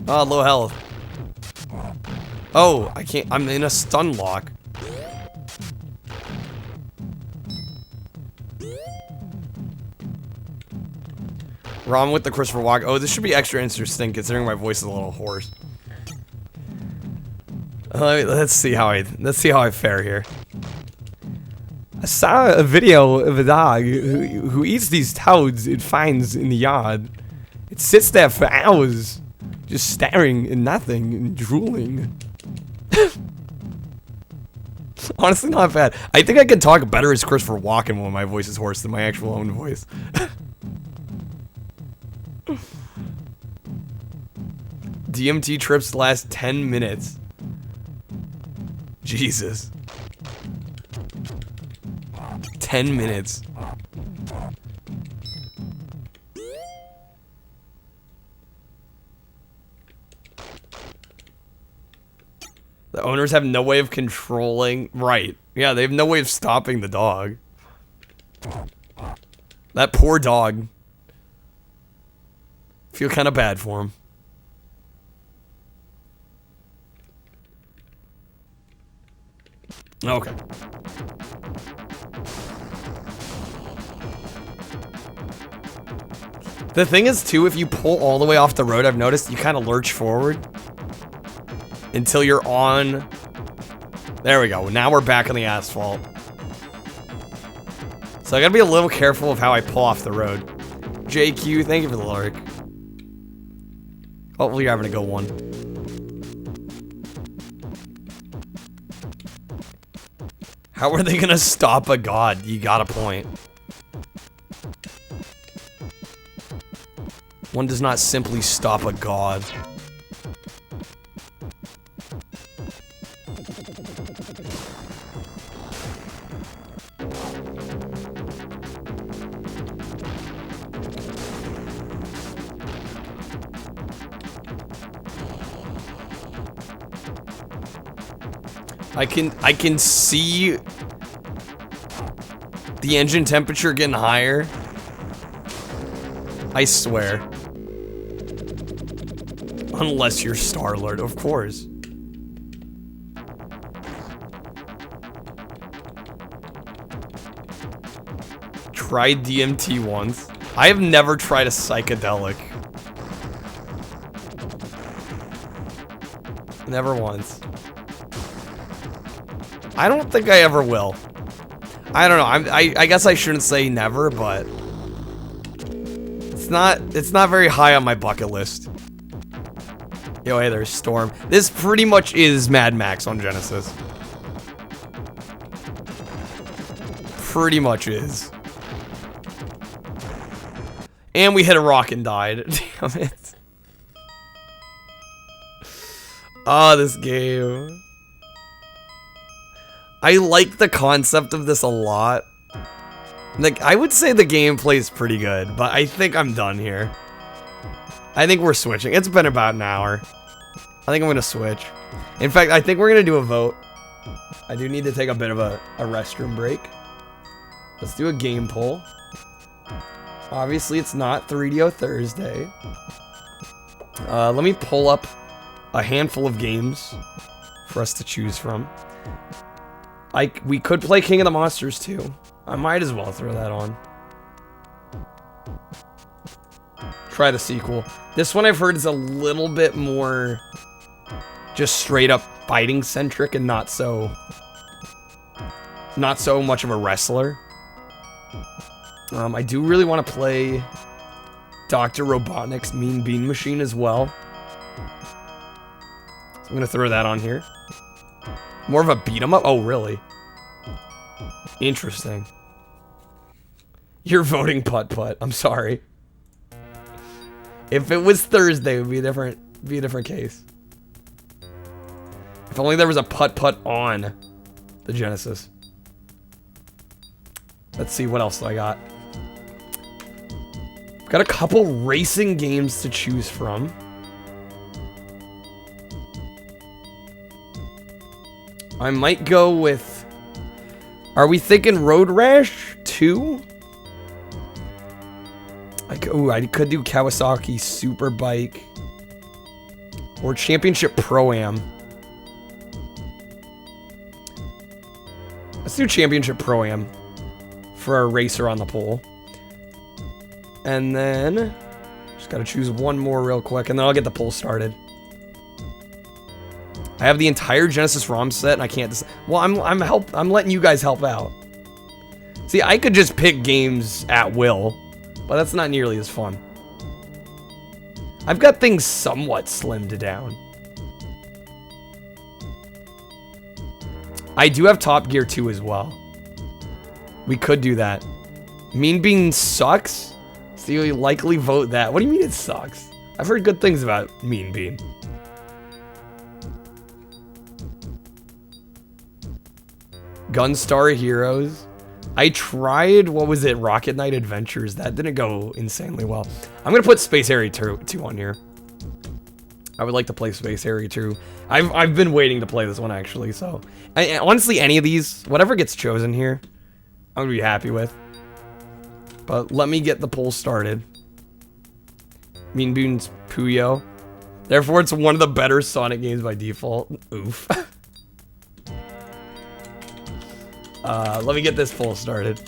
Oh, low health. Oh, I can't. I'm in a stun lock. Wrong with the Christopher Walken. Oh, this should be extra interesting considering my voice is a little hoarse. Let's see how I fare here. I saw a video of a dog who eats these toads it finds in the yard. It sits there for hours, just staring at nothing and drooling. Honestly, not bad. I think I can talk better as Christopher Walken when my voice is hoarse than my actual own voice. DMT trips last 10 minutes. Jesus. 10 minutes. The owners have no way of controlling. Right. Yeah, they have no way of stopping the dog. That poor dog. Feel kind of bad for him. Okay. The thing is, too, if you pull all the way off the road, I've noticed you kind of lurch forward until you're on. There we go. Now we're back on the asphalt. So I gotta be a little careful of how I pull off the road. JQ, thank you for the lurk. Hopefully you're having a good one. How are they gonna stop a god? You got a point. One does not simply stop a god. I can see the engine temperature getting higher. I swear. Unless you're Star-Lord, of course. Tried DMT once. I have never tried a psychedelic. Never once. I don't think I ever will. I don't know. I guess I shouldn't say never, but it's not very high on my bucket list. Yo, hey, there's Storm. This pretty much is Mad Max on Genesis. Pretty much is. And we hit a rock and died. Damn it. Oh, this game. I like the concept of this a lot. Like, I would say the gameplay is pretty good, but I think I'm done here. I think we're switching. It's been about an hour. I think I'm gonna switch. In fact, I think we're gonna do a vote. I do need to take a bit of a restroom break. Let's do a game poll. Obviously, it's not 3DO Thursday. Let me pull up a handful of games for us to choose from. We could play King of the Monsters too. I might as well throw that on. Try the sequel. This one I've heard is a little bit more just straight up fighting centric and not so much of a wrestler. I do really want to play Dr. Robotnik's Mean Bean Machine as well. So I'm gonna throw that on here. More of a beat 'em up? Oh, really? Interesting. You're voting putt-putt. I'm sorry. If it was Thursday, it would be a different case. If only there was a putt-putt on the Genesis. Let's see, what else do I got? Got a couple racing games to choose from. I might go with Are we thinking Road Rash 2? I could do Kawasaki Superbike. Or Championship Pro-Am. Let's do Championship Pro-Am for a racer on the pole. And then just gotta choose one more real quick, and then I'll get the poll started. I have the entire Genesis ROM set, and I can't decide. Well, I'm letting you guys help out. See, I could just pick games at will, but that's not nearly as fun. I've got things somewhat slimmed down. I do have Top Gear 2 as well. We could do that. Mean Bean sucks? So you likely vote that. What do you mean it sucks? I've heard good things about Mean Bean. Gunstar Heroes. I tried, what was it, Rocket Knight Adventures. That didn't go insanely well. I'm going to put Space Harrier 2 on here. I would like to play Space Harrier 2. I've been waiting to play this one, actually, so. Honestly, any of these, whatever gets chosen here, I'm going to be happy with. But let me get the poll started. Mean Bean's Puyo. Therefore, it's one of the better Sonic games by default. Oof. Let me get this poll started.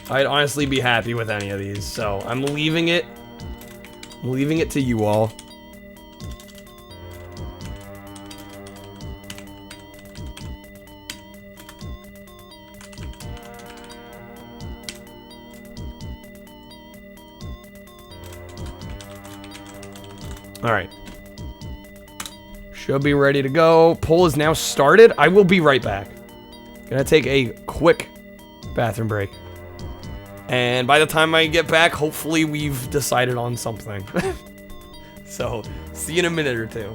I'd honestly be happy with any of these, so I'm leaving it. I'm leaving it to you all. All right. Should be ready to go. Poll is now started. I will be right back. Gonna take a quick bathroom break. And by the time I get back, hopefully we've decided on something. So, see you in a minute or two.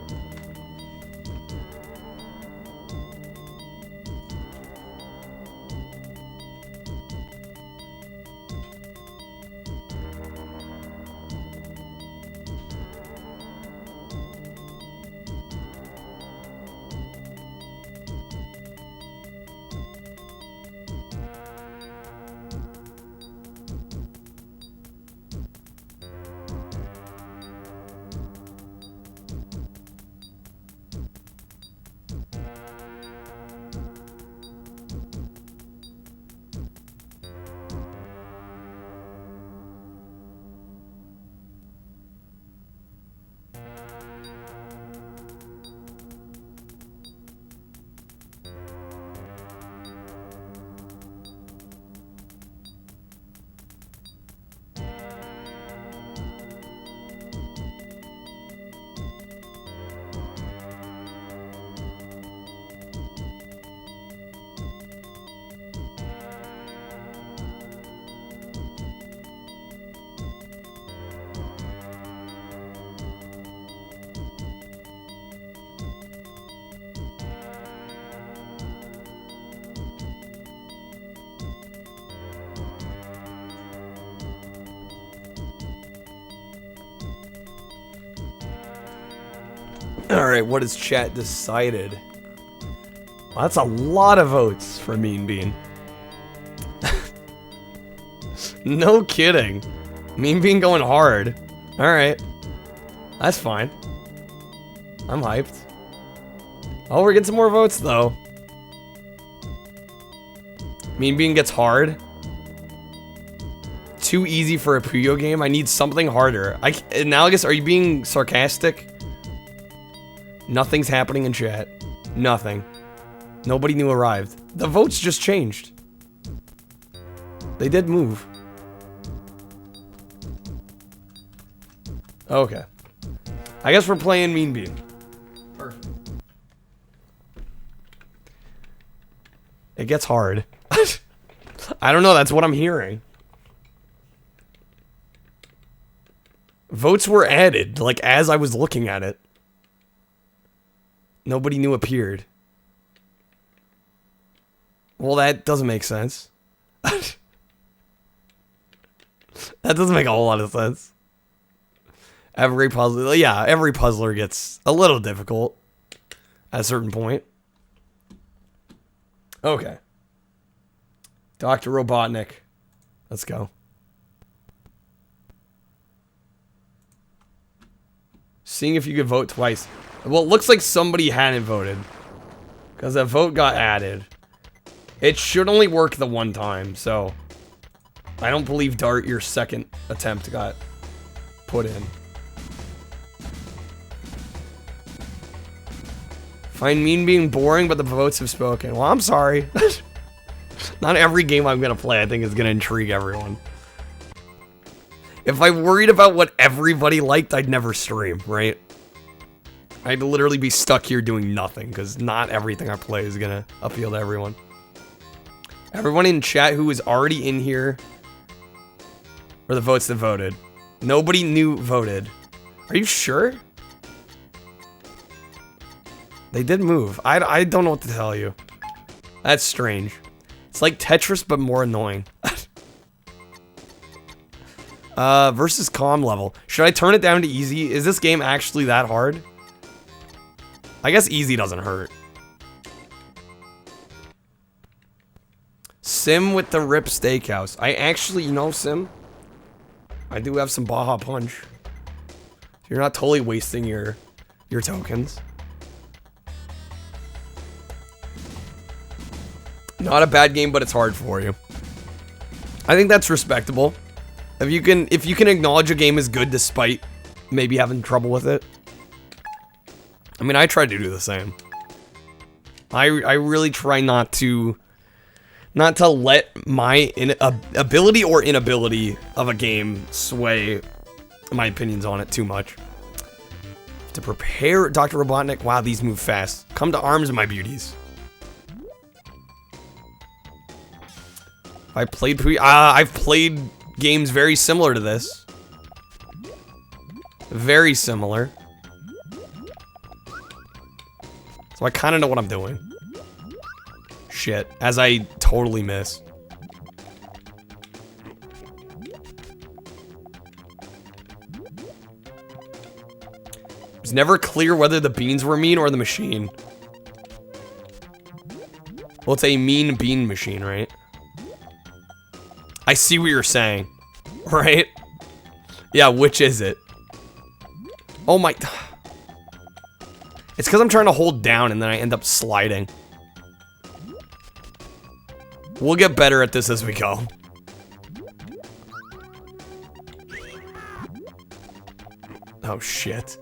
Alright, what has chat decided? Well, that's a lot of votes for Mean Bean. No kidding. Mean Bean going hard. Alright. That's fine. I'm hyped. Oh, we're getting some more votes, though. Mean Bean gets hard. Too easy for a Puyo game. I need something harder. Analogous, are you being sarcastic? Nothing's happening in chat. Nothing. Nobody new arrived. The votes just changed. They did move. Okay. I guess we're playing Mean Bean. Perfect. It gets hard. I don't know, that's what I'm hearing. Votes were added, like, as I was looking at it. Nobody new appeared. Well, that doesn't make sense. That doesn't make a whole lot of sense. Every puzzler, yeah, every puzzler gets a little difficult. at a certain point. Okay. Dr. Robotnik. Let's go. Seeing if you could vote twice. Well, it looks like somebody hadn't voted. Because that vote got added. It should only work the one time, so... I don't believe, Dart, your second attempt got put in. Find mean being boring, but the votes have spoken. Well, I'm sorry. Not every game I'm gonna play, I think, is gonna intrigue everyone. If I worried about what everybody liked, I'd never stream, right? I'd literally be stuck here doing nothing, because not everything I play is gonna appeal to everyone. Everyone in chat who is already in here were the votes that voted. Nobody new voted. Are you sure? They did move. I don't know what to tell you. That's strange. It's like Tetris, but more annoying. Versus calm level. Should I turn it down to easy? Is this game actually that hard? I guess easy doesn't hurt. Sim with the Rip Steakhouse. I actually, you know, Sim, I do have some Baja Punch. You're not totally wasting your tokens. Not a bad game, but it's hard for you. I think that's respectable. If you can acknowledge a game is good despite maybe having trouble with it. I mean, I try to do the same. I really try not to let my ability or inability of a game sway my opinions on it too much. To prepare Dr. Robotnik. Wow, these move fast. Come to arms, my beauties. I've played games very similar to this. Very similar. So I kind of know what I'm doing. Shit, as I totally miss. It's never clear whether the beans were mean or the machine. Well, it's a mean bean machine, right? I see what you're saying, right? Yeah, which is it? Oh my... It's because I'm trying to hold down and then I end up sliding. We'll get better at this as we go. Oh, shit.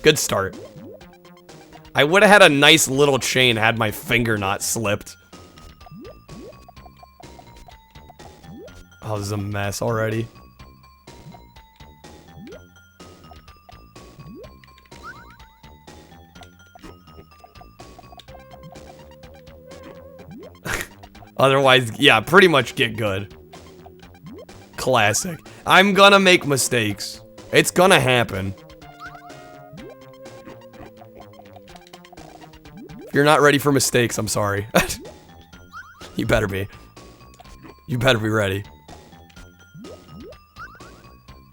Good start. I would have had a nice little chain had my finger not slipped. Oh, this is a mess already. Otherwise, yeah, pretty much get good. Classic. I'm gonna make mistakes. It's gonna happen. If you're not ready for mistakes, I'm sorry. You better be. You better be ready.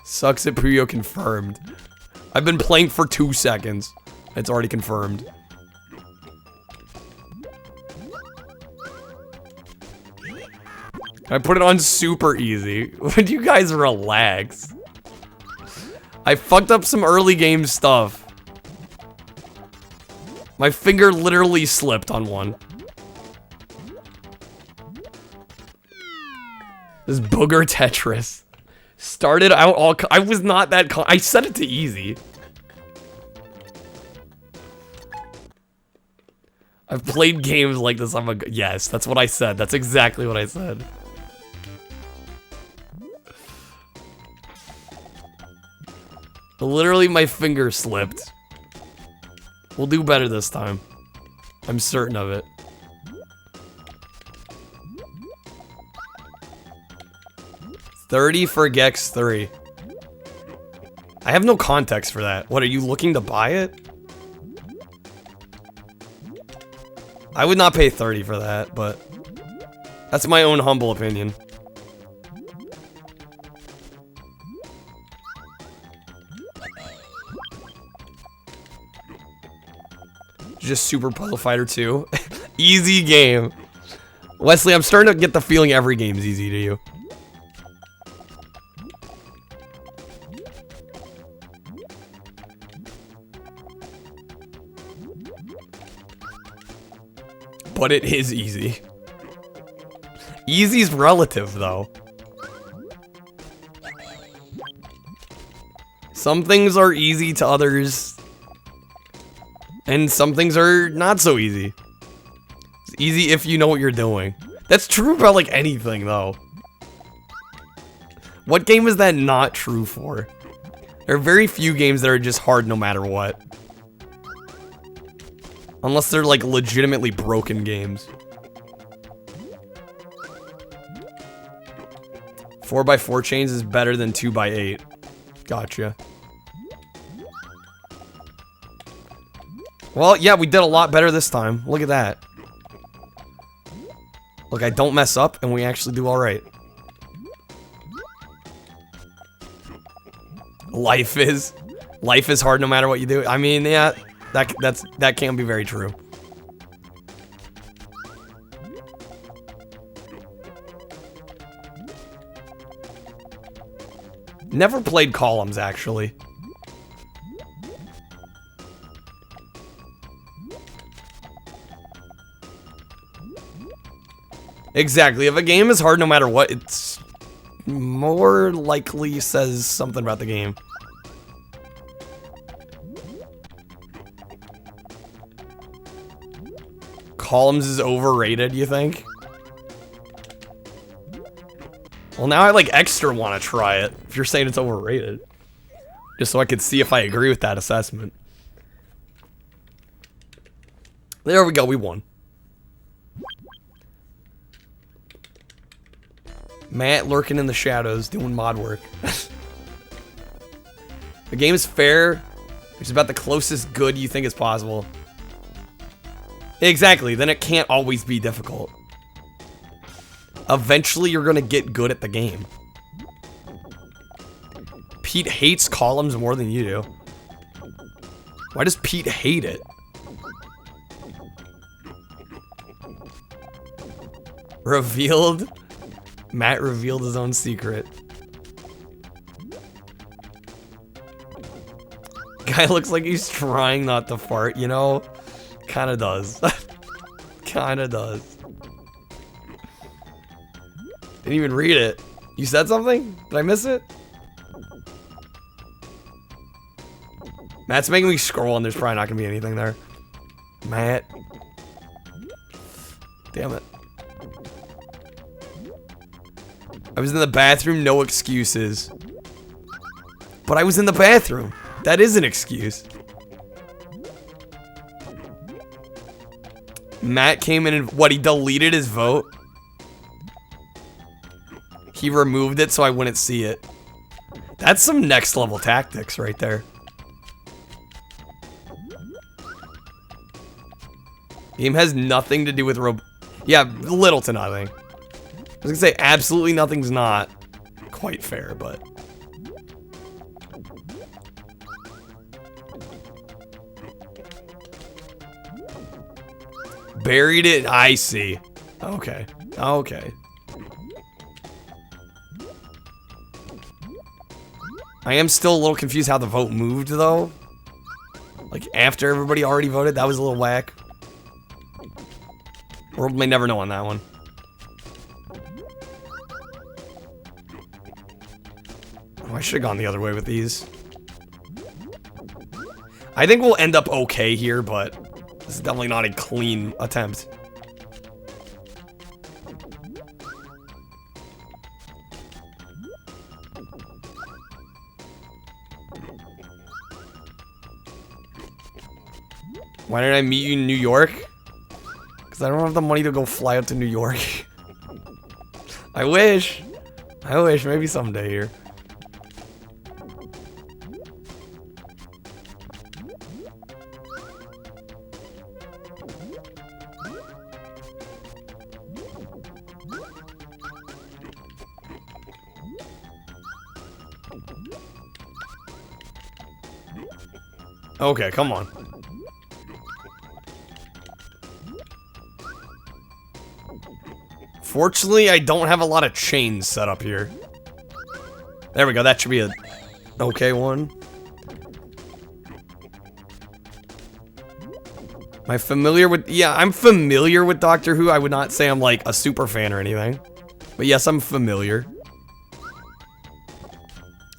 Sucks at Puyo confirmed. I've been playing for 2 seconds. It's already confirmed. I put it on super easy. Would you guys relax? I fucked up some early game stuff. My finger literally slipped on one. This booger Tetris. Started out all... I was not that... I set it to easy. I've played games like this. Yes, that's what I said. That's exactly what I said. Literally, my finger slipped. We'll do better this time. I'm certain of it. $30 for Gex 3. I have no context for that. What, are you looking to buy it? I would not pay 30 for that, but that's my own humble opinion. Just Super Puzzle Fighter 2. Easy game. Wesley, I'm starting to get the feeling every game is easy to you. But it is easy. Easy's relative, though. Some things are easy to others, and some things are not so easy. It's easy if you know what you're doing. That's true about, like, anything, though. What game is that not true for? There are very few games that are just hard no matter what. Unless they're, like, legitimately broken games. 4x4 chains is better than 2x8. Gotcha. Well, yeah, we did a lot better this time. Look at that. Look, I don't mess up, and we actually do alright. Life is hard no matter what you do. I mean, yeah, that can be very true. Never played Columns, actually. Exactly. If a game is hard no matter what, it's more likely says something about the game. Columns is overrated, you think? Well, now I like extra want to try it, if you're saying it's overrated. Just so I could see if I agree with that assessment. There we go, we won. Matt lurking in the shadows, doing mod work. The game is fair. It's about the closest good you think is possible. Exactly, then it can't always be difficult. Eventually, you're gonna get good at the game. Pete hates Columns more than you do. Why does Pete hate it? Revealed? Matt revealed his own secret. Guy looks like he's trying not to fart, you know? Kinda does. Kinda does. Didn't even read it. You said something? Did I miss it? Matt's making me scroll and there's probably not gonna be anything there. Matt. Damn it. I was in the bathroom, no excuses. But I was in the bathroom. That is an excuse. Matt came in and, what, he deleted his vote? He removed it so I wouldn't see it. That's some next level tactics right there. Game has nothing to do with yeah, little to nothing. I was gonna say absolutely nothing's not quite fair, but... Buried it? I see. Okay. Okay. I am still a little confused how the vote moved, though. Like, after everybody already voted, that was a little whack. World may never know on that one. Oh, I should have gone the other way with these. I think we'll end up okay here, but this is definitely not a clean attempt. Why didn't I meet you in New York? Because I don't have the money to go fly out to New York. I wish. I wish. Maybe someday here. Okay, come on. Unfortunately, I don't have a lot of chains set up here. There we go. That should be a okay one. Am I familiar with... Yeah, I'm familiar with Doctor Who. I would not say I'm like a super fan or anything. But yes, I'm familiar.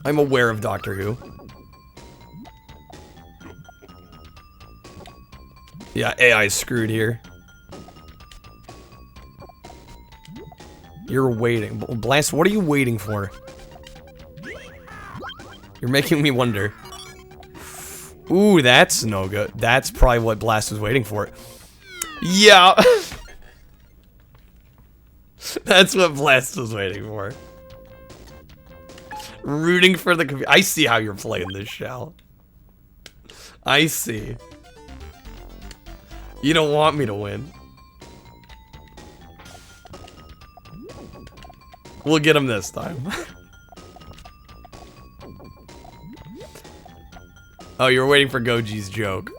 I'm aware of Doctor Who. Yeah, AI is screwed here. You're waiting. Blast, what are you waiting for? You're making me wonder. Ooh, that's no good. That's probably what Blast was waiting for. Yeah. That's what Blast was waiting for. Rooting for the computer. I see how you're playing this, Shell. I see. You don't want me to win. We'll get him this time. Oh, you're waiting for Goji's joke.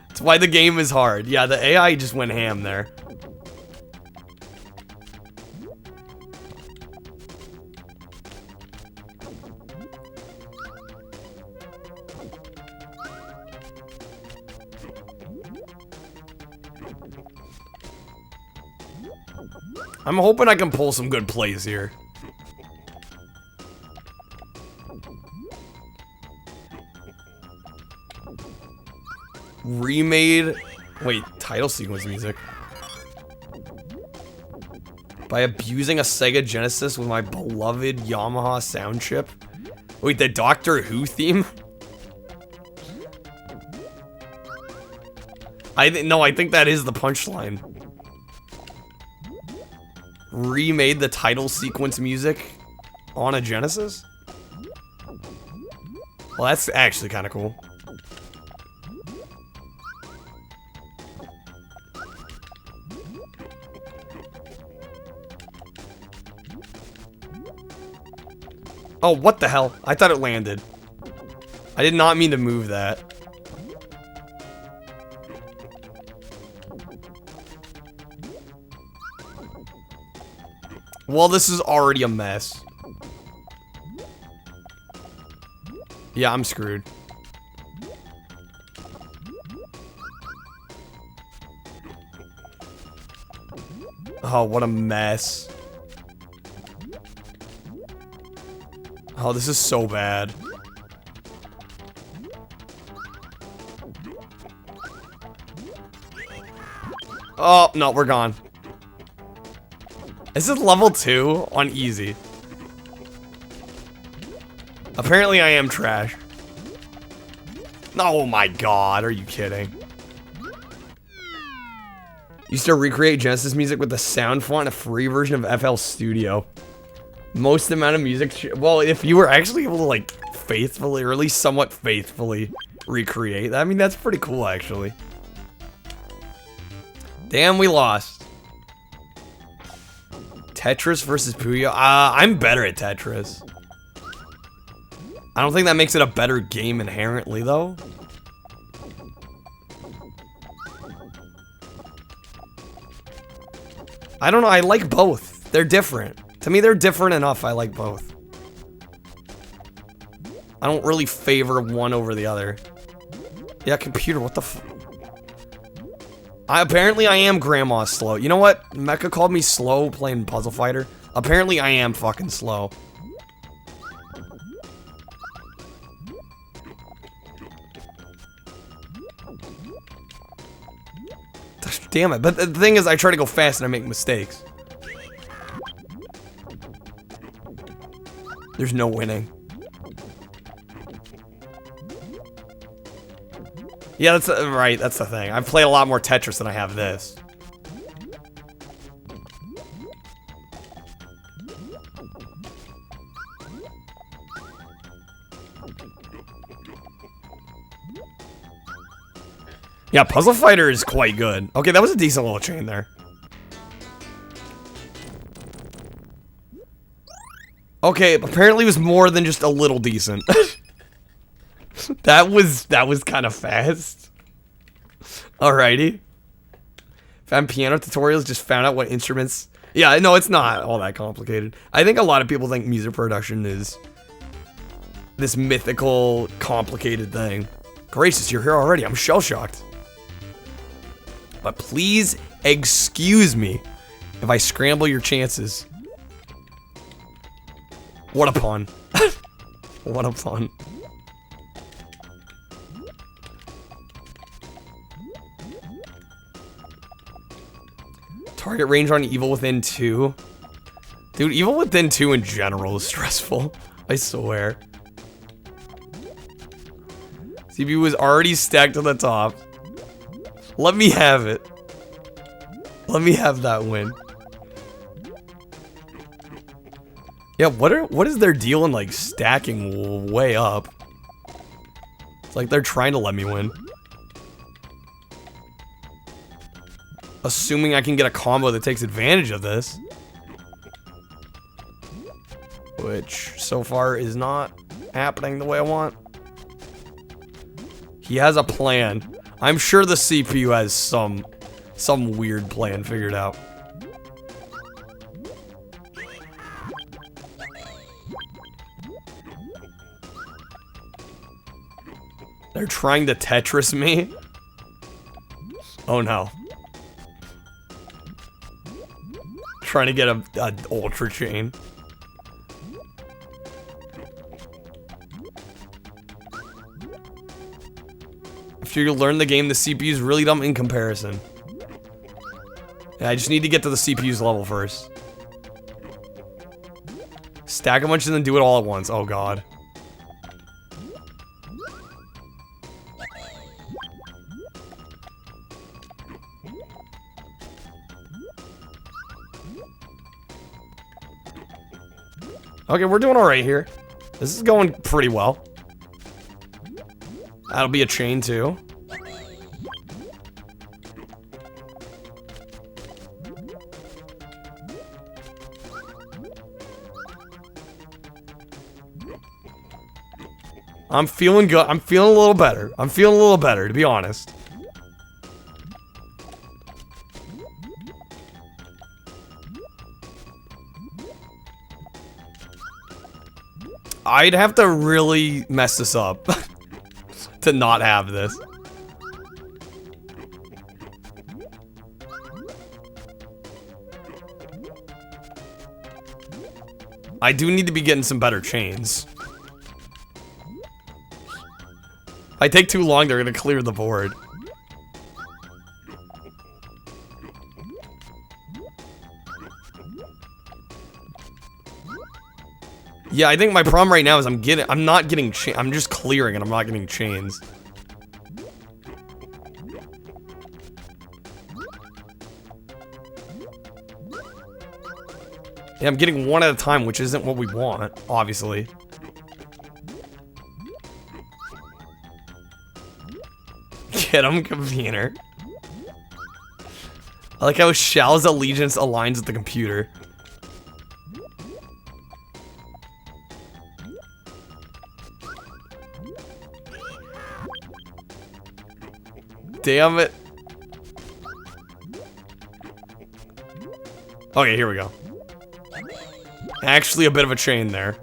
That's why the game is hard. Yeah, the AI just went ham there. I'm hoping I can pull some good plays here. Remade... Wait, title sequence music. By abusing a Sega Genesis with my beloved Yamaha sound chip. Wait, the Doctor Who theme? No, I think that is the punchline. Remade the title sequence music on a Genesis? Well, that's actually kind of cool. Oh, what the hell? I thought it landed. I did not mean to move that. Well, this is already a mess. Yeah, I'm screwed. Oh, what a mess. Oh, this is so bad. Oh, no, we're gone. This is level 2 on easy. Apparently I am trash. Oh my god, are you kidding? Used to recreate Genesis music with the sound font, a free version of FL Studio. Most amount of music, well, if you were actually able to like faithfully, or at least somewhat faithfully recreate, I mean, that's pretty cool actually. Damn, we lost. Tetris versus Puyo. I'm better at Tetris. I don't think that makes it a better game inherently, though. I don't know. I like both. They're different. To me, they're different enough. I like both. I don't really favor one over the other. Yeah, computer. What the f... Apparently, I am grandma slow. You know what? Mecha called me slow playing Puzzle Fighter. Apparently, I am fucking slow. Damn it. But the thing is, I try to go fast and I make mistakes. There's no winning. Yeah, that's right. That's the thing. I've played a lot more Tetris than I have this. Yeah, Puzzle Fighter is quite good. Okay, that was a decent little chain there. Okay, apparently it was more than just a little decent. That was kind of fast. Alrighty. Found piano tutorials, just found out what instruments. Yeah, no, it's not all that complicated. I think a lot of people think music production is this mythical, complicated thing. Gracious, you're here already. I'm shell-shocked. But please excuse me if I scramble your chances. What a pun. What a pun. Target range on Evil Within 2. Dude, Evil Within 2 in general is stressful. I swear. CPU was already stacked to the top. Let me have it. Let me have that win. Yeah, what is their deal in like stacking way up? It's like they're trying to let me win. Assuming I can get a combo that takes advantage of this. Which, so far, is not happening the way I want. He has a plan. I'm sure the CPU has some weird plan figured out. They're trying to Tetris me? Oh no. Trying to get a ultra chain. After you learn the game, the CPU is really dumb in comparison. Yeah, I just need to get to the CPU's level first. Stack a bunch and then do it all at once. Oh god. Okay, we're doing alright here. This is going pretty well. That'll be a chain too. I'm feeling good. I'm feeling a little better. I'm feeling a little better, to be honest. I'd have to really mess this up to not have this. I do need to be getting some better chains. If I take too long, they're gonna clear the board. Yeah, I think my problem right now is I'm not getting I'm just clearing and I'm not getting chains. Yeah, I'm getting one at a time, which isn't what we want, obviously. Get him, convener. I like how Xiao's allegiance aligns with the computer. Damn it. Okay, here we go. Actually, a bit of a chain there.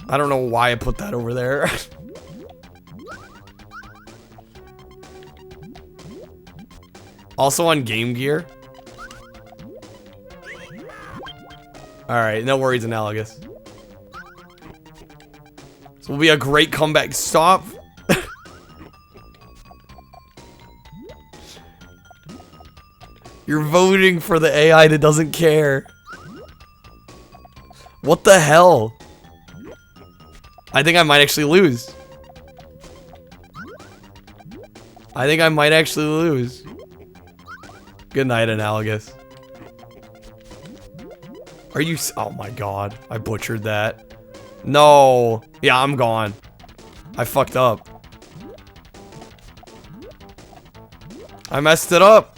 I don't know why I put that over there. Also on Game Gear. Alright, no worries, Analogous. This will be a great comeback. Stop. You're voting for the AI that doesn't care. What the hell? I think I might actually lose. I think I might actually lose. Good night, Analogous. Are you... Oh my god. I butchered that. No. Yeah, I'm gone. I fucked up. I messed it up.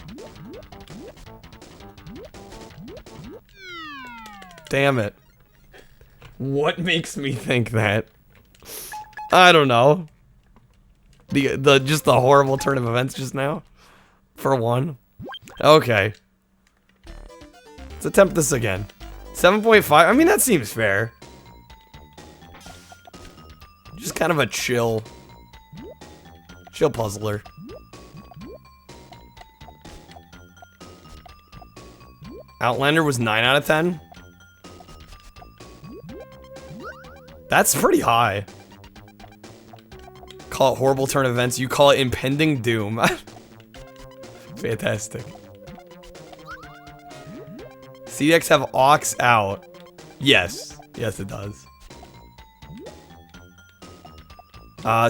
Damn it. What makes me think that? I don't know. Just the horrible turn of events just now. For one. Okay. Let's attempt this again. 7.5. I mean, that seems fair. Just kind of a chill puzzler. Outlander was 9 out of 10. That's pretty high. Call it horrible turn of events. You call it impending doom. Fantastic. CDX have aux out. Yes. Yes, it does.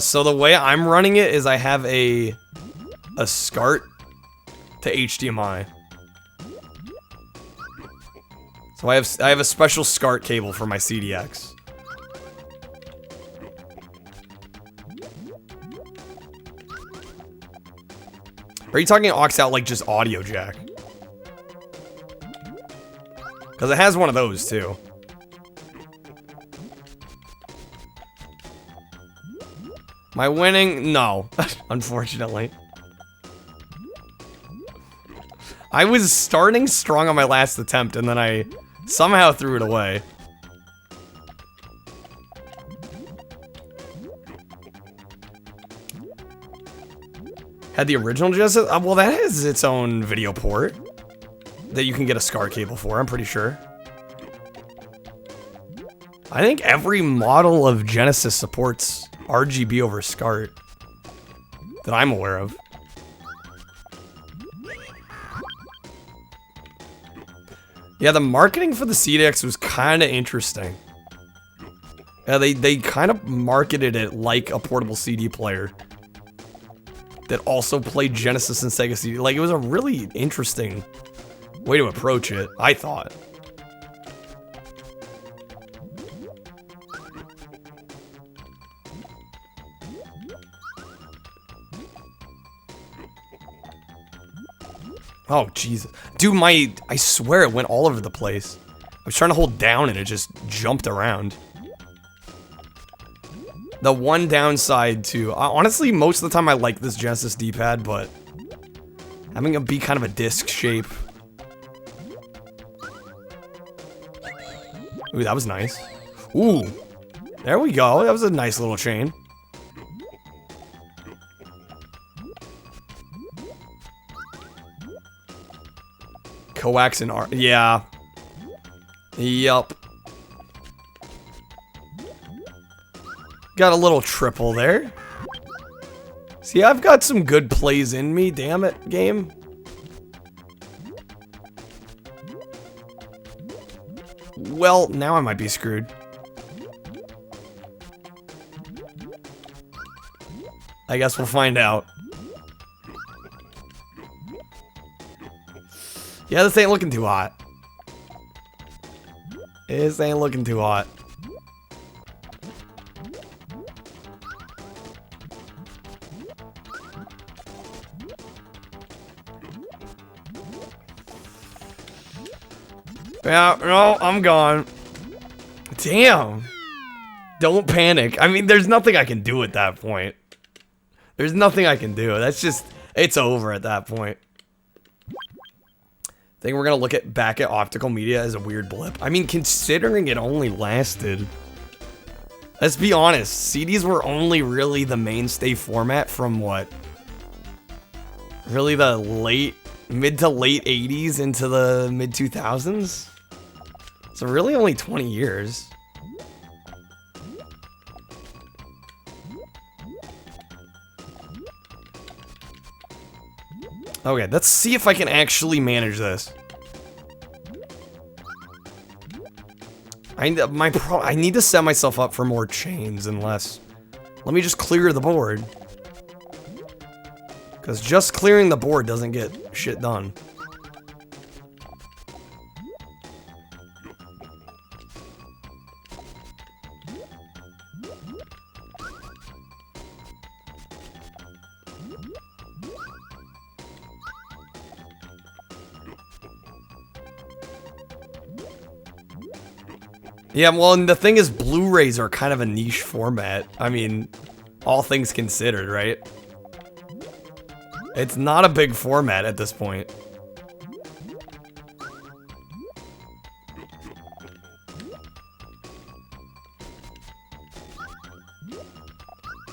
So the way I'm running it is I have a SCART to HDMI. So I have a special SCART cable for my CDX. Are you talking aux out like just audio jack? Because it has one of those too. Am I winning? No, unfortunately. I was starting strong on my last attempt and then I somehow threw it away. Had the original Genesis? Well, that has its own video port that you can get a SCART cable for, I'm pretty sure. I think every model of Genesis supports RGB over SCART that I'm aware of. Yeah, the marketing for the CDX was kind of interesting. Yeah, they kind of marketed it like a portable CD player that also played Genesis and Sega CD. Like, it was a really interesting way to approach it, I thought. Oh, Jesus. Dude, I swear it went all over the place. I was trying to hold down and it just jumped around. The one downside to, honestly, most of the time I like this Genesis D-pad, but having it be kind of a disc shape. Ooh, that was nice. Ooh, there we go. That was a nice little chain. Coax and R, yeah. Yup. Got a little triple there. See, I've got some good plays in me, damn it, game. Well, now I might be screwed. I guess we'll find out. Yeah, this ain't looking too hot. This ain't looking too hot. Yeah, no, I'm gone. Damn. Don't panic. I mean, there's nothing I can do at that point. There's nothing I can do. That's just, it's over at that point. I think we're gonna look back at optical media as a weird blip. I mean, considering it only lasted... Let's be honest, CDs were only really the mainstay format from what? Really the mid to late 80s into the mid 2000s? So really only 20 years. Okay, let's see if I can actually manage this. I need to set myself up for more chains and less. Let me just clear the board. Because just clearing the board doesn't get shit done. Yeah, well, and the thing is, Blu-rays are kind of a niche format. I mean, all things considered, right? It's not a big format at this point.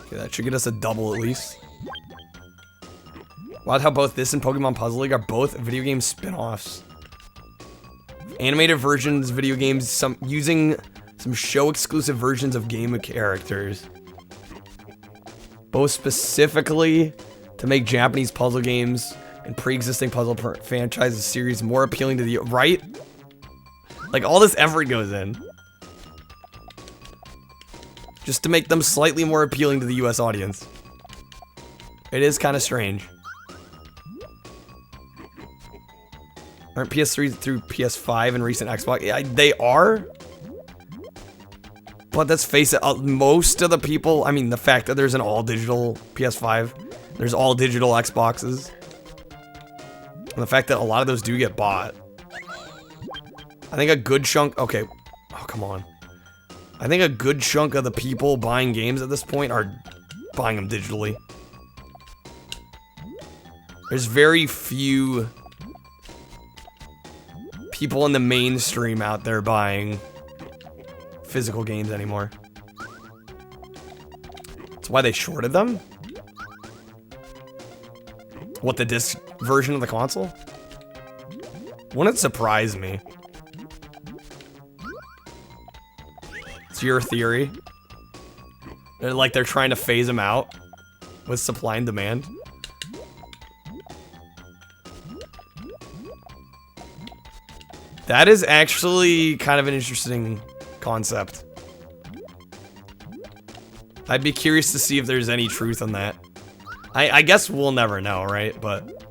Okay, that should get us a double at least. Wild how both this and Pokemon Puzzle League are both video game spin-offs. Animated versions, video games, using some show-exclusive versions of game characters. Both specifically to make Japanese puzzle games and pre-existing puzzle franchises series more appealing to the... Right? Like, all this effort goes in. Just to make them slightly more appealing to the US audience. It is kind of strange. Aren't PS3 through PS5 and recent Xbox? Yeah, they are. But let's face it, most of the people, I mean, the fact that there's an all-digital PS5, there's all-digital Xboxes, and the fact that a lot of those do get bought. I think a good chunk, okay, oh, come on. I think a good chunk of the people buying games at this point are buying them digitally. There's very few people in the mainstream out there buying physical games anymore. That's why they shorted them? What, the disc version of the console? Wouldn't surprise me. It's your theory. They're trying to phase them out with supply and demand. That is actually kind of an interesting concept. I'd be curious to see if there's any truth in that. I guess we'll never know, right? But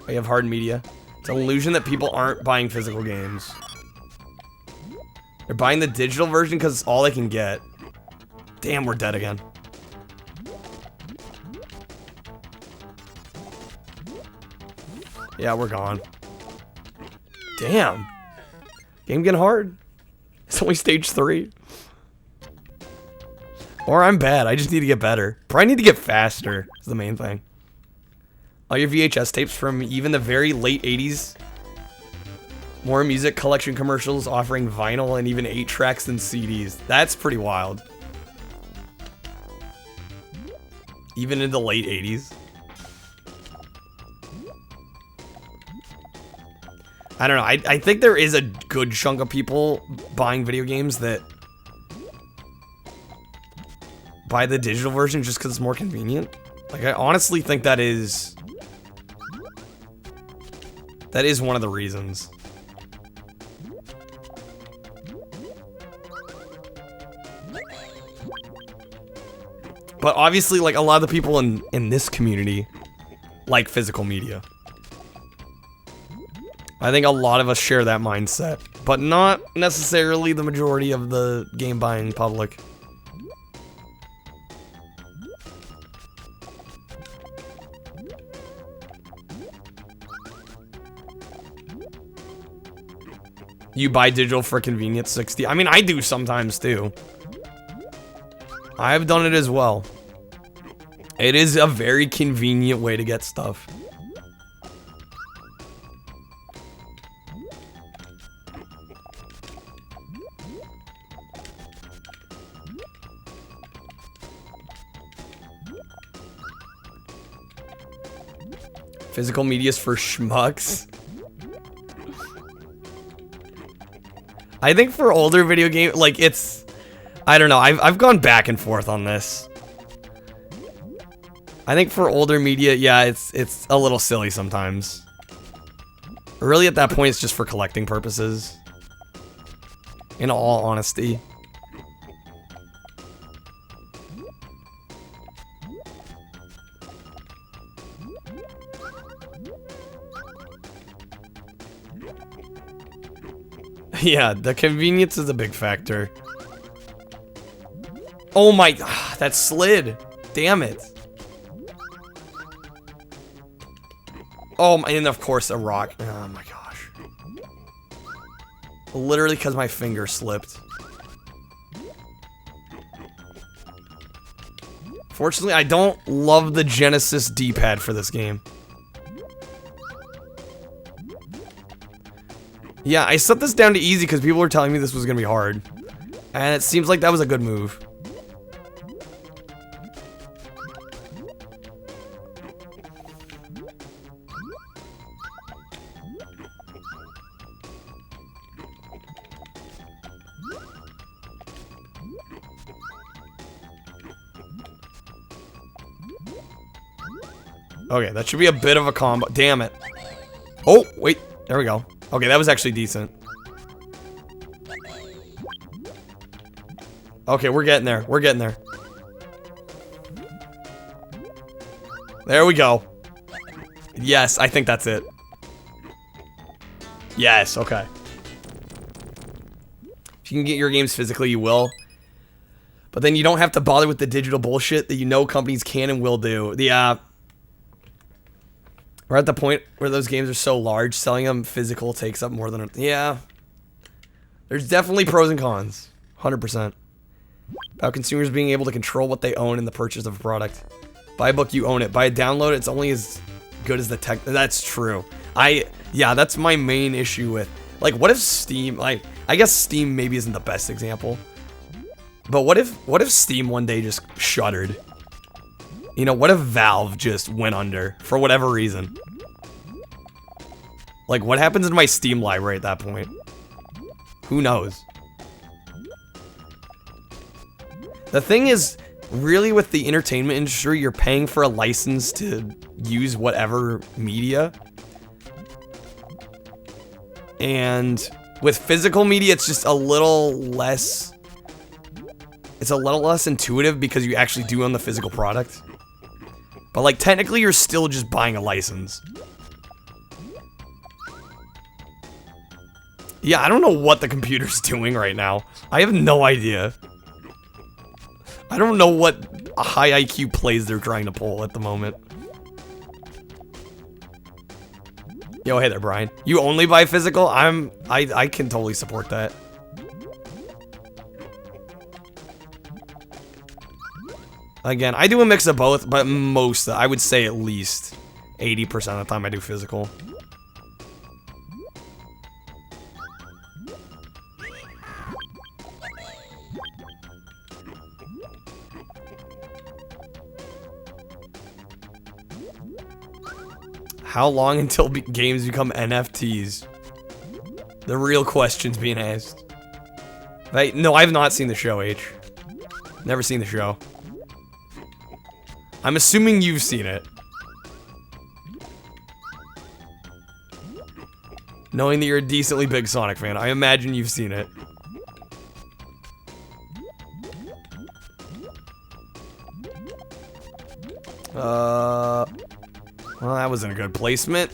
we have hard media. It's an illusion that people aren't buying physical games. They're buying the digital version because it's all they can get. Damn, we're dead again. Yeah, we're gone. Damn. Game getting hard. It's only stage 3. Or I'm bad. I just need to get better. Probably need to get faster is the main thing. All your VHS tapes from even the very late 80s. More music collection commercials offering vinyl and even 8 tracks than CDs. That's pretty wild. Even in the late 80s. I don't know. I think there is a good chunk of people buying video games that buy the digital version just because it's more convenient. Like, I honestly think that is one of the reasons. But obviously, like, a lot of the people in this community like physical media. I think a lot of us share that mindset, but not necessarily the majority of the game buying public. You buy digital for convenience, 60. I mean, I do sometimes too. I've done it as well. It is a very convenient way to get stuff. Physical media's for schmucks. I think for older video game, like, it's... I don't know, I've gone back and forth on this. I think for older media, yeah, it's a little silly sometimes. Really, at that point, it's just for collecting purposes. In all honesty. Yeah, the convenience is a big factor. Oh my, that slid. Damn it. Oh, and of course a rock. Oh my gosh. Literally because my finger slipped. Fortunately, I don't love the Genesis D-pad for this game. Yeah, I set this down to easy because people were telling me this was going to be hard. And it seems like that was a good move. Okay, that should be a bit of a combo. Damn it. Oh, wait. There we go. Okay, that was actually decent. Okay, we're getting there. We're getting there. There we go. Yes, I think that's it. Yes, okay. If you can get your games physically, you will. But then you don't have to bother with the digital bullshit that you know companies can and will do. We're at the point where those games are so large, selling them physical takes up more than a... Yeah. There's definitely pros and cons. 100%. About consumers being able to control what they own in the purchase of a product. Buy a book, you own it. Buy a download, it's only as good as the tech... That's true. Yeah, that's my main issue with... Like, what if Steam... Like, I guess Steam maybe isn't the best example. But what if Steam one day just shuttered? You know, what if Valve just went under for whatever reason? Like, what happens in my Steam library at that point? Who knows? The thing is, really with the entertainment industry, you're paying for a license to use whatever media. And with physical media, it's just a little less... It's a little less intuitive because you actually do own the physical product. But, like, technically, you're still just buying a license. Yeah, I don't know what the computer's doing right now. I have no idea. I don't know what high IQ plays they're trying to pull at the moment. Yo, hey there, Brian. You only buy physical? I can totally support that. Again, I do a mix of both, but most, I would say at least 80% of the time I do physical. How long until games become NFTs? The real question's being asked. No, I have not seen the show, H. Never seen the show. I'm assuming you've seen it. Knowing that you're a decently big Sonic fan, I imagine you've seen it. Well, that wasn't a good placement.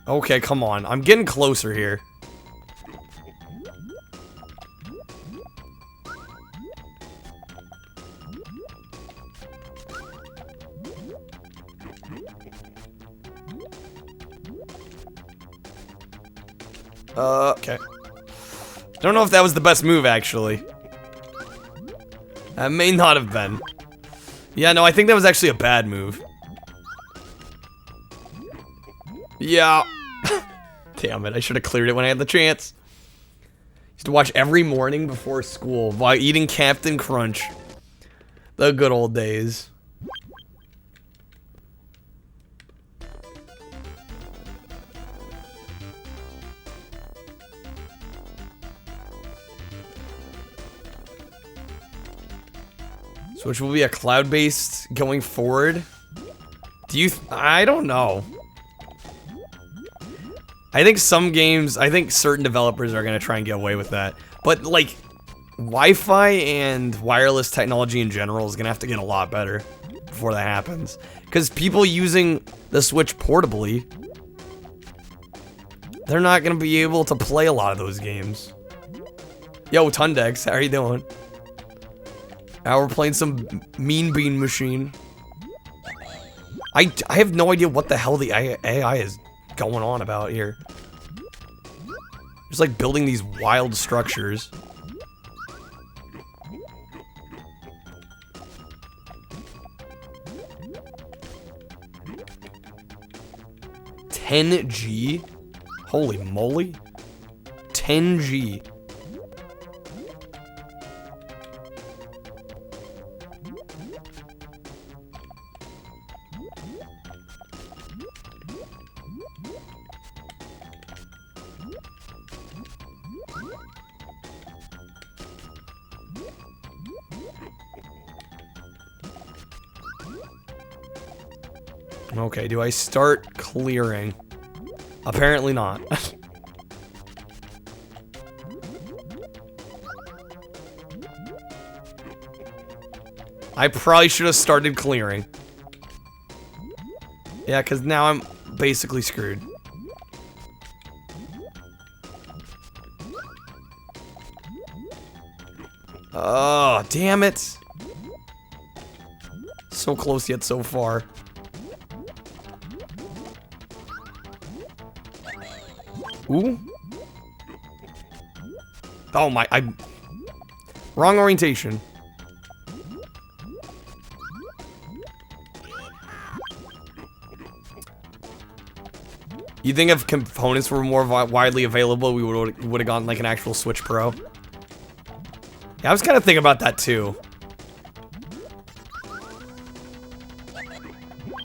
Okay, come on. I'm getting closer here. Okay. Don't know if that was the best move, actually. That may not have been. Yeah, no, I think that was actually a bad move. Yeah. Damn it, I should have cleared it when I had the chance. Used to watch every morning before school while eating Captain Crunch. The good old days. Switch will be a cloud-based going forward. I don't know. I think some games, I think certain developers are going to try and get away with that. But, like, Wi-Fi and wireless technology in general is going to have to get a lot better before that happens. Because people using the Switch portably, they're not going to be able to play a lot of those games. Yo, Tundex, how are you doing? Now we're playing some Mean Bean Machine. I have no idea what the hell the AI is going on about here. Just like building these wild structures. $10G? Holy moly. $10G. Okay, do I start clearing? Apparently not. I probably should have started clearing. Yeah, because now I'm basically screwed. Oh, damn it. So close yet so far. Ooh. Oh my, wrong orientation. You think if components were more widely available, we would have gotten like an actual Switch Pro? Yeah, I was kind of thinking about that too.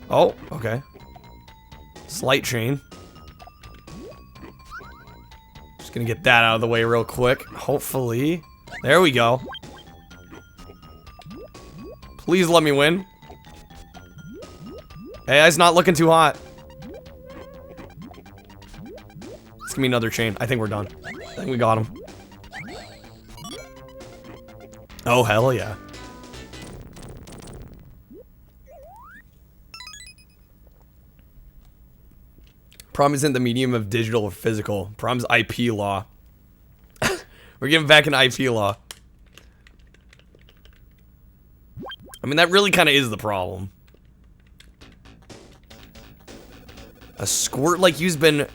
Oh, okay. Slight chain. Just gonna get that out of the way real quick. Hopefully. There we go. Please let me win. Hey, it's not looking too hot. It's gonna be another chain. I think we're done. I think we got him. Oh, hell yeah. Problem isn't the medium of digital or physical. Problem's IP law. We're getting back into IP law. I mean, that really kind of is the problem. A squirt like you's been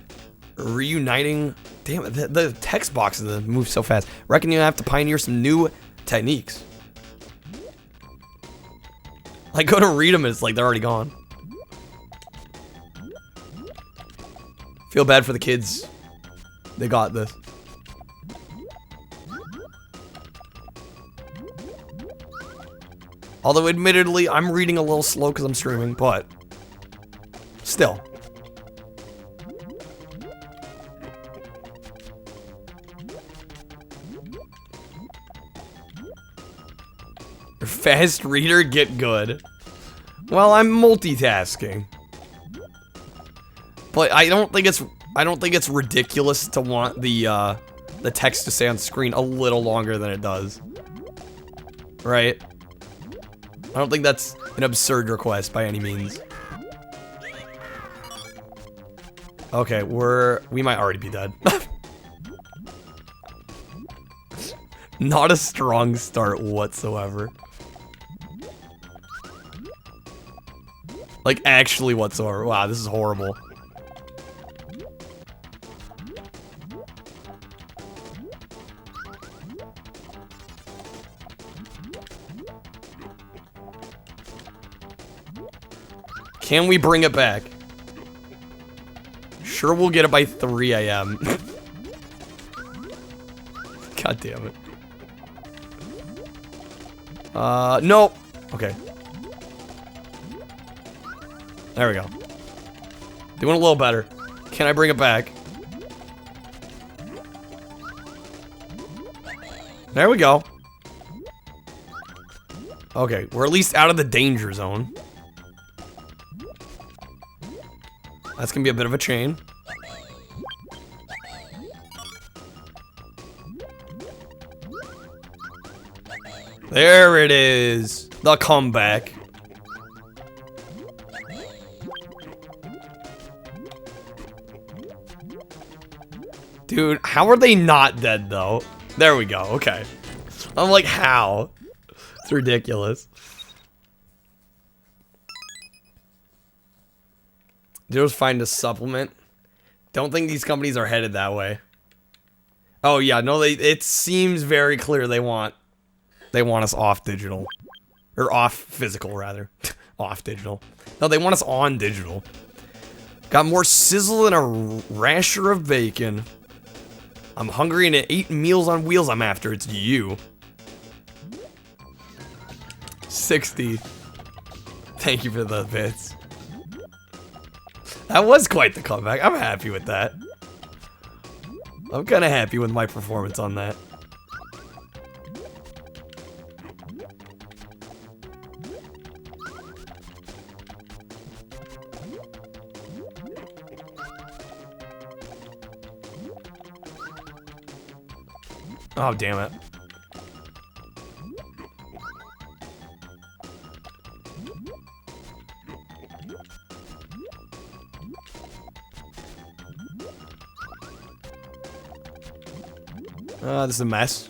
reuniting. Damn it, the text boxes move so fast. Reckon you have to pioneer some new techniques. Like, go to read them, it's like they're already gone. Feel bad for the kids. They got this. Although, admittedly, I'm reading a little slow because I'm streaming, but still. Fast reader, get good. Well, I'm multitasking. But I don't think it's ridiculous to want the text to stay on screen a little longer than it does. Right? I don't think that's an absurd request by any means. Okay, we might already be dead. Not a strong start whatsoever. Like, actually whatsoever. Wow, this is horrible. Can we bring it back? Sure, we'll get it by 3 a.m. God damn it. No. Okay. There we go. Doing a little better. Can I bring it back? There we go. Okay, we're at least out of the danger zone. That's gonna be a bit of a chain. There it is. The comeback. Dude, how are they not dead, though? There we go. Okay. I'm like, how? It's ridiculous. Just find a supplement. Don't think these companies are headed that way. Oh, yeah. No, it seems very clear they want us off digital. Or off physical, rather. Off digital. No, they want us on digital. Got more sizzle than a rasher of bacon. I'm hungry and 8 meals on wheels I'm after. It's you. 60. Thank you for the bits. That was quite the comeback. I'm happy with that. I'm kind of happy with my performance on that. Oh, damn it. This is a mess.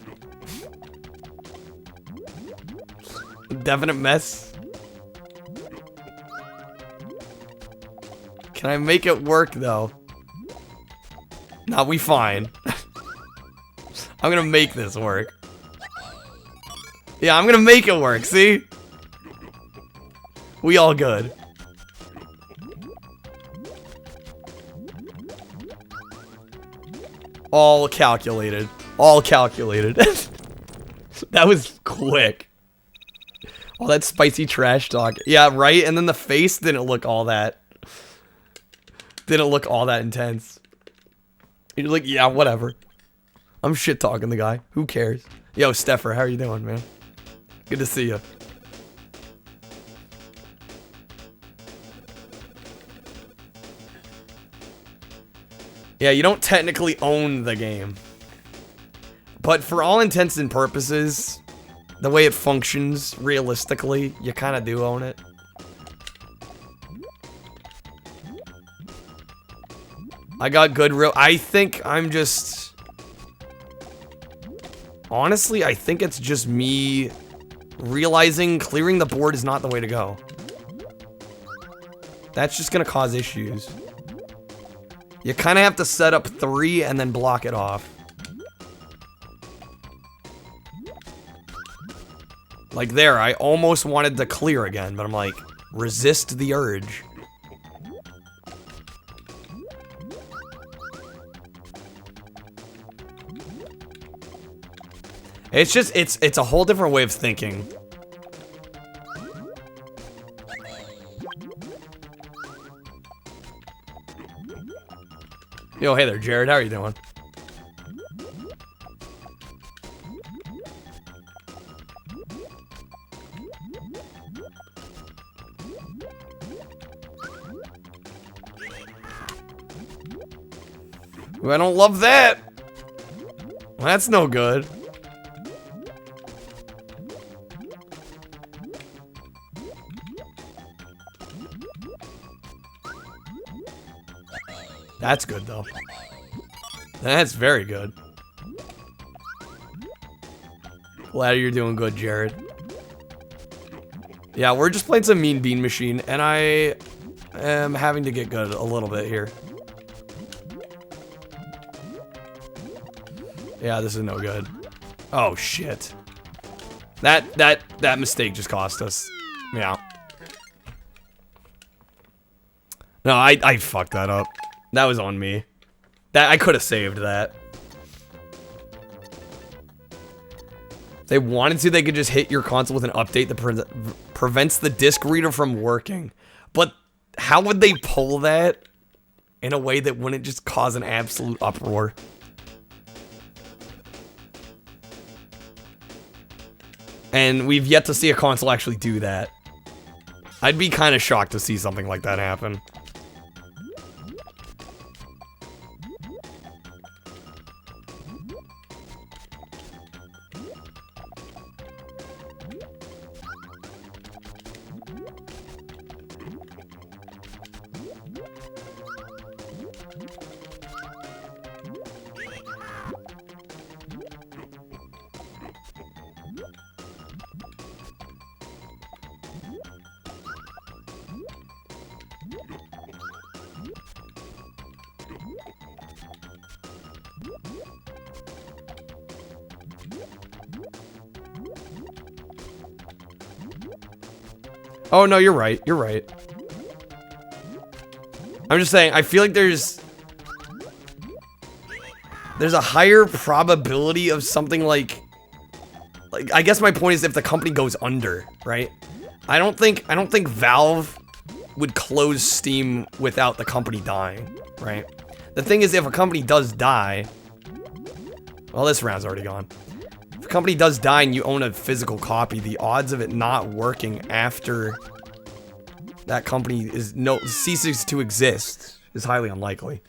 Definite mess. Can I make it work, though? Nah, we fine. I'm gonna make this work. Yeah, I'm gonna make it work, see? We all good. All calculated. All calculated. That was quick. All that spicy trash talk. Yeah, right? And then the face didn't look all that. Didn't look all that intense. You're like, yeah, whatever. I'm shit talking the guy. Who cares? Yo, Steffer, how are you doing, man? Good to see you. Yeah, you don't technically own the game. But for all intents and purposes, the way it functions realistically, you kind of do own it. I got good I think I'm just... Honestly, I think it's just me realizing clearing the board is not the way to go. That's just gonna cause issues. You kind of have to set up 3 and then block it off. Like there, I almost wanted to clear again, but I'm like, resist the urge. It's just, it's a whole different way of thinking. Yo, hey there, Jared. How are you doing? Ooh, I don't love that. Well, that's no good. That's good, though. That's very good. Glad you're doing good, Jared. Yeah, we're just playing some Mean Bean Machine, and I am having to get good a little bit here. Yeah, this is no good. Oh, shit. That mistake just cost us. Yeah. No, I fucked that up. That was on me. That I could have saved that. If they wanted to, they could just hit your console with an update that prevents the disc reader from working. But how would they pull that in a way that wouldn't just cause an absolute uproar? And we've yet to see a console actually do that. I'd be kind of shocked to see something like that happen. Oh, no, you're right. You're right. I'm just saying, I feel like there's a higher probability of something like I guess my point is if the company goes under, right? I don't think Valve would close Steam without the company dying, right? The thing is, if a company does die, well, this round's already gone. If a company does die and you own a physical copy, the odds of it not working after that company ceases to exist is highly unlikely.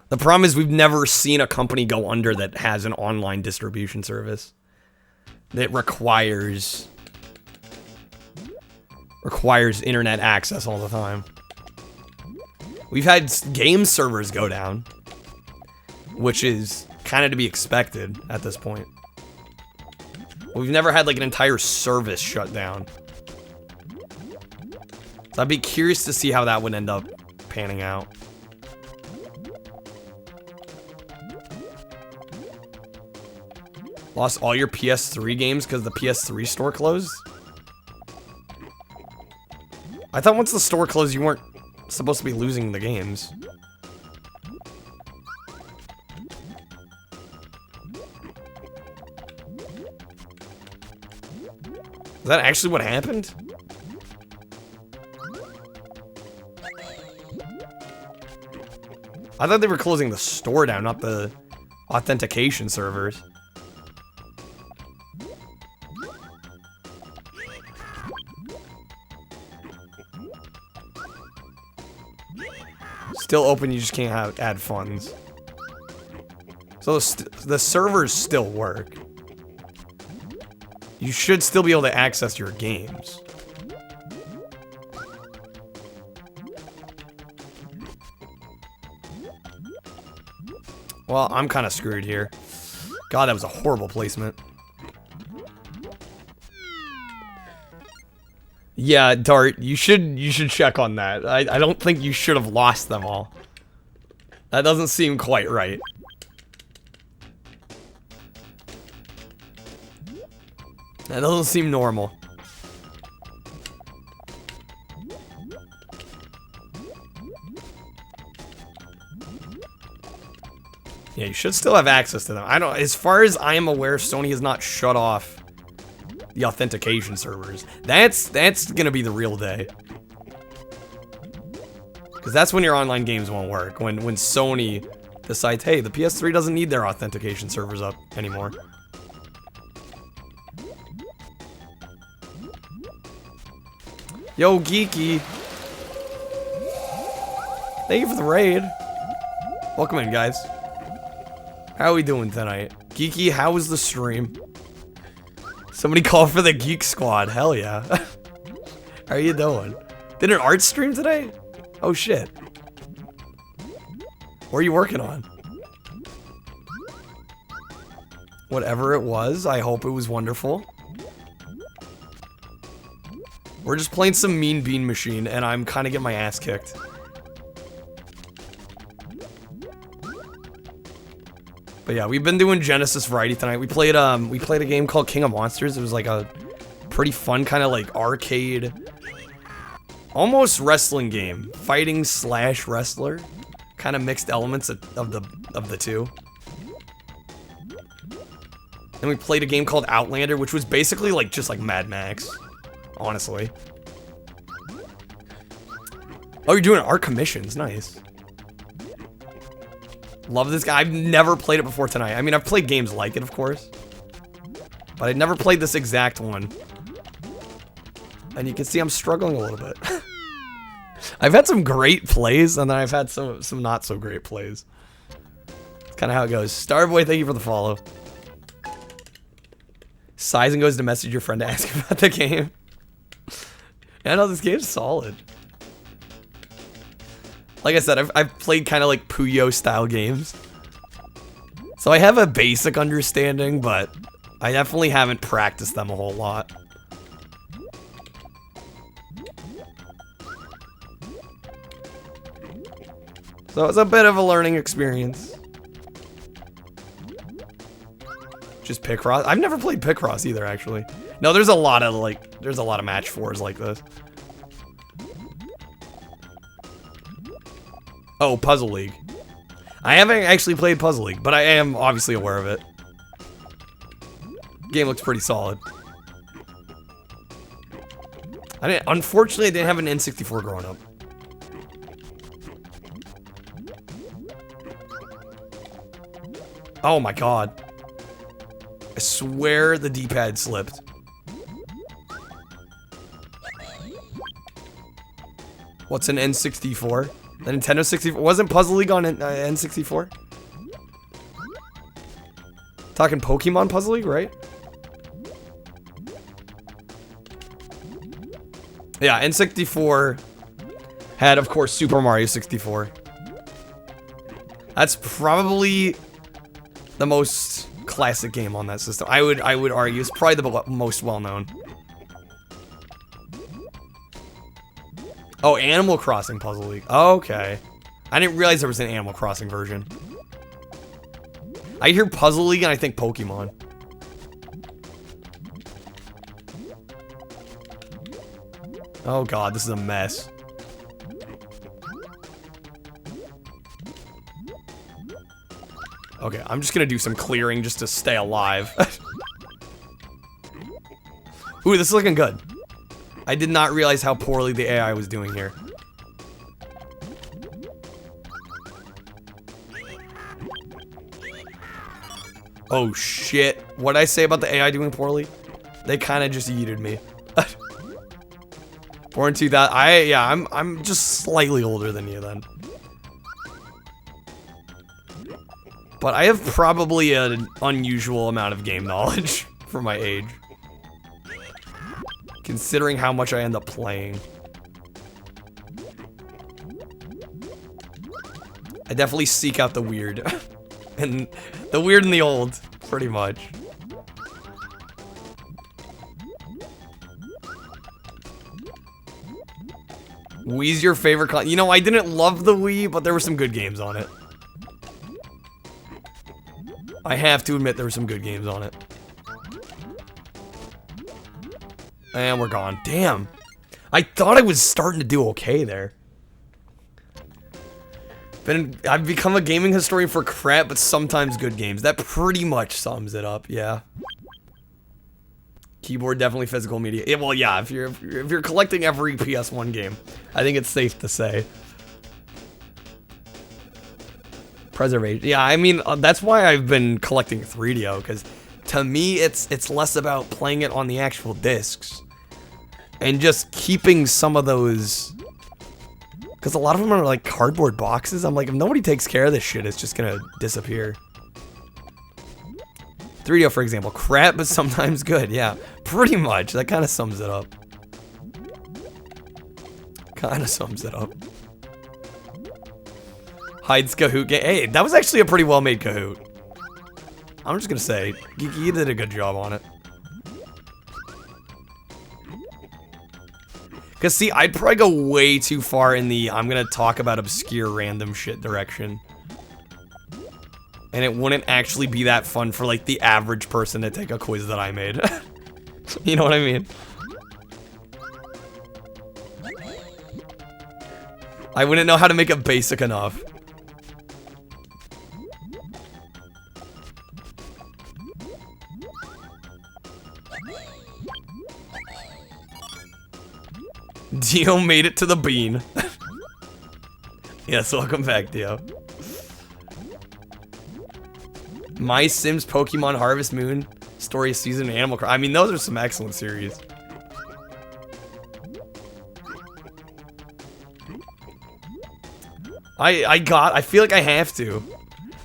The problem is we've never seen a company go under that has an online distribution service that requires internet access all the time. We've had game servers go down, which is kind of to be expected at this point. We've never had like an entire service shut down. So I'd be curious to see how that would end up panning out. Lost all your PS3 games because the PS3 store closed? I thought once the store closed, you weren't supposed to be losing the games. Is that actually what happened? I thought they were closing the store down, not the authentication servers. Still open, you just can't add funds. So the servers still work. You should still be able to access your games. Well, I'm kind of screwed here. God, that was a horrible placement. Yeah, Dart, you should check on that. I don't think you should have lost them all. That doesn't seem quite right. That doesn't seem normal. Yeah, you should still have access to them. As far as I am aware, Sony has not shut off the authentication servers. That's gonna be the real day. Because that's when your online games won't work. When Sony decides, hey, the PS3 doesn't need their authentication servers up anymore. Yo, Geeky. Thank you for the raid. Welcome in, guys. How are we doing tonight? Geeky, how was the stream? Somebody call for the Geek Squad. Hell yeah. How are you doing? Did an art stream today? Oh shit. What are you working on? Whatever it was, I hope it was wonderful. We're just playing some Mean Bean Machine, and I'm kind of getting my ass kicked. But yeah, we've been doing Genesis Variety tonight. We played a game called King of Monsters. It was like a pretty fun kind of like arcade, almost wrestling game, fighting / wrestler, kind of mixed elements of the two. Then we played a game called Outlander, which was basically like just like Mad Max, honestly. Oh, you're doing art commissions, nice. Love this guy. I've never played it before tonight. I mean, I've played games like it, of course. But I've never played this exact one. And you can see I'm struggling a little bit. I've had some great plays, and then I've had some not so great plays. That's kind of how it goes. Starboy, thank you for the follow. Sizen goes to message your friend to ask about the game. Yeah, no, this game's solid. Like I said, I've played kind of like Puyo style games. So I have a basic understanding, but I definitely haven't practiced them a whole lot. So it's a bit of a learning experience. Just Picross. I've never played Picross either, actually. No, there's a lot of match 4s like this. Oh, Puzzle League. I haven't actually played Puzzle League, but I am obviously aware of it. Game looks pretty solid. Unfortunately, I didn't have an N64 growing up. Oh my god. I swear the D-pad slipped. What's an N64? The Nintendo 64? Wasn't Puzzle League on N64? Talking Pokemon Puzzle League, right? Yeah, N64 had, of course, Super Mario 64. That's probably the most classic game on that system. I would argue it's probably the most well-known. Oh, Animal Crossing Puzzle League. Okay. I didn't realize there was an Animal Crossing version. I hear Puzzle League and I think Pokemon. Oh god, this is a mess. Okay, I'm just gonna do some clearing just to stay alive. Ooh, this is looking good. I did not realize how poorly the AI was doing here. Oh shit. What'd I say about the AI doing poorly? They kind of just yeeted me. Born 2000. I'm just slightly older than you then. But I have probably an unusual amount of game knowledge for my age. Considering how much I end up playing. I definitely seek out the weird. And the weird and the old, pretty much. Wii's your favorite con- You know, I didn't love the Wii, but there were some good games on it. I have to admit there were some good games on it. And we're gone. Damn. I thought I was starting to do okay there. I've become a gaming historian for crap, but sometimes good games. That pretty much sums it up, yeah. Keyboard, definitely physical media. Yeah, well, yeah, if you're collecting every PS1 game, I think it's safe to say. Preservation. Yeah, I mean, that's why I've been collecting 3DO, because to me, it's less about playing it on the actual discs. And just keeping some of those... Because a lot of them are like cardboard boxes. I'm like, if nobody takes care of this shit, it's just gonna disappear. 3DO, for example. Crap, but sometimes good. Yeah, pretty much. That kind of sums it up. Kind of sums it up. Hides Kahoot game. Hey, that was actually a pretty well-made Kahoot. I'm just gonna say, you did a good job on it. Because, see, I'd probably go way too far in the I'm gonna talk about obscure random shit direction. And it wouldn't actually be that fun for, like, the average person to take a quiz that I made. You know what I mean? I wouldn't know how to make it basic enough. Dio made it to the bean. Yes, welcome back, Dio. My Sims, Pokemon, Harvest Moon, Story of Season, and Animal Crossing. I mean, those are some excellent series. I feel like I have to.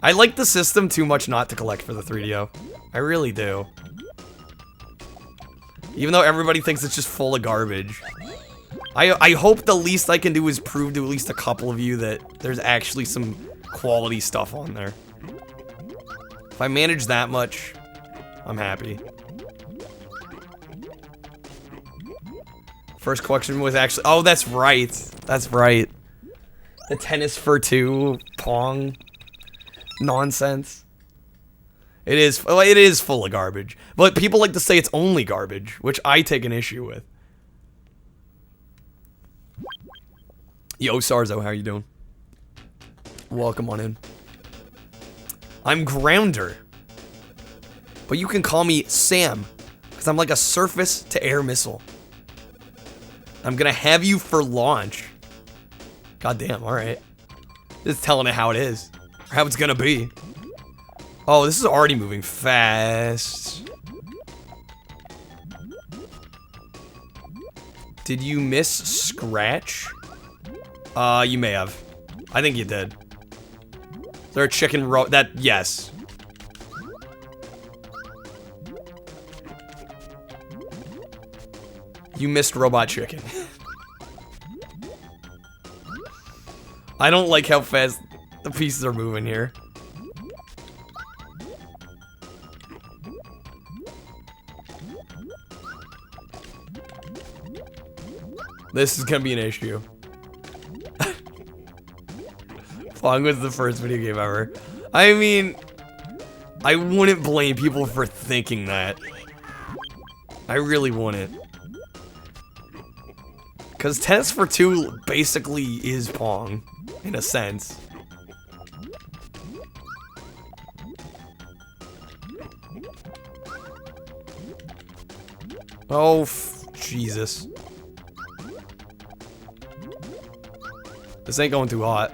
I like the system too much not to collect for the 3DO. I really do. Even though everybody thinks it's just full of garbage. I hope the least I can do is prove to at least a couple of you that there's actually some quality stuff on there. If I manage that much, I'm happy. First collection was actually... Oh, that's right. That's right. The Tennis for Two Pong nonsense. It is full of garbage. But people like to say it's only garbage, which I take an issue with. Yo, Sarzo, how you doing? Welcome on in. I'm Grounder. But you can call me Sam, because I'm like a surface-to-air missile. I'm gonna have you for launch. Goddamn, alright. Just telling it how it is. Or how it's gonna be. Oh, this is already moving fast. Did you miss Scratch? You may have. I think you did. Is there a chicken yes. You missed Robot Chicken. I don't like how fast the pieces are moving here. This is gonna be an issue. Fong was the first video game ever. I mean, I wouldn't blame people for thinking that. I really wouldn't. Because Tennis for Two basically is Pong, in a sense. Oh, Jesus. This ain't going too hot.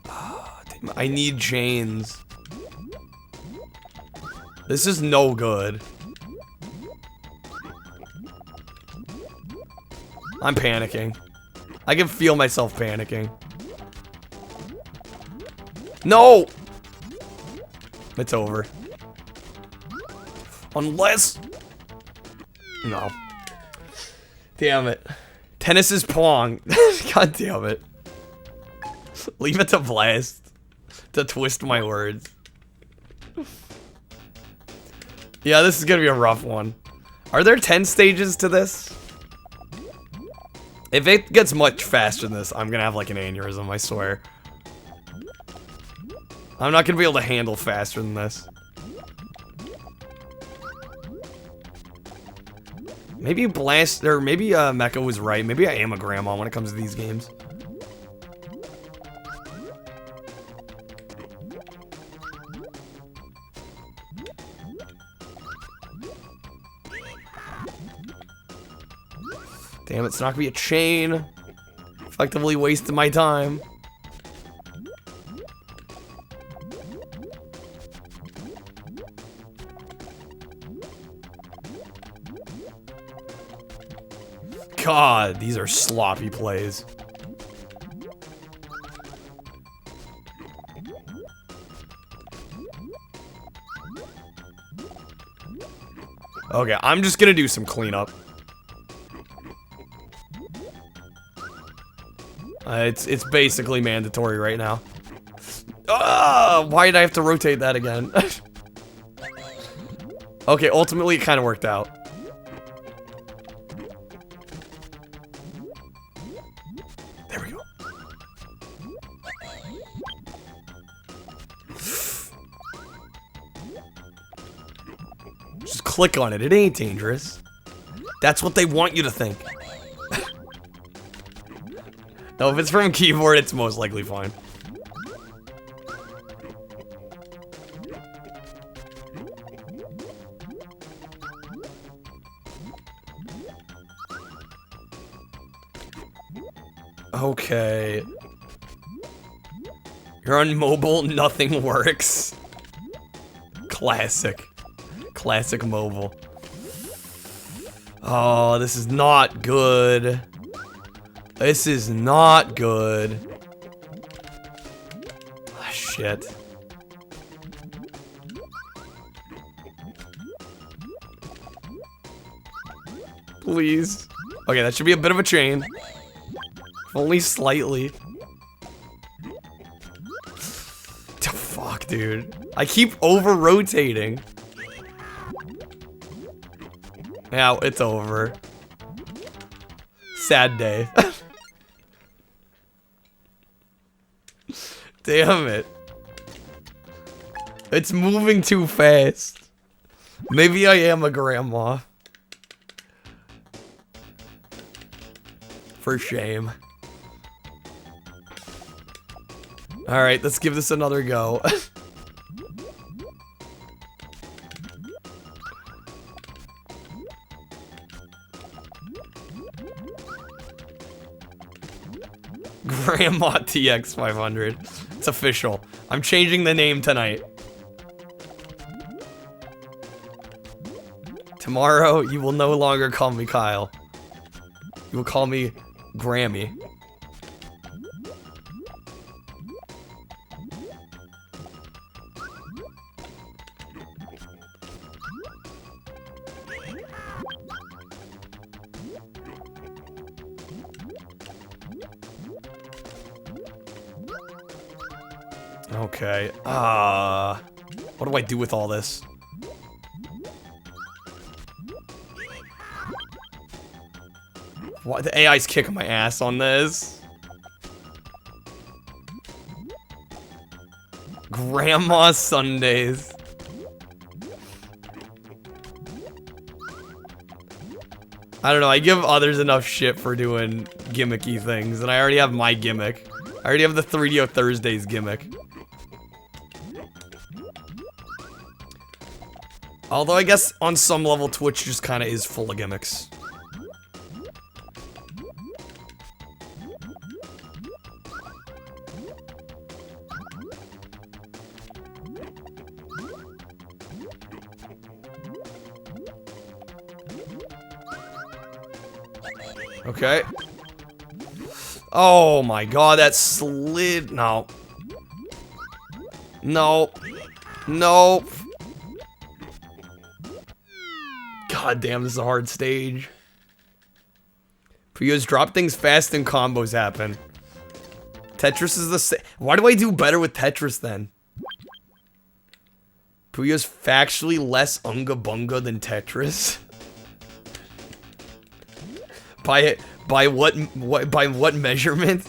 Damn, I need chains. This is no good. I'm panicking. I can feel myself panicking. No! It's over. Unless... No. Damn it. Tennis is Pong. God damn it. Leave it to Blast to twist my words. Yeah, this is gonna be a rough one. Are there 10 stages to this? If it gets much faster than this, I'm gonna have like an aneurysm, I swear. I'm not gonna be able to handle faster than this. Maybe Blast, or maybe Mecha was right. Maybe I am a grandma when it comes to these games. Damn, it's not gonna be a chain. Effectively wasting my time. God, these are sloppy plays. Okay, I'm just gonna do some cleanup. It's basically mandatory right now. Why did I have to rotate that again? Okay, ultimately it kind of worked out. There we go. Just click on it. It ain't dangerous. That's what they want you to think. No, if it's from keyboard, it's most likely fine. Okay. You're on mobile, nothing works. Classic. Classic mobile. Oh, this is not good. This is not good. Ah, shit. Please. Okay, that should be a bit of a chain. Only slightly. Fuck, dude. I keep over-rotating. Yeah, it's over. Sad day. Damn it. It's moving too fast. Maybe I am a grandma. For shame. Alright, let's give this another go. Grandma TX 500. It's official. I'm changing the name tonight. Tomorrow, you will no longer call me Kyle. You will call me Grammy. Okay. What do I do with all this? What? The AI's kicking my ass on this. Grandma Sundays. I don't know, I give others enough shit for doing gimmicky things, and I already have my gimmick. I already have the 3DO Thursdays gimmick. Although I guess on some level Twitch just kind of is full of gimmicks. Okay. Oh my god, that slid. No. No. No. God damn, this is a hard stage. Puyo's drop things fast and combos happen. Tetris is the same. Why do I do better with Tetris then? Puyo's factually less unga bunga than Tetris. By what measurement?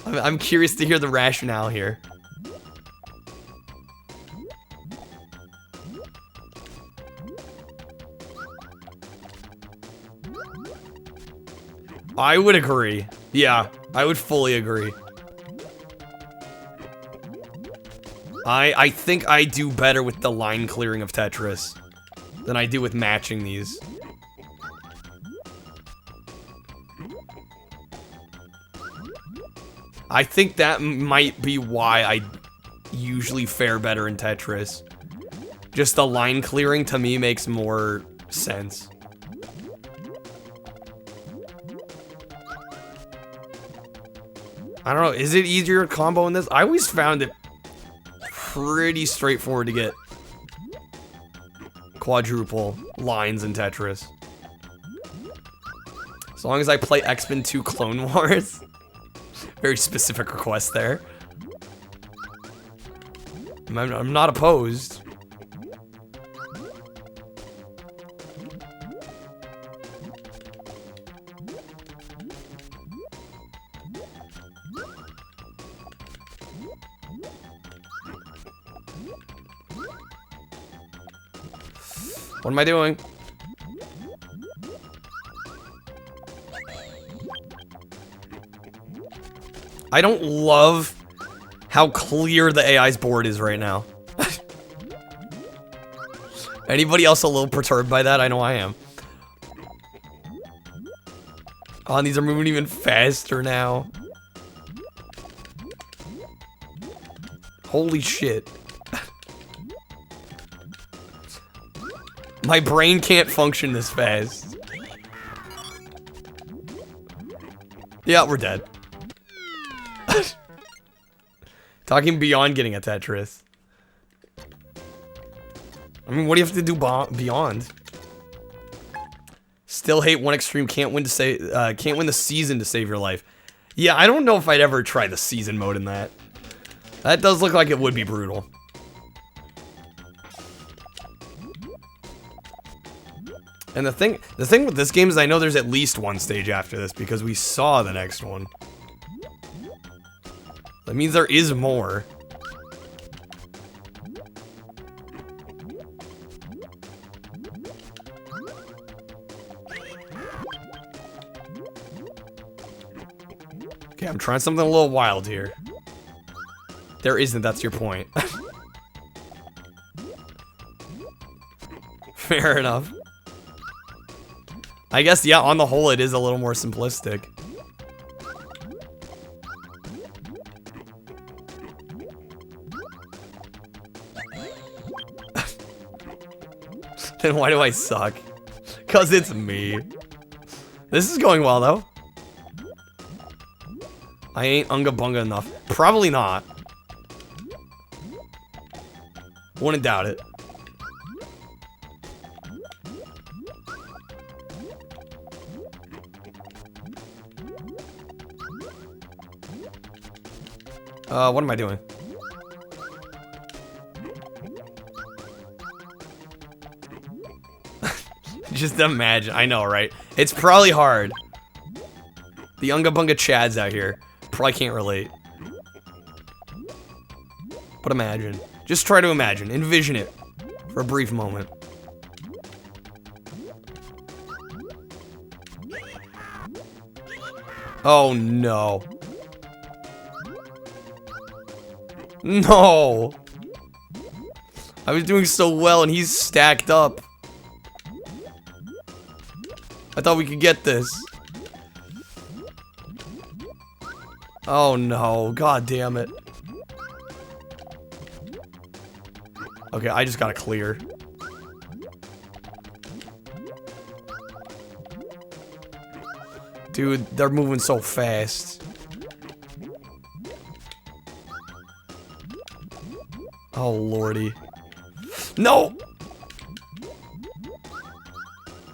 I'm curious to hear the rationale here. I would agree. Yeah, I would fully agree. I think I do better with the line clearing of Tetris than I do with matching these. I think that might be why I usually fare better in Tetris. Just the line clearing to me makes more sense. I don't know, is it easier to combo in this? I always found it pretty straightforward to get quadruple lines in Tetris. As long as I play X-Men 2 Clone Wars. Very specific request there. I'm not opposed. What am I doing? I don't love how clear the AI's board is right now. Anybody else a little perturbed by that? I know I am. Oh, and these are moving even faster now. Holy shit. My brain can't function this fast. Yeah, we're dead. Talking beyond getting a Tetris. I mean, what do you have to do beyond? Still hate one extreme. Can't win the season to save your life. Yeah, I don't know if I'd ever try the season mode in that. That does look like it would be brutal. And the thing with this game is I know there's at least one stage after this because we saw the next one. That means there is more. Okay, I'm trying something a little wild here. There isn't, that's your point. Fair enough. I guess, yeah, on the whole, it is a little more simplistic. Then why do I suck? 'Cause it's me. This is going well, though. I ain't unga bunga enough. Probably not. Wouldn't doubt it. What am I doing? Just imagine. I know, right? It's probably hard. The Unga Bunga Chads out here probably can't relate. But imagine. Just try to imagine. Envision it for a brief moment. Oh, no. No! I was doing so well and he's stacked up. I thought we could get this. Oh no, god damn it. Okay, I just gotta clear. Dude, they're moving so fast. Oh lordy. No!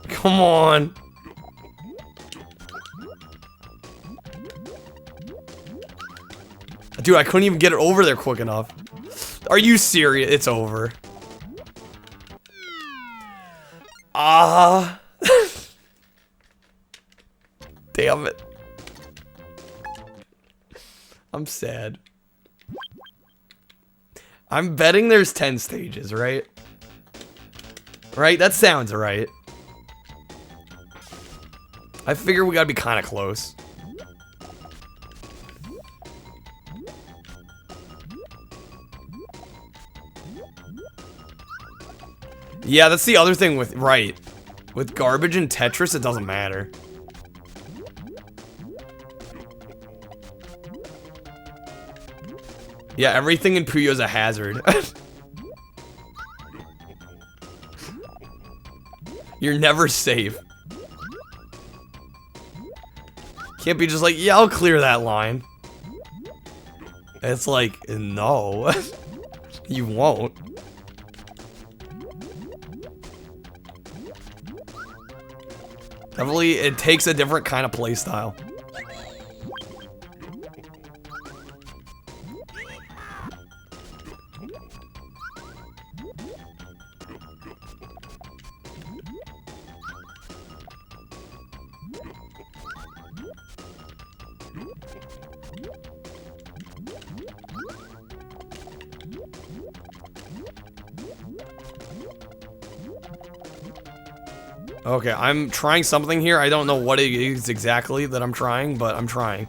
Come on. Dude, I couldn't even get it over there quick enough. Are you serious? It's over. Ah. Damn it. I'm sad. I'm betting there's 10 stages, right? Right? That sounds right. I figure we gotta be kind of close. Yeah, that's the other thing with, right. With garbage and Tetris, it doesn't matter. Yeah, everything in Puyo's a hazard. You're never safe. Can't be just like, yeah, I'll clear that line. It's like, no. You won't. Definitely, it takes a different kind of play style. Okay, I'm trying something here. I don't know what it is exactly that I'm trying, but I'm trying.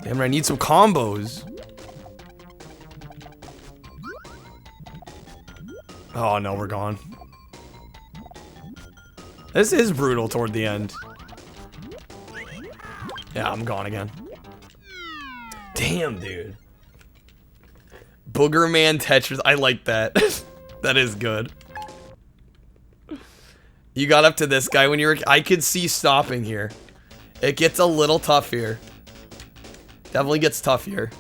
Damn it, I need some combos. Oh no, we're gone. This is brutal toward the end. Yeah, I'm gone again. Damn, dude. Boogerman Tetris. I like that. That is good. You got up to this guy when you were... I could see stopping here. It gets a little tough here. Definitely gets tough here.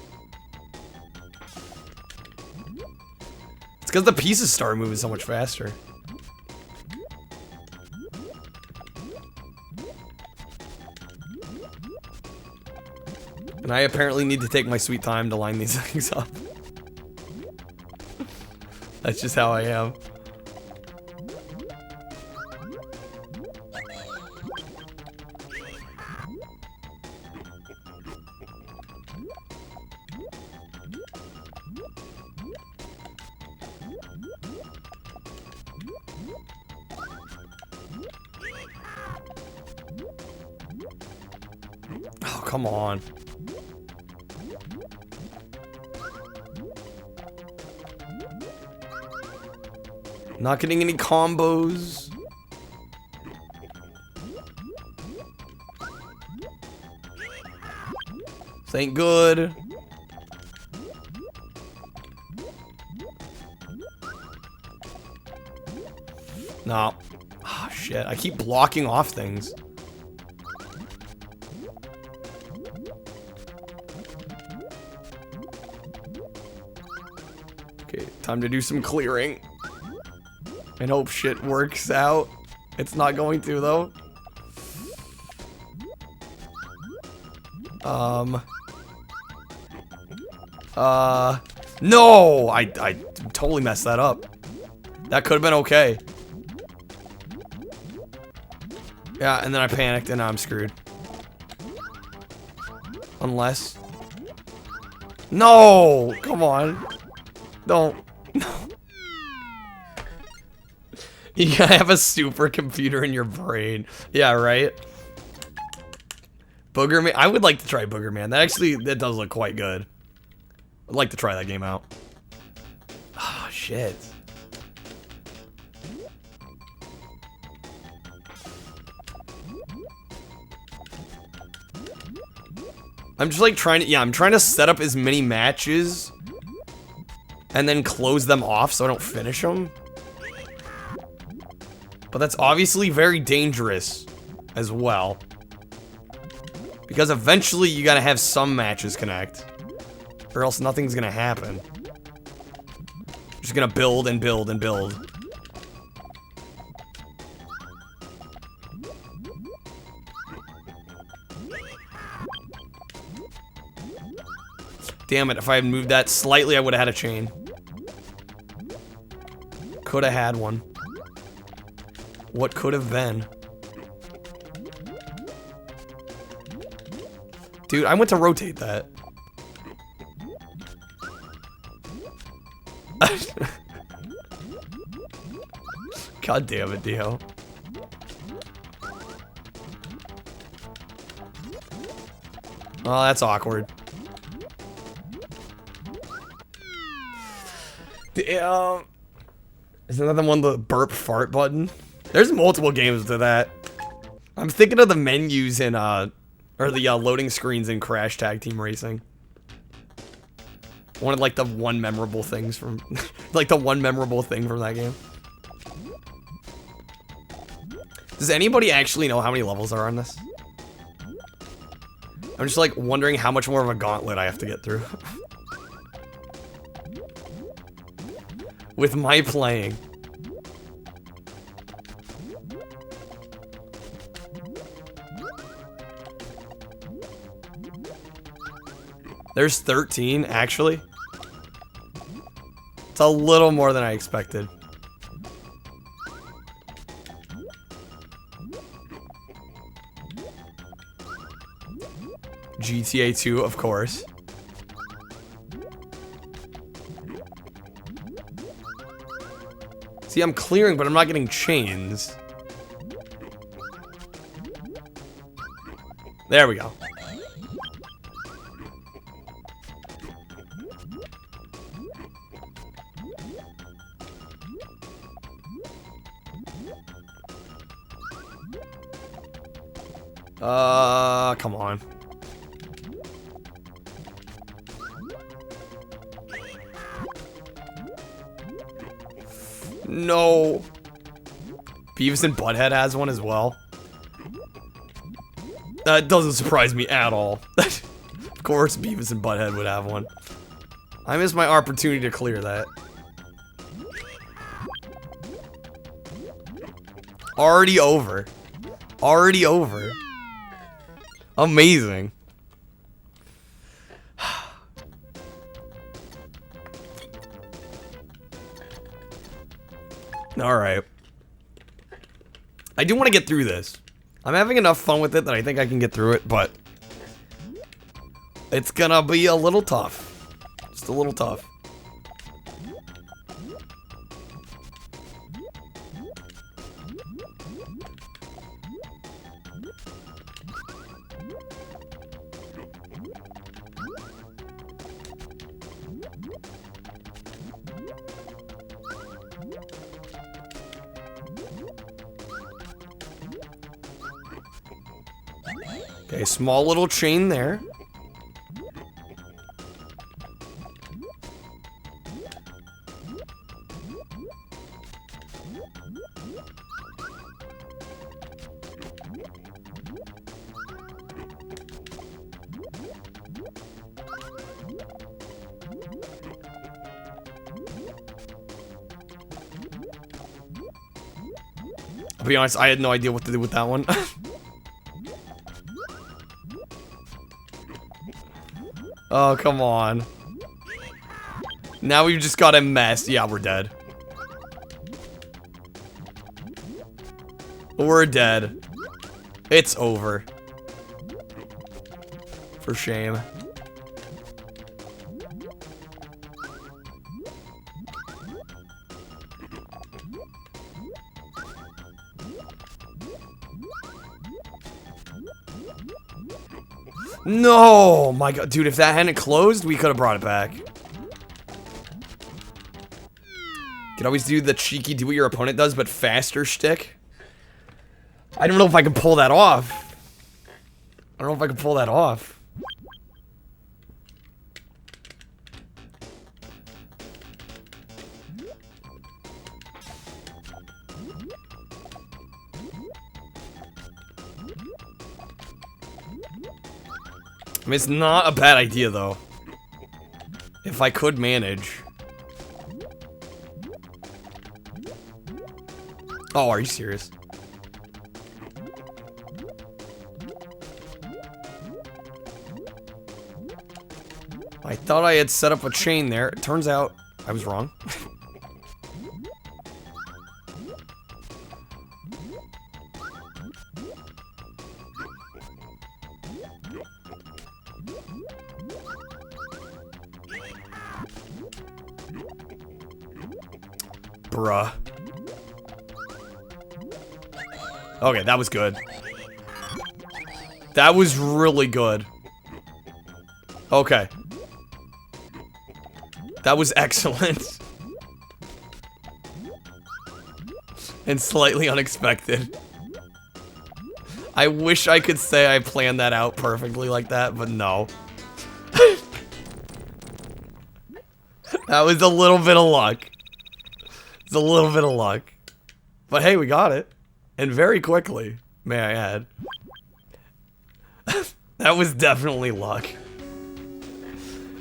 It's because the pieces start moving so much faster. And I apparently need to take my sweet time to line these things up. That's just how I am. Oh, come on. Not getting any combos. This ain't good. No. Ah, shit. I keep blocking off things. Okay, time to do some clearing. And hope shit works out. It's not going to, though. No! I totally messed that up. That could have been okay. Yeah, and then I panicked and now I'm screwed. Unless... No! Come on. Don't. No. You gotta have a supercomputer in your brain. Yeah, right? Boogerman. I would like to try Boogerman. That does look quite good. I'd like to try that game out. Ah, oh, shit. I'm just like trying to, yeah, I'm trying to set up as many matches and then close them off so I don't finish them. But that's obviously very dangerous as well. Because eventually you gotta have some matches connect. Or else nothing's gonna happen. Just gonna build and build and build. Damn it, if I had moved that slightly, I would have had a chain. Could have had one. What could have been? Dude, I went to rotate that. God damn it, Dio. Oh, that's awkward. Damn. Is another one the burp fart button? There's multiple games to that. I'm thinking of the menus in, or the loading screens in Crash Tag Team Racing. One of, like, the one memorable things from, like, the one memorable thing from that game. Does anybody actually know how many levels are on this? I'm just, like, wondering how much more of a gauntlet I have to get through. With my playing. There's 13, actually. It's a little more than I expected. GTA 2, of course. See, I'm clearing, but I'm not getting chains. There we go. Come on. No. Beavis and Butthead has one as well. That doesn't surprise me at all. Of course Beavis and Butthead would have one. I missed my opportunity to clear that. Already over. Already over. Amazing. Alright. I do want to get through this. I'm having enough fun with it that I think I can get through it, but it's gonna be a little tough. Just a little tough. Okay, small little chain there. I'll be honest, I had no idea what to do with that one. Oh, come on. Now we've just got a mess. Yeah, we're dead. We're dead. It's over. For shame. No, my God, dude, if that hadn't closed, we could have brought it back. Could always do the cheeky do what your opponent does, but faster shtick. I don't know if I can pull that off. I don't know if I can pull that off. I mean, it's not a bad idea, though. If I could manage. Oh, are you serious? I thought I had set up a chain there. It turns out I was wrong. Bruh. Okay, that was good. That was really good. Okay. That was excellent. And slightly unexpected. I wish I could say I planned that out perfectly like that, but no. That was a little bit of luck. It's a little bit of luck. But hey, we got it. And very quickly, may I add. That was definitely luck.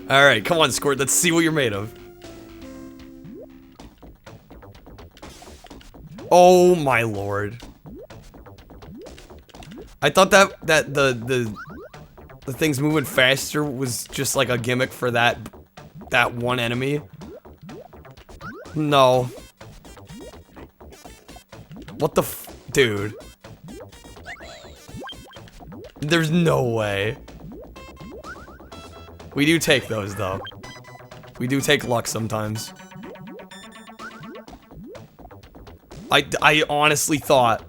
Alright, come on, Squirt. Let's see what you're made of. Oh my lord. I thought that the things moving faster was just like a gimmick for that one enemy. No. What the f- dude. There's no way. We do take those, though. We do take luck sometimes. I honestly thought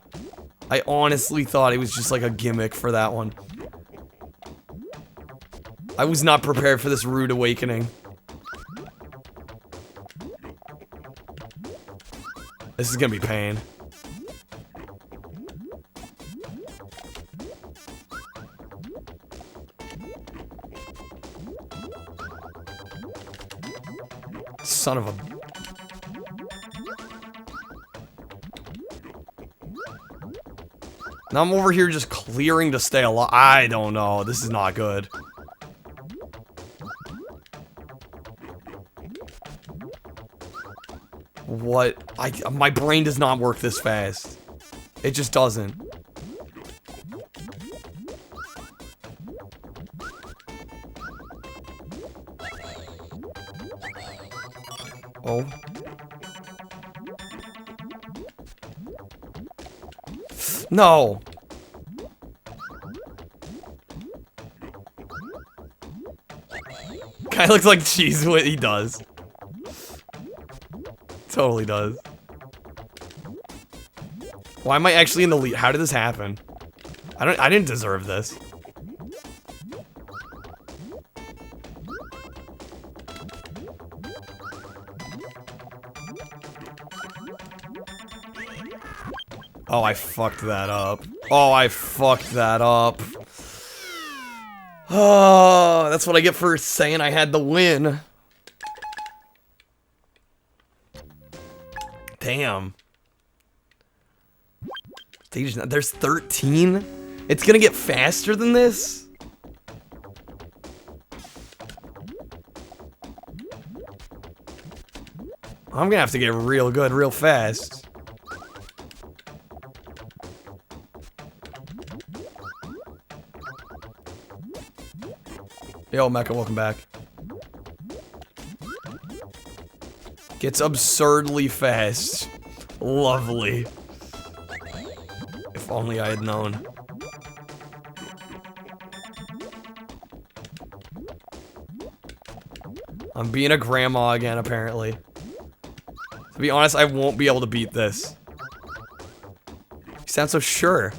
it was just like a gimmick for that one. I was not prepared for this rude awakening. This is gonna be pain. Son of a... Now I'm over here just clearing to stay alive. I don't know. This is not good. What? My brain does not work this fast. It just doesn't. Oh. No. Guy looks like cheese. What he does. Totally does. Why am I actually in the lead? How did this happen? I didn't deserve this. Oh, I fucked that up. Oh, I fucked that up. Oh, that's what I get for saying I had the win. Damn. There's 13? It's gonna get faster than this? I'm gonna have to get real good real fast. Yo, Mecha, welcome back. Gets absurdly fast. Lovely. If only I had known. I'm being a grandma again, apparently. To be honest, I won't be able to beat this. You sound so sure.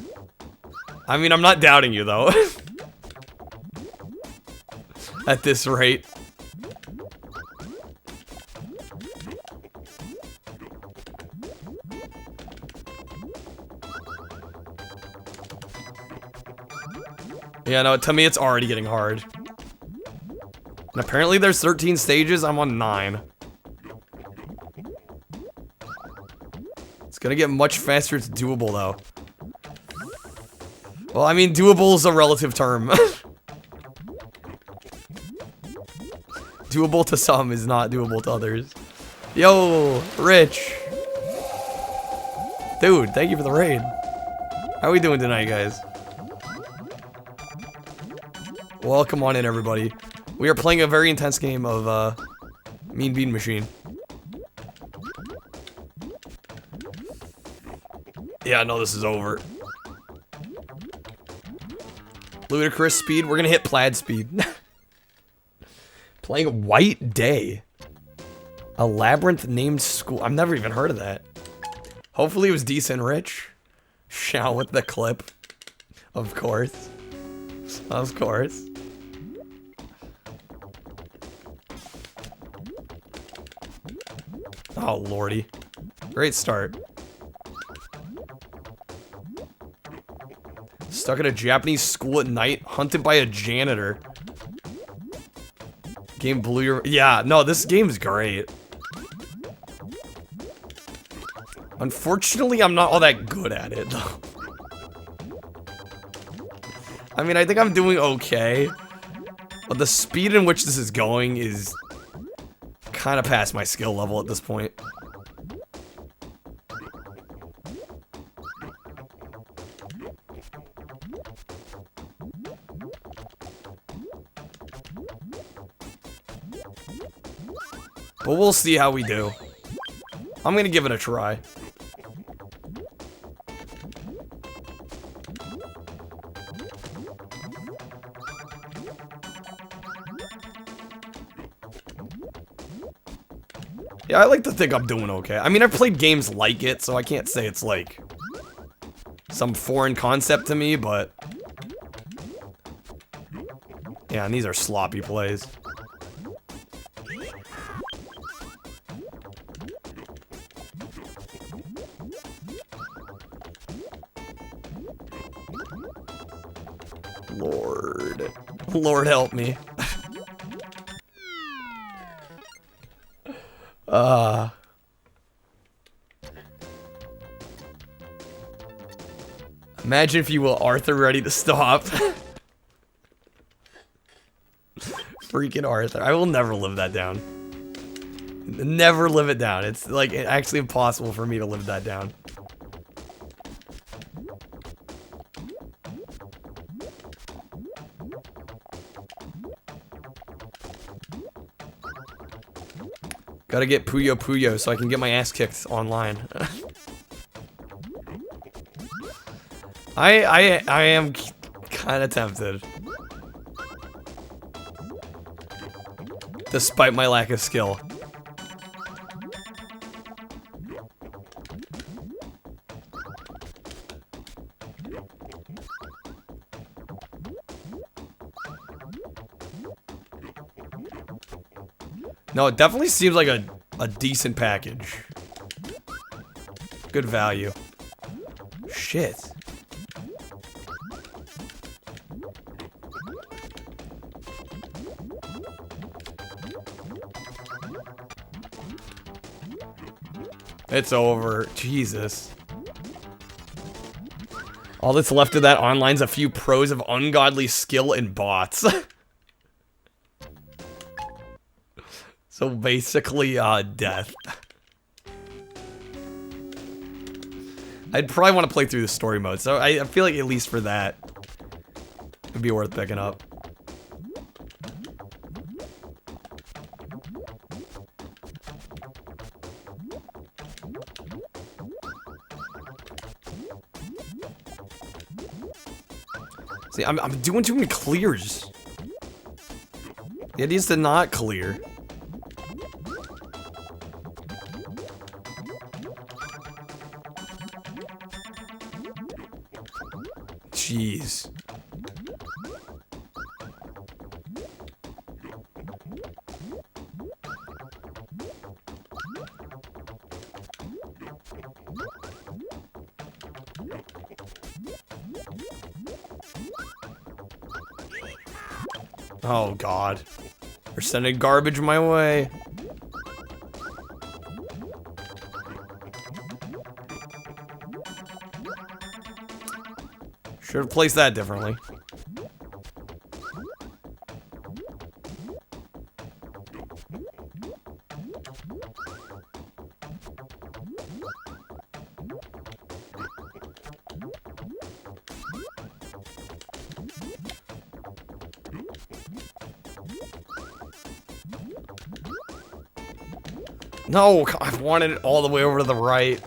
I mean, I'm not doubting you, though. At this rate. Yeah, no, to me it's already getting hard. And apparently there's 13 stages, I'm on 9. It's gonna get much faster, it's doable though. Well, I mean, doable is a relative term. Doable to some is not doable to others. Yo, Rich. Dude, thank you for the raid. How are we doing tonight, guys? Welcome on in, everybody. We are playing a very intense game of, Mean Bean Machine. Yeah, no, this is over. Ludicrous speed. We're gonna hit plaid speed. Playing White Day. A labyrinth named school. I've never even heard of that. Hopefully it was decent, Rich. Shout with the clip. Of course. Of course. Oh, lordy. Great start. Stuck at a Japanese school at night, hunted by a janitor. Game blew your... Yeah, no, this game's great. Unfortunately, I'm not all that good at it, though. I mean, I think I'm doing okay. But the speed in which this is going is kind of past my skill level at this point. But we'll see how we do. I'm gonna give it a try. Yeah, I like to think I'm doing okay. I mean, I've played games like it, so I can't say it's like some foreign concept to me, but yeah, and these are sloppy plays. Lord help me. Imagine, if you will, Arthur ready to stop. Freaking Arthur. I will never live that down. Never live it down. It's like actually impossible for me to live that down. Gotta get Puyo Puyo so I can get my ass kicked online. I am kind of tempted. Despite my lack of skill. No, it definitely seems like a decent package. Good value. Shit. It's over. Jesus. All that's left of that online's a few pros of ungodly skill and bots. So basically, death. I'd probably want to play through the story mode, so I feel like at least for that, it'd be worth picking up. See, I'm doing too many clears. The idea is to not clear. Jeez. Oh God. They're sending garbage my way. Should have placed that differently. No, I wanted it all the way over to the right.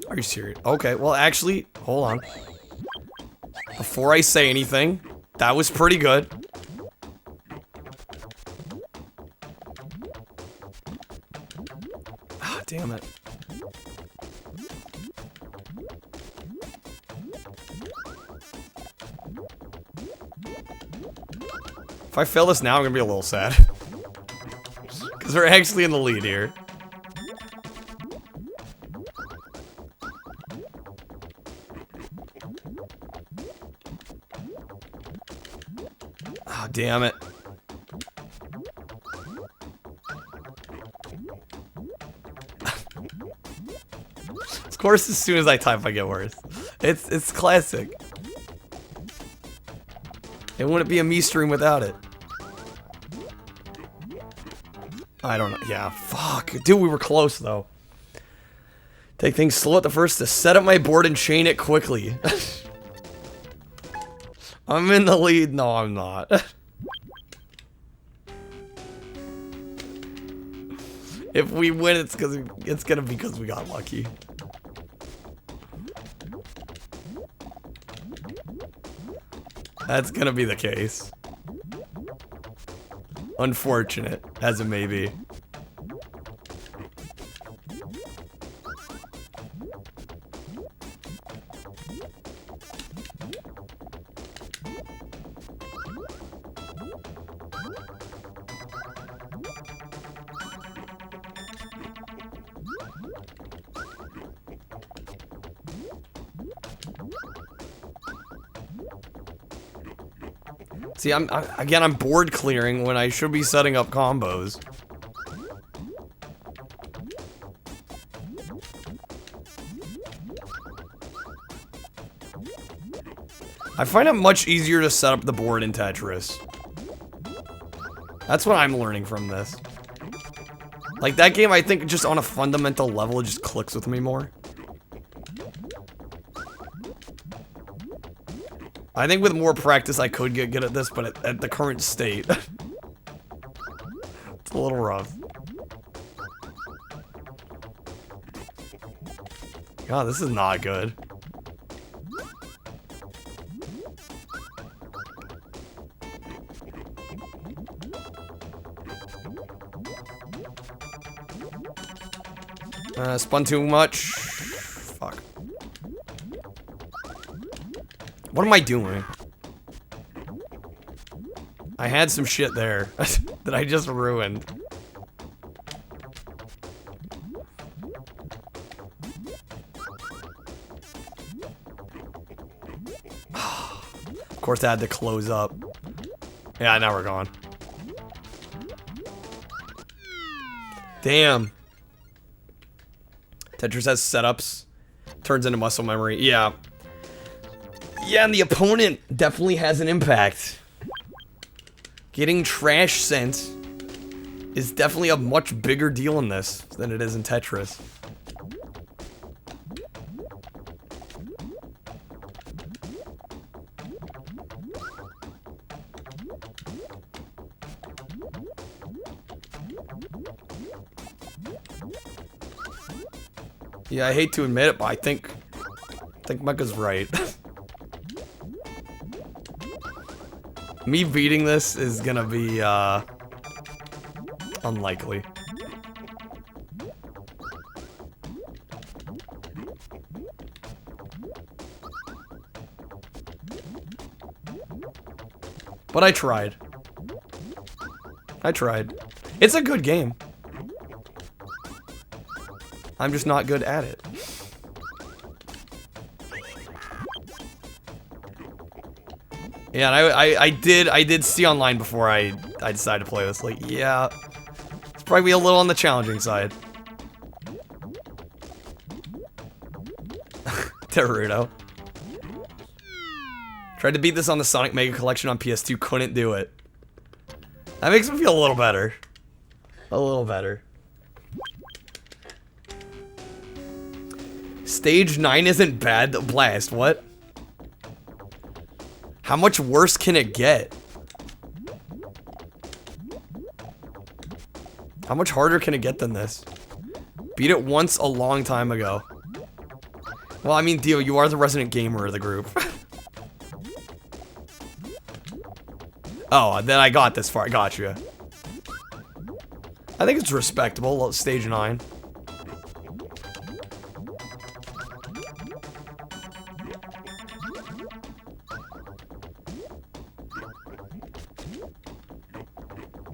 Are you serious? Okay, well actually, hold on. Before I say anything, that was pretty good. Ah, damn it. If I fail this now, I'm gonna be a little sad. Because we're actually in the lead here. Oh, damn it. Of course, as soon as I type, I get worse. It's classic. It wouldn't be a me stream without it. I don't know. Yeah, fuck. Dude, we were close, though. Take things slow at the first to set up my board and chain it quickly. I'm in the lead. No, I'm not. If we win, it's gonna be because we got lucky. That's gonna be the case. Unfortunate, as it may be. See, I'm board clearing when I should be setting up combos. I find it much easier to set up the board in Tetris. That's what I'm learning from this. Like, that game, I think, just on a fundamental level, it just clicks with me more. I think with more practice, I could get good at this, but at the current state, it's a little rough. God, this is not good. Spun too much. Fuck. What am I doing? I had some shit there that I just ruined. Of course I had to close up. Yeah, now we're gone. Damn. Tetris has setups. Turns into muscle memory. Yeah. Yeah, and the opponent definitely has an impact. Getting trash sent is definitely a much bigger deal in this than it is in Tetris. Yeah, I hate to admit it, but I think Mecca's right. Me beating this is gonna be, unlikely. But I tried. It's a good game. I'm just not good at it. Yeah, and I did see online before I decided to play this. Like, yeah, it's probably a little on the challenging side. Naruto. Tried to beat this on the Sonic Mega Collection on PS2, couldn't do it. That makes me feel a little better. A little better. Stage 9 isn't bad. Blast, what? How much worse can it get? How much harder can it get than this? Beat it once a long time ago. Well, I mean, Dio, you are the resident gamer of the group. Oh, then I got this far. I got you. I think it's respectable. Stage 9.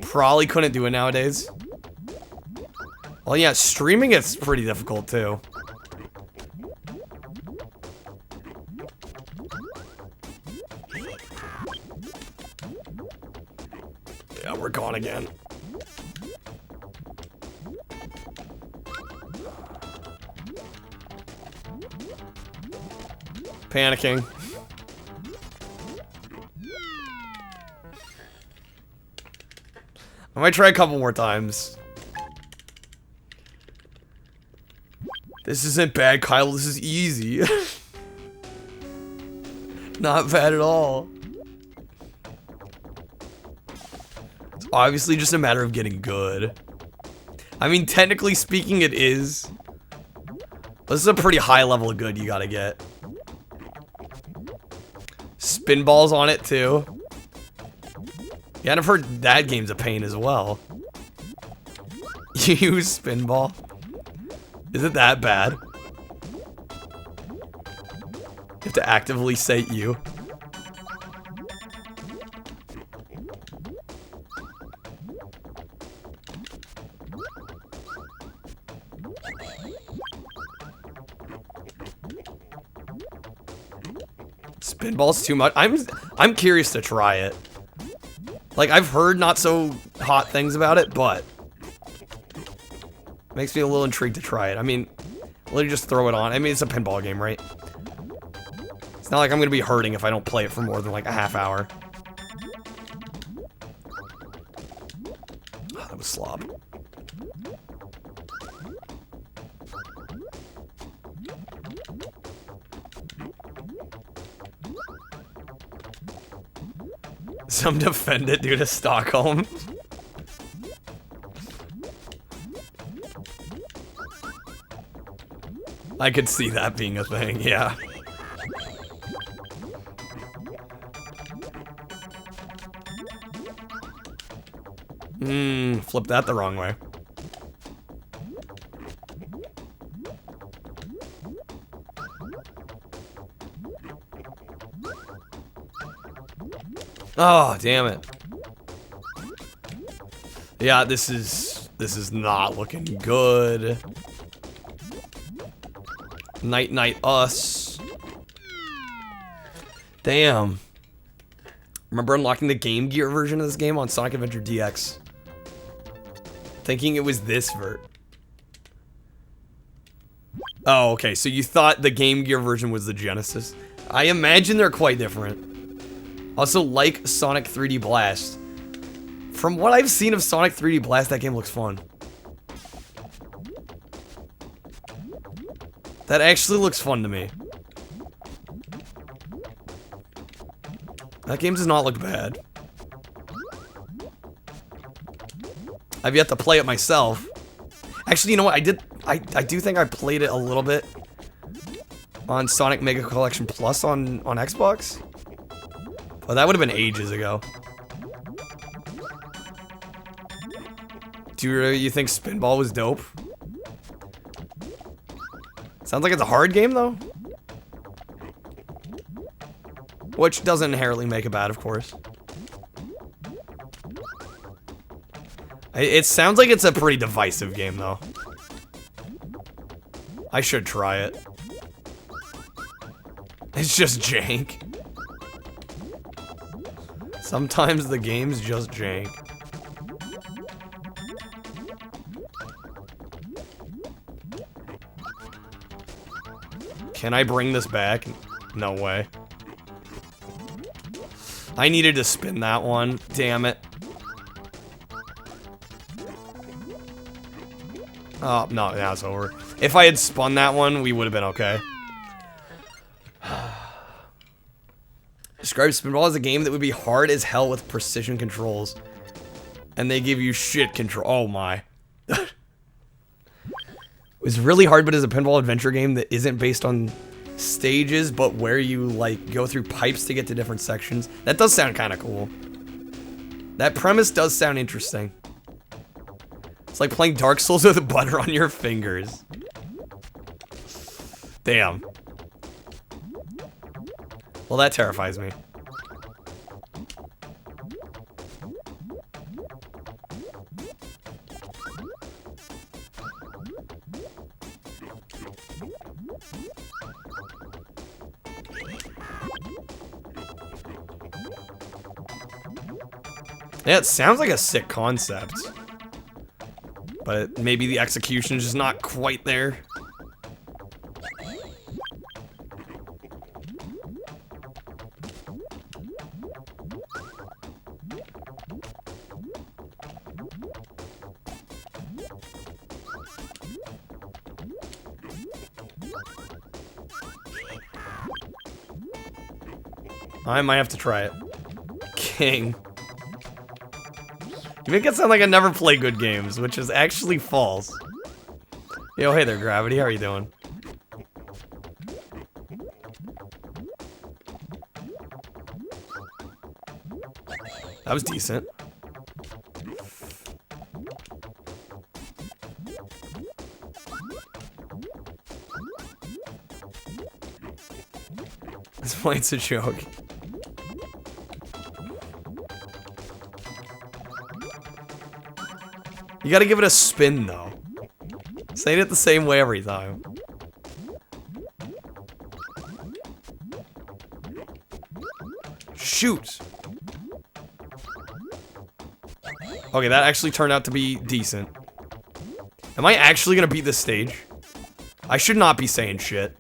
Probably couldn't do it nowadays. Well, yeah, streaming it's pretty difficult too. Yeah, we're gone again. Panicking. I might try a couple more times. This isn't bad, Kyle. This is easy. Not bad at all. It's obviously just a matter of getting good. I mean, technically speaking, it is. This is a pretty high level of good you gotta get. Spinballs on it, too. Yeah, and I've heard that game's a pain as well. You use Spinball? Is it that bad? You have to actively say you. Spinball's too much. I'm curious to try it. Like, I've heard not so hot things about it, but makes me a little intrigued to try it. I mean, literally just throw it on. I mean, it's a pinball game, right? It's not like I'm gonna be hurting if I don't play it for more than like a half hour. Oh, that was slop. Some defend it due to Stockholm. I could see that being a thing, yeah. Flip that the wrong way. Oh, damn it. Yeah, this is not looking good. Night night us. Damn. Remember unlocking the Game Gear version of this game on Sonic Adventure DX? Thinking it was this vert. Oh, okay, so you thought the Game Gear version was the Genesis. I imagine they're quite different. Also, like Sonic 3D Blast. From what I've seen of Sonic 3D Blast, that game looks fun. That actually looks fun to me. That game does not look bad. I've yet to play it myself. Actually, you know what? I do think I played it a little bit on Sonic Mega Collection Plus on Xbox. But that would have been ages ago. Do you think Spinball was dope? Sounds like it's a hard game, though. Which doesn't inherently make it bad, of course. It sounds like it's a pretty divisive game, though. I should try it. It's just jank. Sometimes the game's just jank. Can I bring this back? No way. I needed to spin that one. Damn it. Oh, no, now it's over. If I had spun that one, we would have been okay. Describe Spinball as a game that would be hard as hell with precision controls. And they give you shit control. Oh my. It was really hard, but as a pinball adventure game that isn't based on stages, but where you, like, go through pipes to get to different sections. That does sound kind of cool. That premise does sound interesting. It's like playing Dark Souls with butter on your fingers. Damn. Well, that terrifies me. Yeah, it sounds like a sick concept. But maybe the execution is just not quite there. I might have to try it. King. You make it sound like I never play good games, which is actually false. Yo, hey there, Gravity. How are you doing? That was decent. This fight's a joke. You gotta give it a spin, though. Saying it the same way every time. Shoot! Okay, that actually turned out to be decent. Am I actually gonna beat this stage? I should not be saying shit.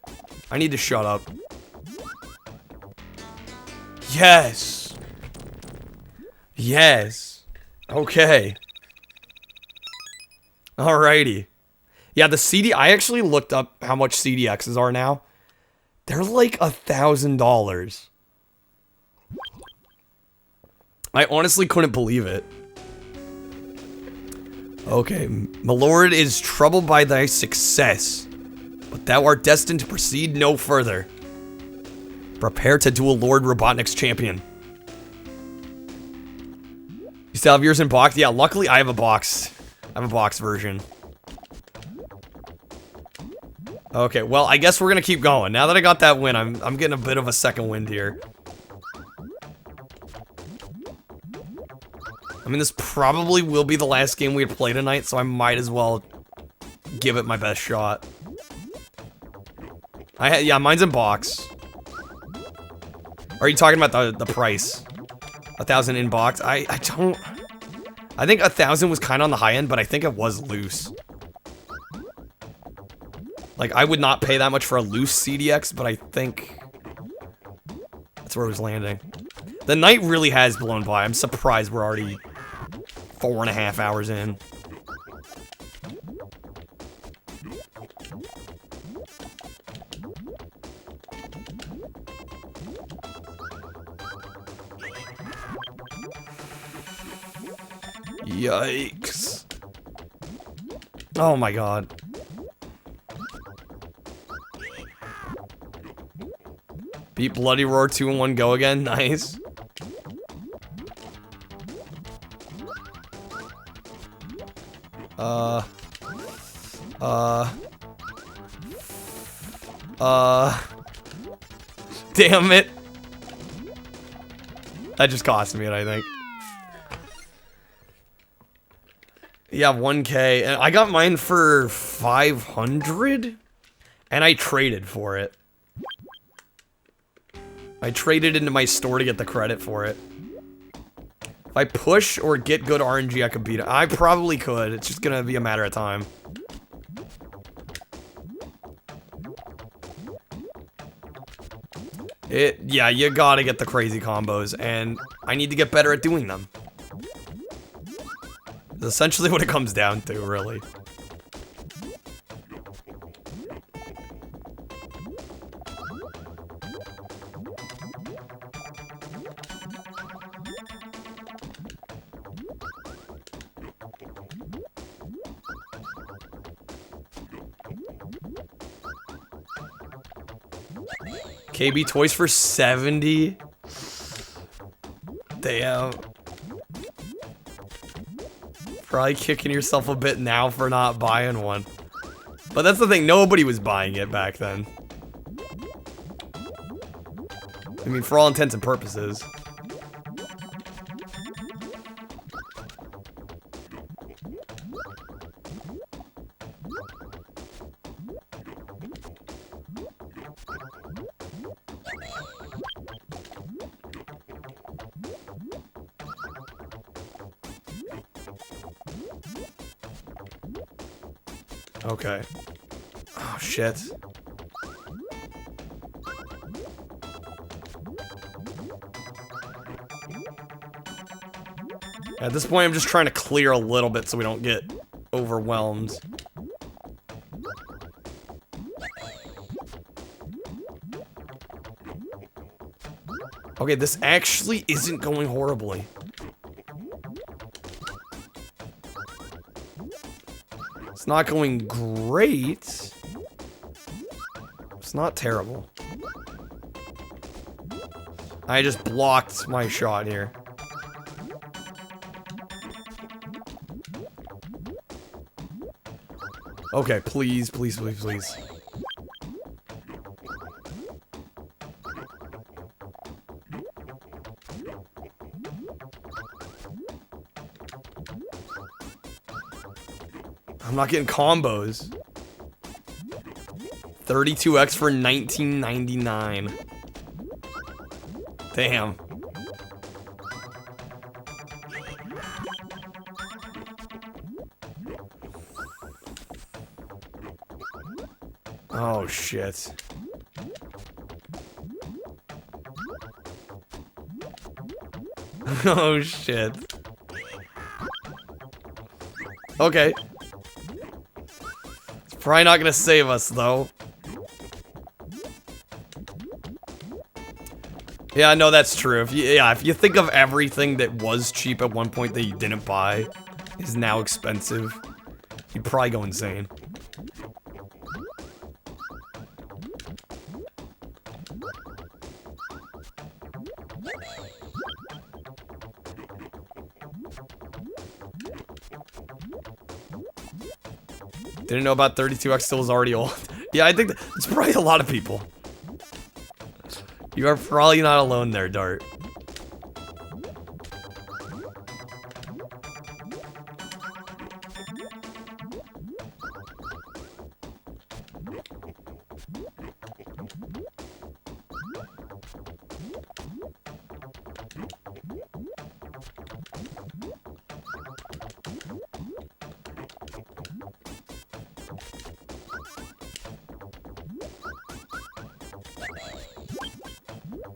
I need to shut up. Yes! Yes! Okay. Alrighty. Yeah, the CD... I actually looked up how much CDXs are now. They're like $1,000. I honestly couldn't believe it. Okay, my lord is troubled by thy success. But thou art destined to proceed no further. Prepare to duel Lord Robotnik's champion. You still have yours in box? Yeah, luckily I have a box. I have a box version. Okay, well, I guess we're gonna keep going. Now that I got that win, I'm getting a bit of a second wind here. I mean, this probably will be the last game we play tonight, so I might as well give it my best shot. Yeah, mine's in box. Are you talking about the price? 1,000 in box? I don't... I think 1,000 was kind of on the high end, but I think it was loose. Like, I would not pay that much for a loose CDX, but I think that's where it was landing. The night really has blown by. I'm surprised we're already 4.5 hours in. Yikes. Oh my god. Beat Bloody Roar 2 in 1 go again. Nice. Damn it. That just cost me it, I think. Yeah, 1K. And I got mine for 500. And I traded for it. I traded into my store to get the credit for it. If I push or get good RNG, I could beat it. I probably could. It's just gonna be a matter of time. Yeah, you gotta get the crazy combos, and I need to get better at doing them. That's essentially what it comes down to, really. KB Toys for 70? Damn. Probably kicking yourself a bit now for not buying one. But that's the thing, nobody was buying it back then. I mean, for all intents and purposes. Okay. Oh, shit. At this point, I'm just trying to clear a little bit so we don't get overwhelmed. Okay, this actually isn't going horribly. It's not going great. It's not terrible. I just blocked my shot here. Okay, please, please, please, please. I'm not getting combos. 32x for 19.99. Damn. Oh shit. Oh shit. Okay. It's probably not gonna save us though. Yeah, no, that's true. If you think of everything that was cheap at one point that you didn't buy is now expensive, you'd probably go insane. Didn't know about 32X still is already old. Yeah, I think it's probably a lot of people. You are probably not alone there, Dart.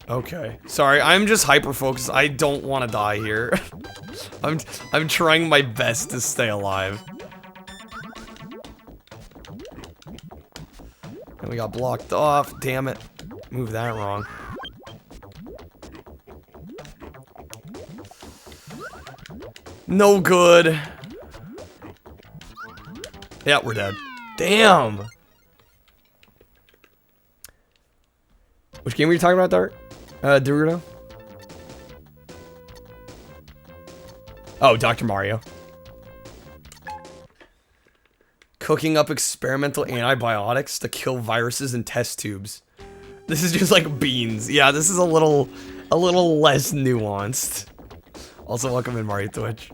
Okay. Sorry, I'm just hyper focused. I don't want to die here. I'm trying my best to stay alive. And we got blocked off. Damn it. Move that wrong. No good. Yeah, we're dead. Damn. Which game were you talking about, Dart? Dorito? Oh, Dr. Mario. Cooking up experimental antibiotics to kill viruses in test tubes. This is just like beans. Yeah, this is a little less nuanced. Also, welcome in, Mario Twitch.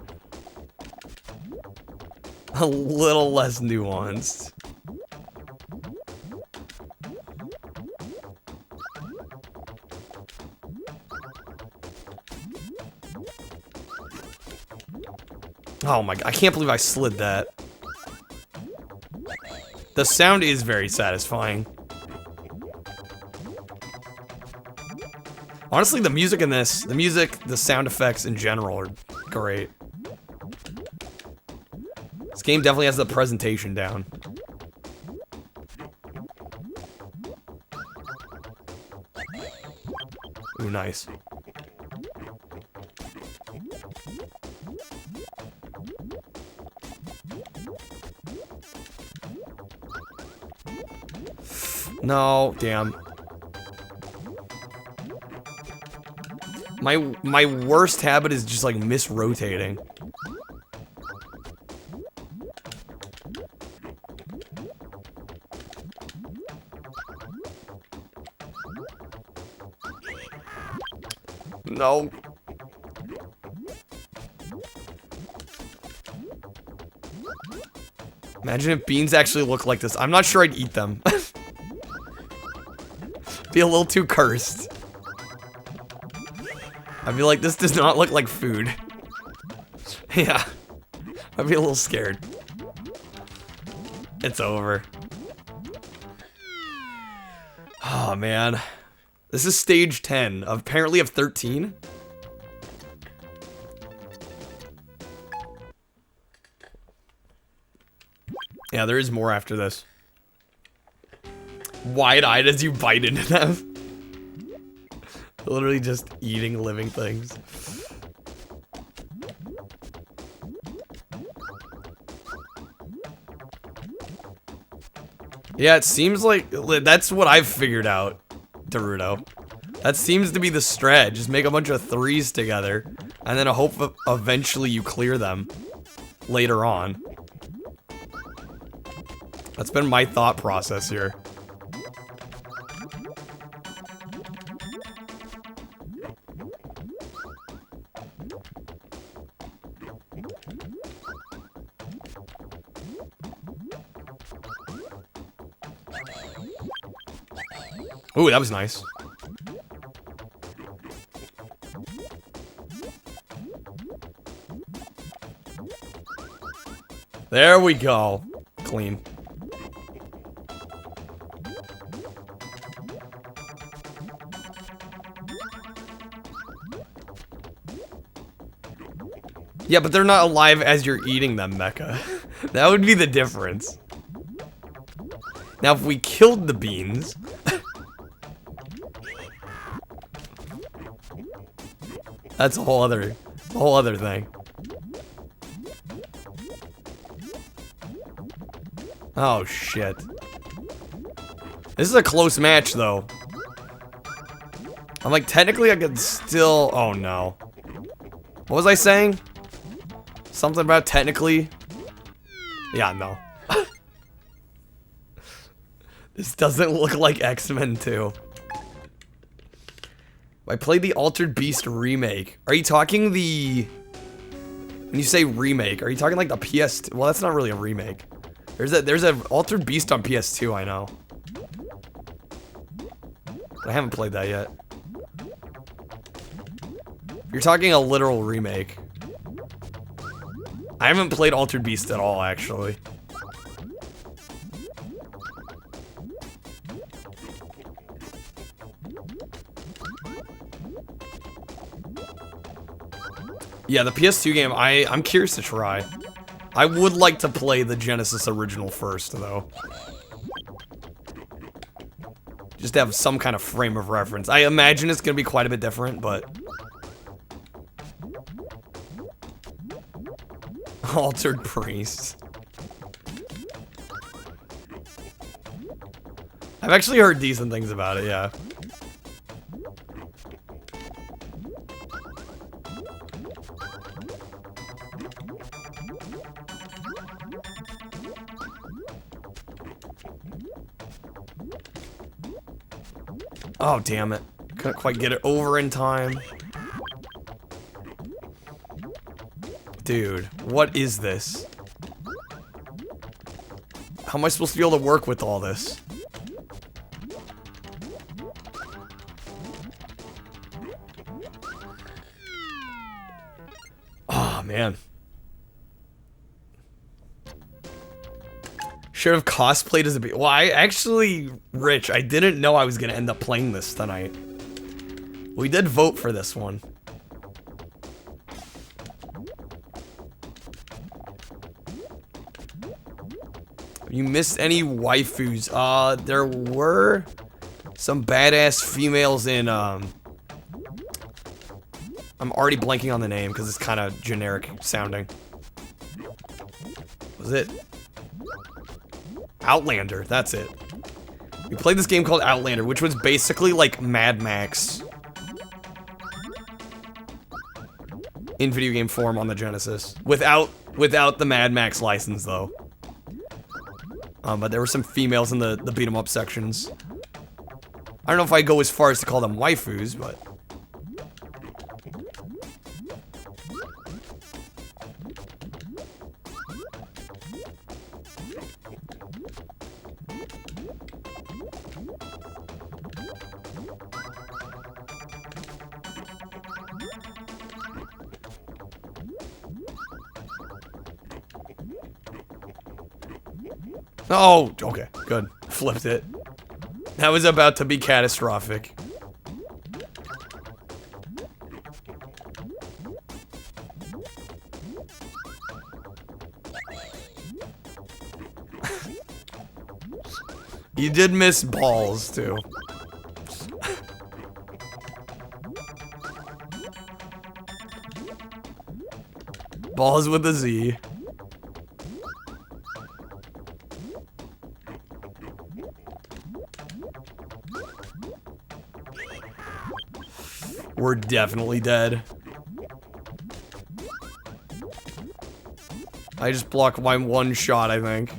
A little less nuanced. Oh my god, I can't believe I slid that. The sound is very satisfying. Honestly, the music in this, the sound effects in general are great. This game definitely has the presentation down. Ooh, nice. No, damn. My worst habit is just like misrotating. No. Imagine if beans actually look like this. I'm not sure I'd eat them. Be a little too cursed. I'd be like, this does not look like food. Yeah. I'd be a little scared. It's over. Oh, man. This is stage 10, apparently of 13. Yeah, there is more after this. Wide-eyed as you bite into them. Literally just eating living things. Yeah, it seems like that's what I've figured out, Naruto. That seems to be the strat. Just make a bunch of threes together, and then I hope eventually you clear them later on. That's been my thought process here. Ooh, that was nice. There we go. Clean. Yeah, but they're not alive as you're eating them, Mecha. That would be the difference. Now, if we killed the beans... That's a whole other thing. Oh, shit. This is a close match, though. I'm like, technically I could still... Oh, no. What was I saying? Something about technically? Yeah, no. This doesn't look like X-Men 2. I played the Altered Beast remake. Are you talking the... When you say remake, are you talking like the PS2? Well, that's not really a remake. There's a Altered Beast on PS2, I know. But I haven't played that yet. You're talking a literal remake. I haven't played Altered Beast at all, actually. Yeah, the PS2 game, I'm curious to try. I would like to play the Genesis original first, though. Just to have some kind of frame of reference. I imagine it's going to be quite a bit different, but... Altered Priest. I've actually heard decent things about it, yeah. Oh, damn it. Couldn't quite get it over in time. Dude, what is this? How am I supposed to be able to work with all this? Oh, man. Should have cosplayed as a bee. Well, I actually, Rich, I didn't know I was going to end up playing this tonight. We did vote for this one. You missed any waifus? There were some badass females in, I'm already blanking on the name because it's kind of generic sounding. Was it? Outlander, that's it. We played this game called Outlander, which was basically like Mad Max in video game form on the Genesis. Without the Mad Max license, though. But there were some females in the beat 'em up sections. I don't know if I go as far as to call them waifus, but... Oh, okay, good. Flipped it. That was about to be catastrophic. You did miss balls, too. Balls with a Z. We're definitely dead. I just blocked my one shot, I think.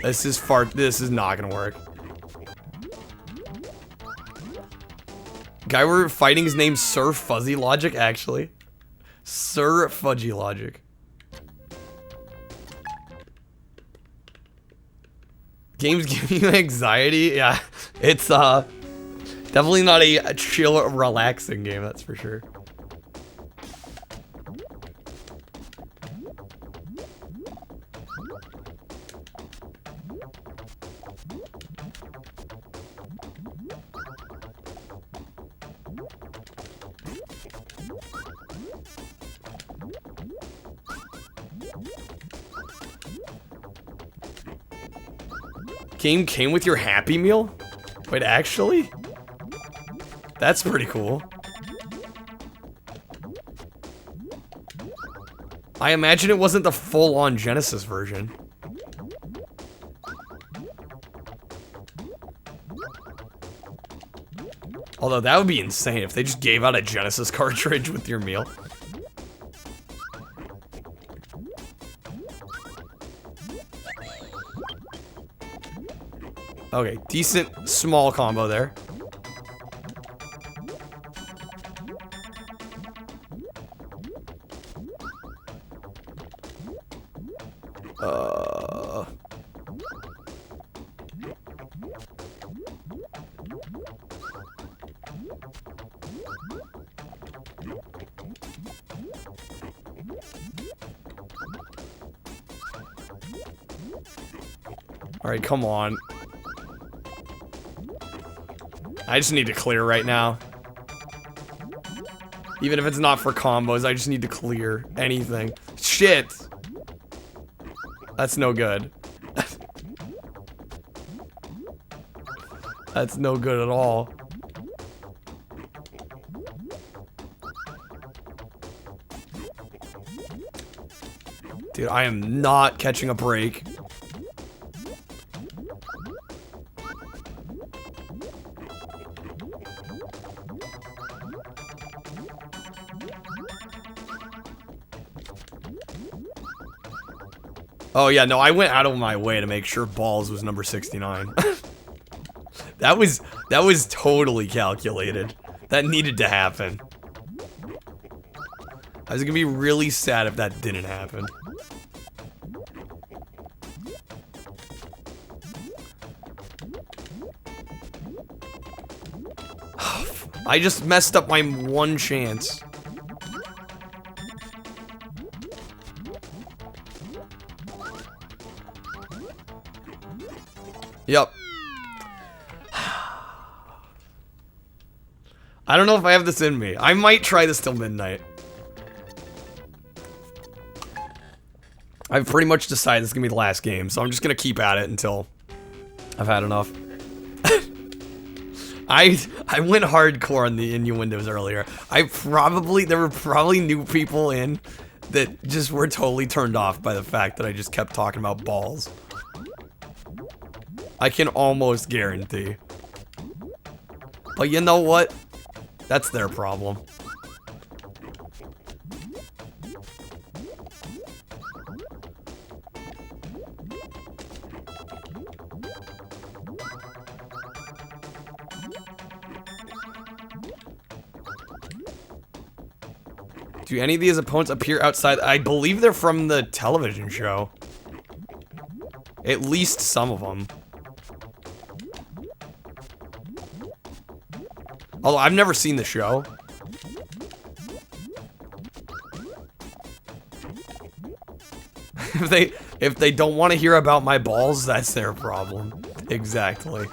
This is not gonna work. Guy we're fighting, his name's Sir Fuzzy Logic, actually. Sir Fudgy Logic. Games give you anxiety? Yeah, it's definitely not a chill, relaxing game, that's for sure. Game came with your Happy Meal? Wait, actually? That's pretty cool. I imagine it wasn't the full-on Genesis version. Although that would be insane if they just gave out a Genesis cartridge with your meal. Okay, decent small combo there. Alright, come on. I just need to clear right now. Even if it's not for combos, I just need to clear anything. Shit! That's no good. That's no good at all. Dude, I am not catching a break. Oh yeah, no, I went out of my way to make sure balls was number 69. That was totally calculated. That needed to happen. I was gonna be really sad if that didn't happen. I just messed up my one chance. Yep. I don't know if I have this in me. I might try this till midnight. I've pretty much decided this is gonna be the last game, so I'm just gonna keep at it until I've had enough. I went hardcore on the innuendos earlier. There were probably new people in that just were totally turned off by the fact that I just kept talking about balls. I can almost guarantee. But you know what? That's their problem. Do any of these opponents appear outside? I believe they're from the television show. At least some of them. Although I've never seen the show. If they don't want to hear about my balls, that's their problem. Exactly.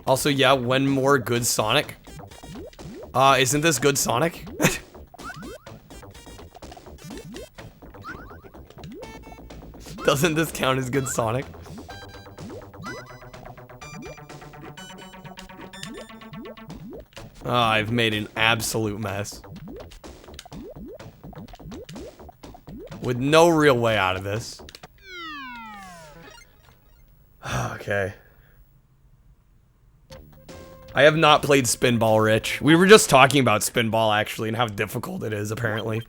Also, yeah, when more good Sonic. Isn't this good Sonic? Doesn't this count as good Sonic? I've made an absolute mess. With no real way out of this. Okay. I have not played Spinball, Rich. We were just talking about Spinball, actually, and how difficult it is, apparently.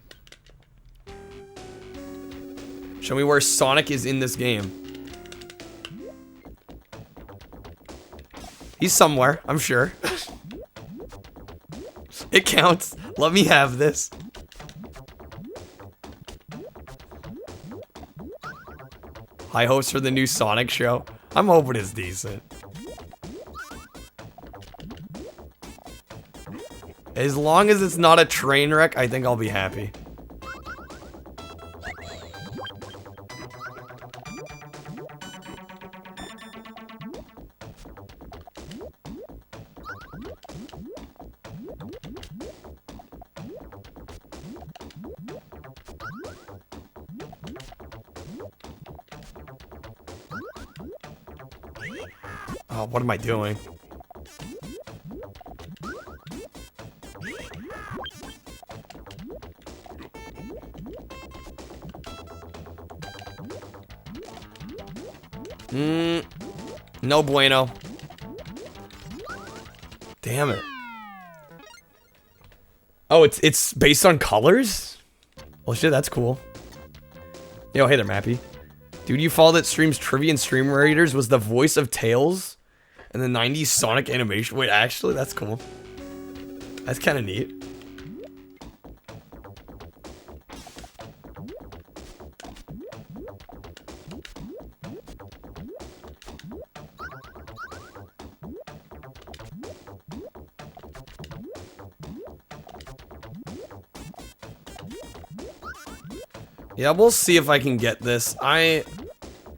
Show me where Sonic is in this game. He's somewhere, I'm sure. It counts. Let me have this. High hopes for the new Sonic show. I'm hoping it's decent. As long as it's not a train wreck, I think I'll be happy. Oh, what am I doing? No bueno. Damn it. Oh, it's based on colors? Well, shit, that's cool. Yo, hey there, Mappy. Dude, you follow that streams Trivia and Stream Raiders was the voice of Tails and the 90s Sonic animation. Wait, actually, that's cool. That's kind of neat. Yeah, we'll see if I can get this. I'm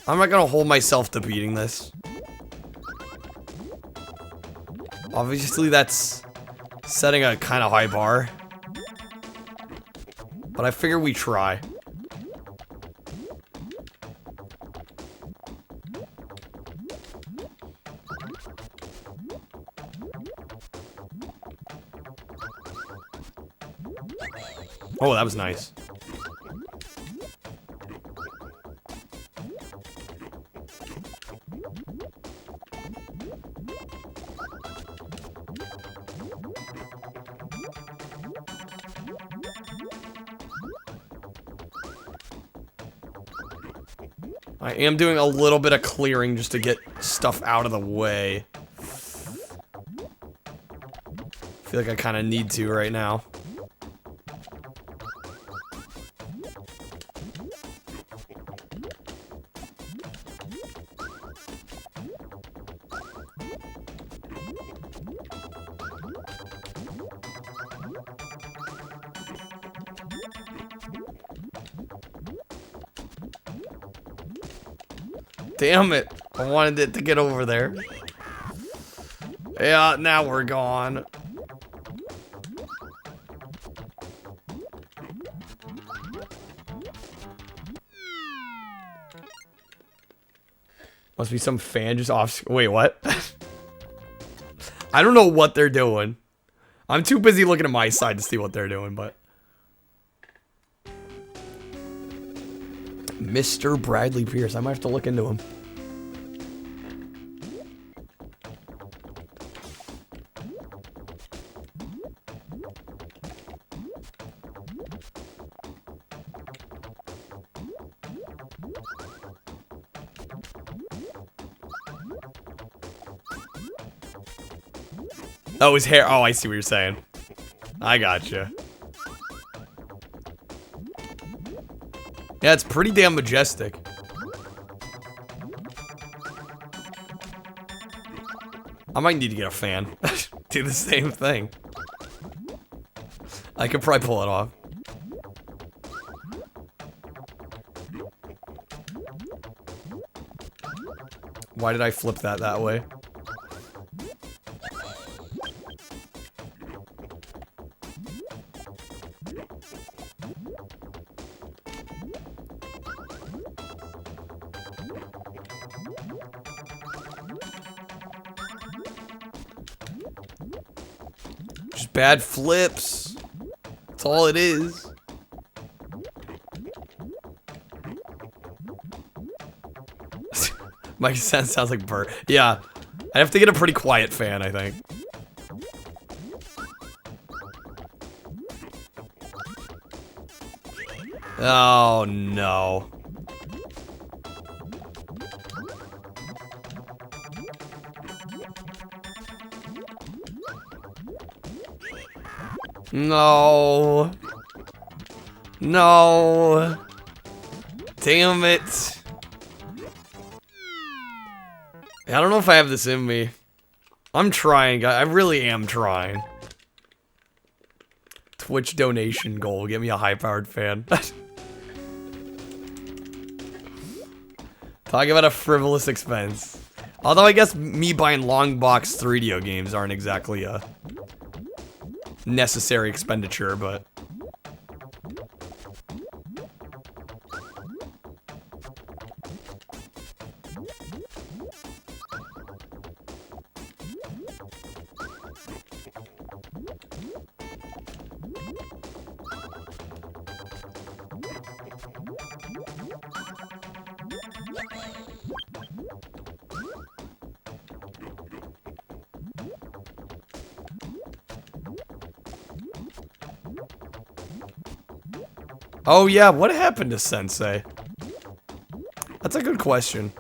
not gonna hold myself to beating this. Obviously, that's setting a kind of high bar. But I figure we try. Oh, that was nice. I am doing a little bit of clearing just to get stuff out of the way. I feel like I kind of need to right now. Damn it. I wanted it to get over there. Yeah, now we're gone. Must be some fan just off. Wait, what? I don't know what they're doing. I'm too busy looking at my side to see what they're doing, but. Mr. Bradley Pierce. I might have to look into him. Oh, his hair. Oh, I see what you're saying. I gotcha. Yeah, it's pretty damn majestic. I might need to get a fan. Do the same thing. I could probably pull it off. Why did I flip that way? Just bad flips. That's all it is. My sense sounds like Bert. Yeah. I have to get a pretty quiet fan, I think. Oh, no. No. No. Damn it. I don't know if I have this in me. I'm trying, guys. I really am trying. Twitch donation goal. Get me a high-powered fan. Talk about a frivolous expense. Although I guess me buying long box 3DO games aren't exactly a necessary expenditure, but... Oh yeah, what happened to Sensei? That's a good question.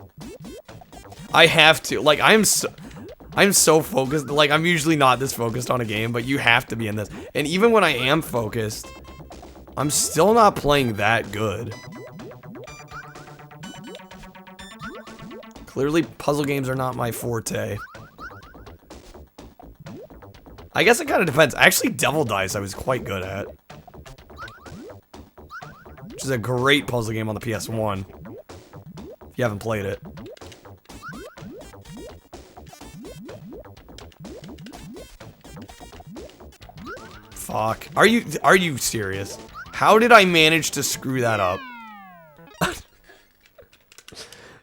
I have to, like, I'm so focused. Like, I'm usually not this focused on a game, but you have to be in this. And even when I am focused, I'm still not playing that good. Clearly, puzzle games are not my forte. I guess it kind of depends. Actually, Devil Dice I was quite good at. Which is a great puzzle game on the PS1. If you haven't played it. Fuck. Are you serious? How did I manage to screw that up?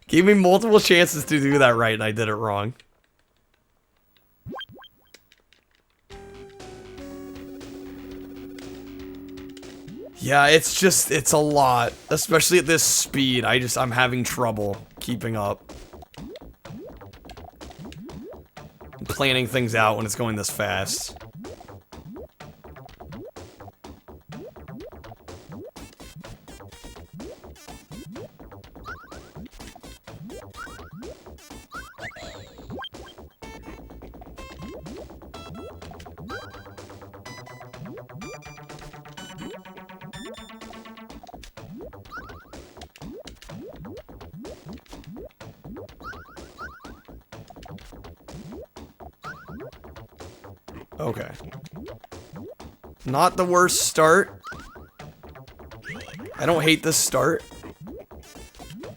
Gave me multiple chances to do that right and I did it wrong. Yeah, it's a lot. Especially at this speed. I'm having trouble keeping up. Planning things out when it's going this fast. Okay. Not the worst start. I don't hate this start.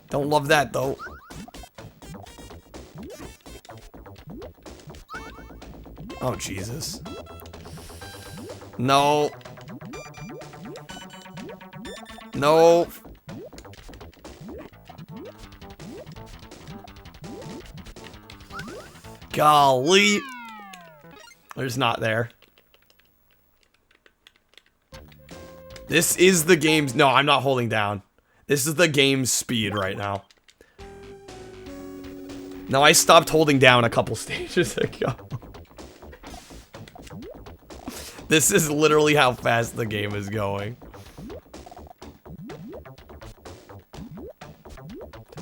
Don't love that though. Oh, Jesus. No. No. Golly. There's not there. This is the game's... No, I'm not holding down. This is the game's speed right now. No, I stopped holding down a couple stages ago. This is literally how fast the game is going.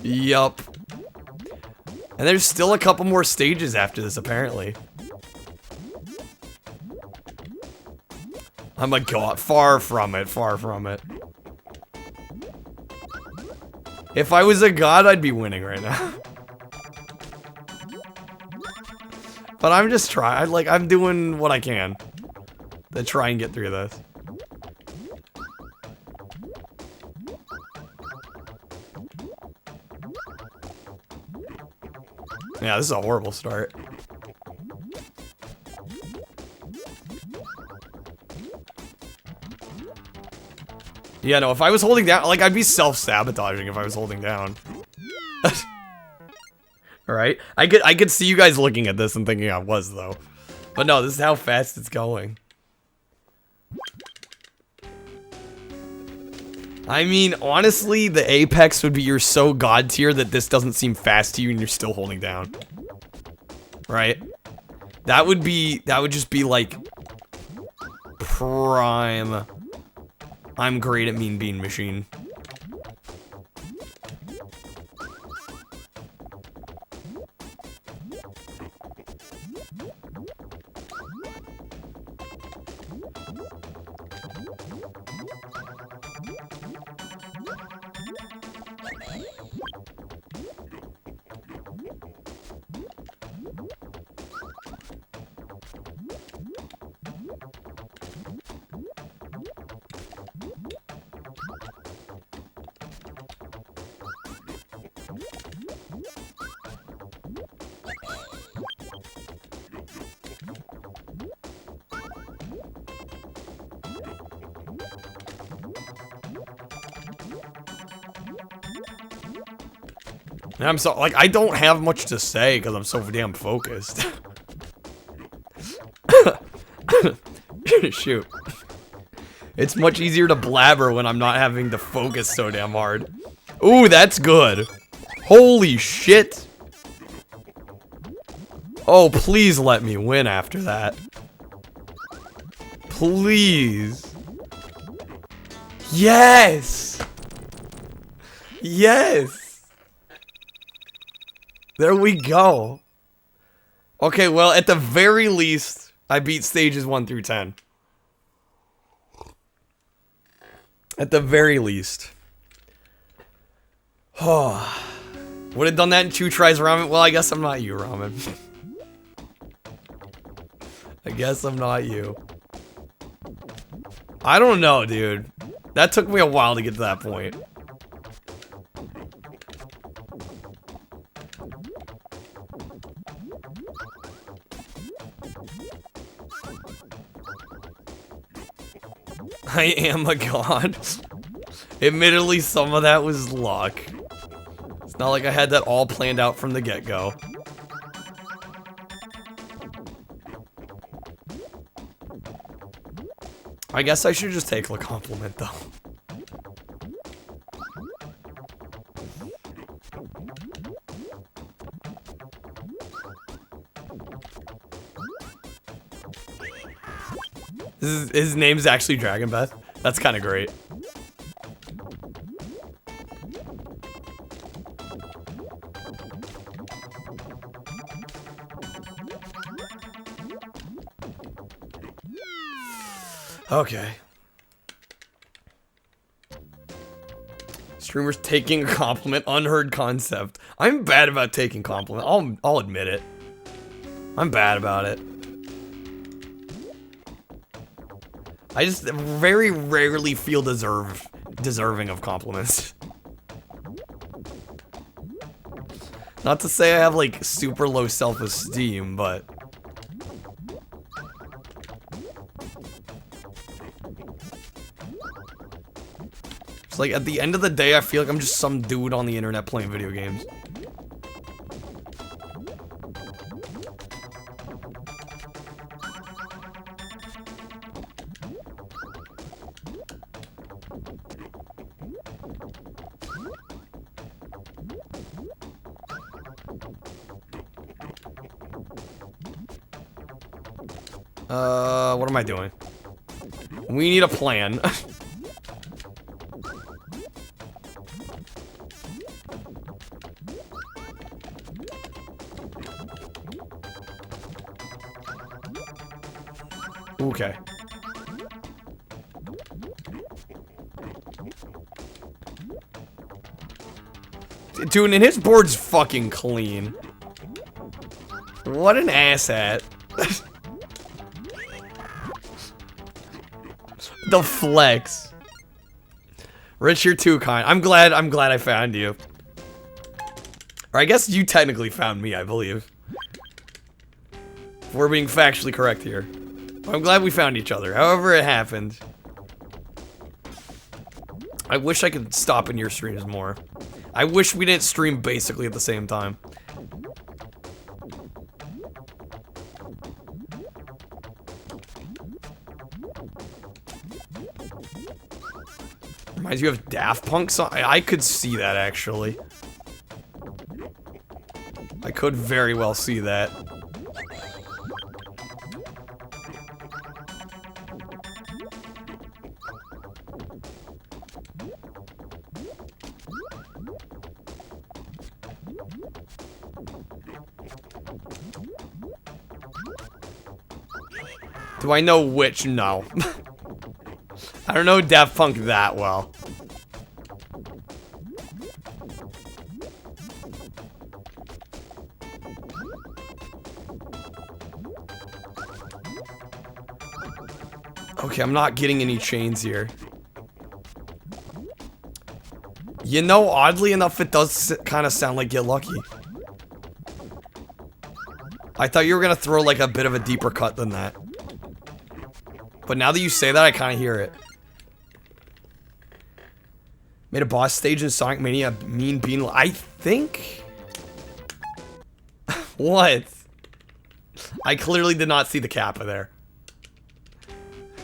Yup. And there's still a couple more stages after this, apparently. Oh my god, far from it, far from it. If I was a god, I'd be winning right now. But I'm just trying, like, I'm doing what I can to try and get through this. Yeah, this is a horrible start. Yeah, no, if I was holding down, like, I'd be self-sabotaging if I was holding down. Alright? I could see you guys looking at this and thinking I was, though. But no, this is how fast it's going. I mean, honestly, the apex would be you're so god tier that this doesn't seem fast to you and you're still holding down. Right? That would just be like prime I'm great at Mean Bean Machine. And I'm so, like, I don't have much to say because I'm so damn focused. Shoot. It's much easier to blabber when I'm not having to focus so damn hard. Ooh, that's good. Holy shit. Oh, please let me win after that. Please. Yes! Yes! There we go. Okay, well, at the very least, I beat stages 1 through 10. At the very least. Oh. Would have done that in 2 tries, Ramen? Well, I guess I'm not you, Ramen. I guess I'm not you. I don't know, dude. That took me a while to get to that point. I am a god. Admittedly, some of that was luck. It's not like I had that all planned out from the get-go. I guess I should just take the compliment, though. His name's actually Dragon Beth. That's kind of great. Okay. Streamers taking a compliment, unheard concept. I'm bad about taking compliment. I'll admit it. I'm bad about it. I just very rarely feel deserving of compliments. Not to say I have like super low self-esteem, but it's like at the end of the day, I feel like I'm just some dude on the internet playing video games. What am I doing? We need a plan. Okay. Dude, and his board's fucking clean. What an asshat. The flex. Rich, you're too kind. I'm glad I found you. Or I guess you technically found me, I believe. If we're being factually correct here. I'm glad we found each other, however it happened. I wish I could stop in your streams more. I wish we didn't stream basically at the same time. Reminds you of Daft Punk song? I could see that, actually. I could very well see that. Do I know which? No. I don't know Daft Punk that well. Okay, I'm not getting any chains here. You know, oddly enough, it does kind of sound like Get Lucky. I thought you were gonna throw like a bit of a deeper cut than that. But now that you say that, I kind of hear it. Made a boss stage in Sonic Mania Mean Bean. I think. What? I clearly did not see the Kappa there.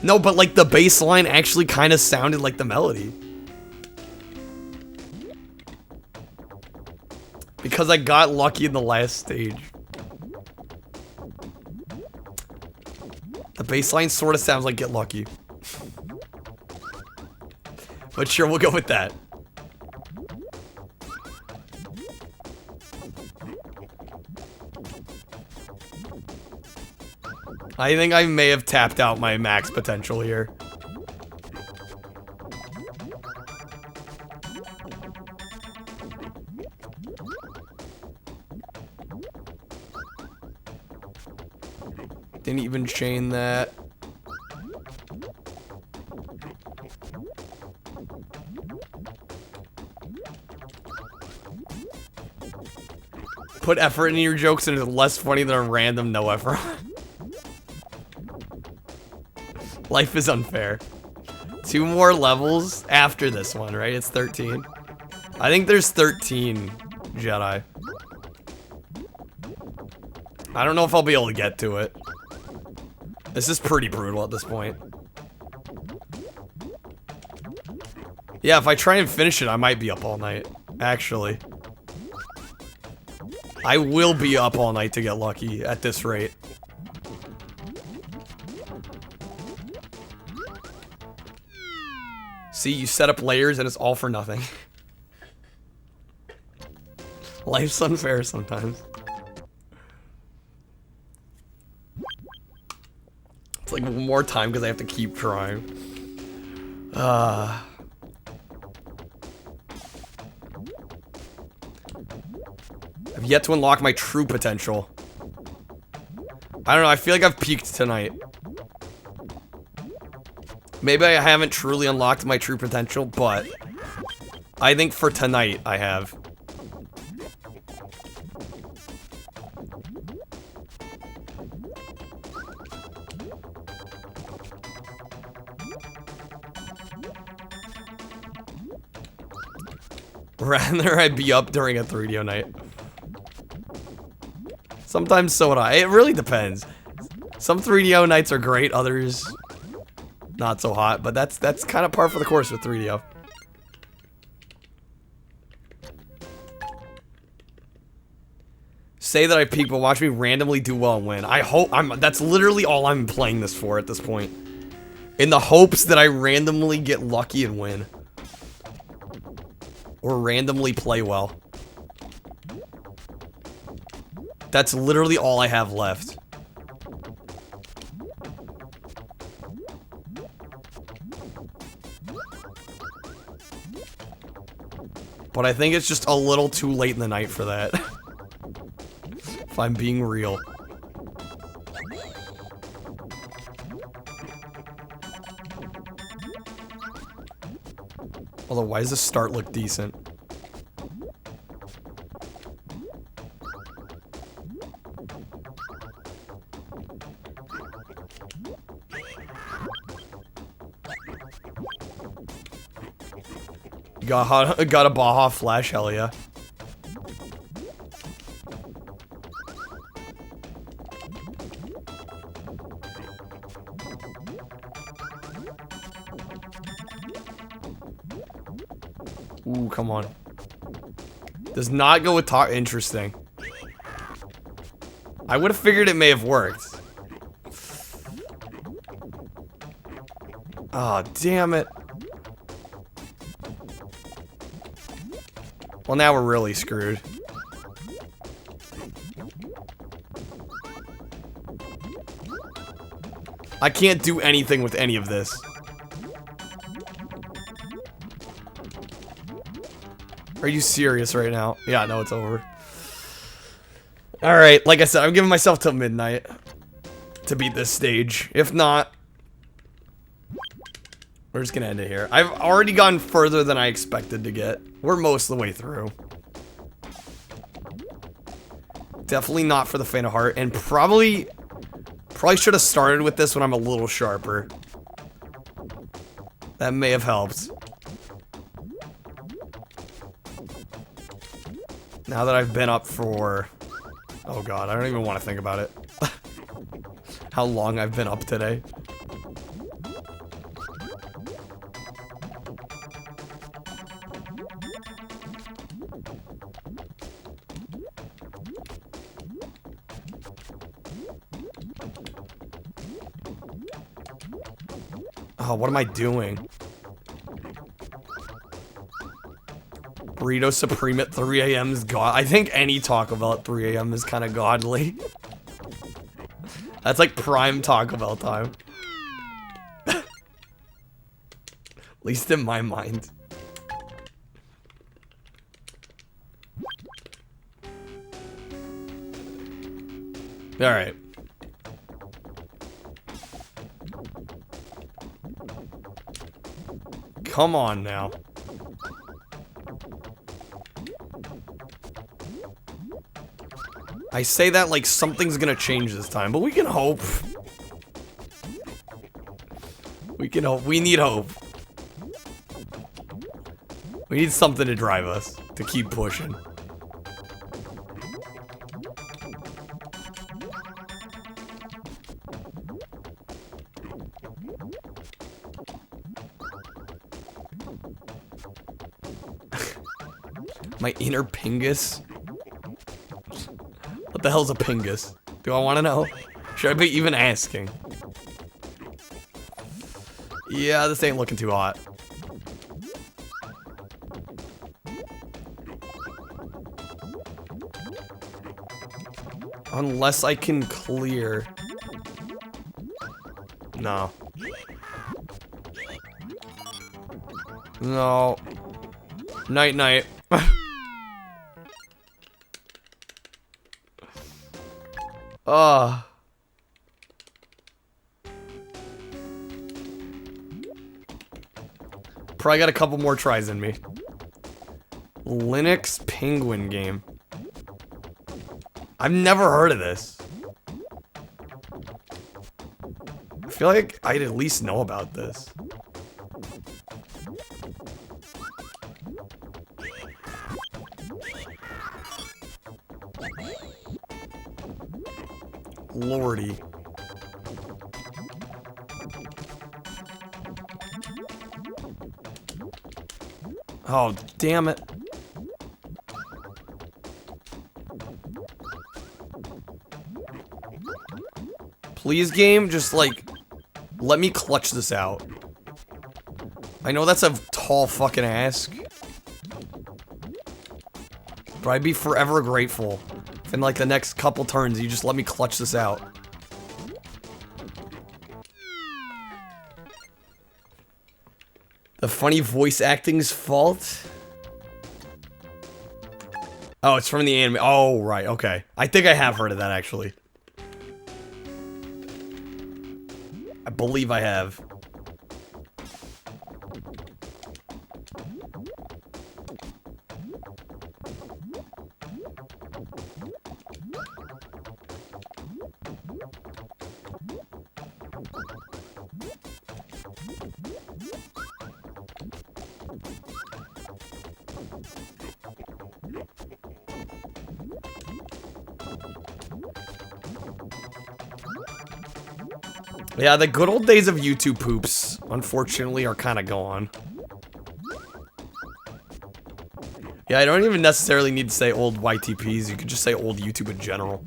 No, but like the bass line actually kind of sounded like the melody. Because I got lucky in the last stage. The bass line sort of sounds like Get Lucky. But sure, we'll go with that. I think I may have tapped out my max potential here. Didn't even chain that. Put effort into your jokes and it's less funny than a random no effort. Life is unfair. 2 more levels after this one, right? It's 13. I think there's 13 Jedi. I don't know if I'll be able to get to it. This is pretty brutal at this point. Yeah, if I try and finish it, I might be up all night. Actually. I will be up all night to get lucky at this rate. See, you set up layers and it's all for nothing. Life's unfair sometimes. It's like one more time because I have to keep trying. I've yet to unlock my true potential. I don't know, I feel like I've peaked tonight. Maybe I haven't truly unlocked my true potential, but I think for tonight I have. Rather I be up during a 3DO night. Sometimes so would I. It really depends. Some 3DO nights are great, others not so hot, but that's kind of par for the course with 3DO. Say that I peak, but watch me randomly do well and win. I hope that's literally all I'm playing this for at this point. In the hopes that I randomly get lucky and win. Or randomly play well. That's literally all I have left. But I think it's just a little too late in the night for that. If I'm being real. Although, why does this start look decent? Got a Baja Flash, hell yeah. Ooh, come on. Does not go with talk. Interesting. I would have figured it may have worked. Oh, damn it. Well, now we're really screwed. I can't do anything with any of this. Are you serious right now? Yeah, no, it's over. Alright, like I said, I'm giving myself till midnight to beat this stage. If not, we're just gonna end it here. I've already gone further than I expected to get. We're most of the way through. Definitely not for the faint of heart, and probably should have started with this when I'm a little sharper. That may have helped. Now that I've been up for... Oh god, I don't even want to think about it. How long I've been up today. Oh, what am I doing? Burrito Supreme at 3 a.m. is god. I think any Taco Bell at 3 a.m. is kind of godly. That's like prime Taco Bell time. At least in my mind. Alright. Come on now. I say that like something's gonna change this time, but we can hope. We can hope. We need hope. We need something to drive us to keep pushing. My inner Pingus. What the hell's a Pingus? Do I want to know? Should I be even asking? Yeah, this ain't looking too hot. Unless I can clear. No. No. Night night. Probably got a couple more tries in me. Linux Penguin game. I've never heard of this. I feel like I'd at least know about this. Lordy. Oh, damn it. Please, game, just like, let me clutch this out. I know that's a tall fucking ask. But I'd be forever grateful if in like the next couple turns you just let me clutch this out. The funny voice acting's fault? Oh, it's from the anime. Oh, right, okay. I think I have heard of that, actually. I believe I have. Yeah, the good old days of YouTube poops, unfortunately, are kind of gone. Yeah, I don't even necessarily need to say old YTPs, you could just say old YouTube in general.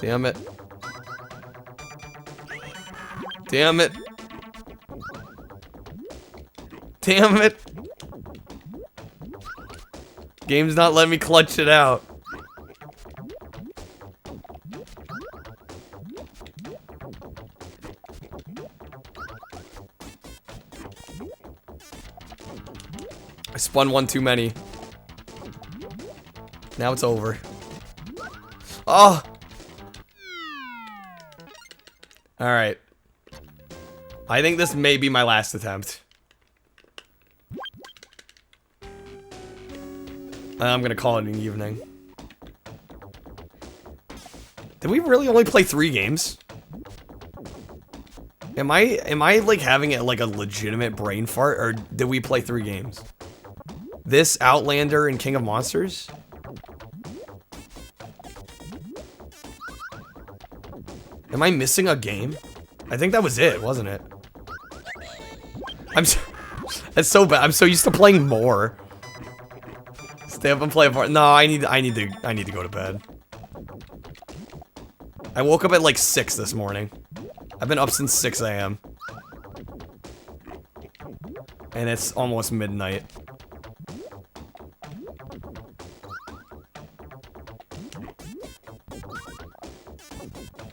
Damn it. Damn it. Damn it. Game's not letting me clutch it out. I spun one too many. Now it's over. Oh! Alright. I think this may be my last attempt. I'm gonna call it an evening. Did we really only play 3 games? Am I like having it like a legitimate brain fart, or did we play 3 games? This, Outlander, and King of Monsters? Am I missing a game? I think that was it, wasn't it? That's so bad. I'm so used to playing more. Stay up and play a part. No, I need to go to bed. I woke up at like 6 this morning. I've been up since 6 a.m. And it's almost midnight.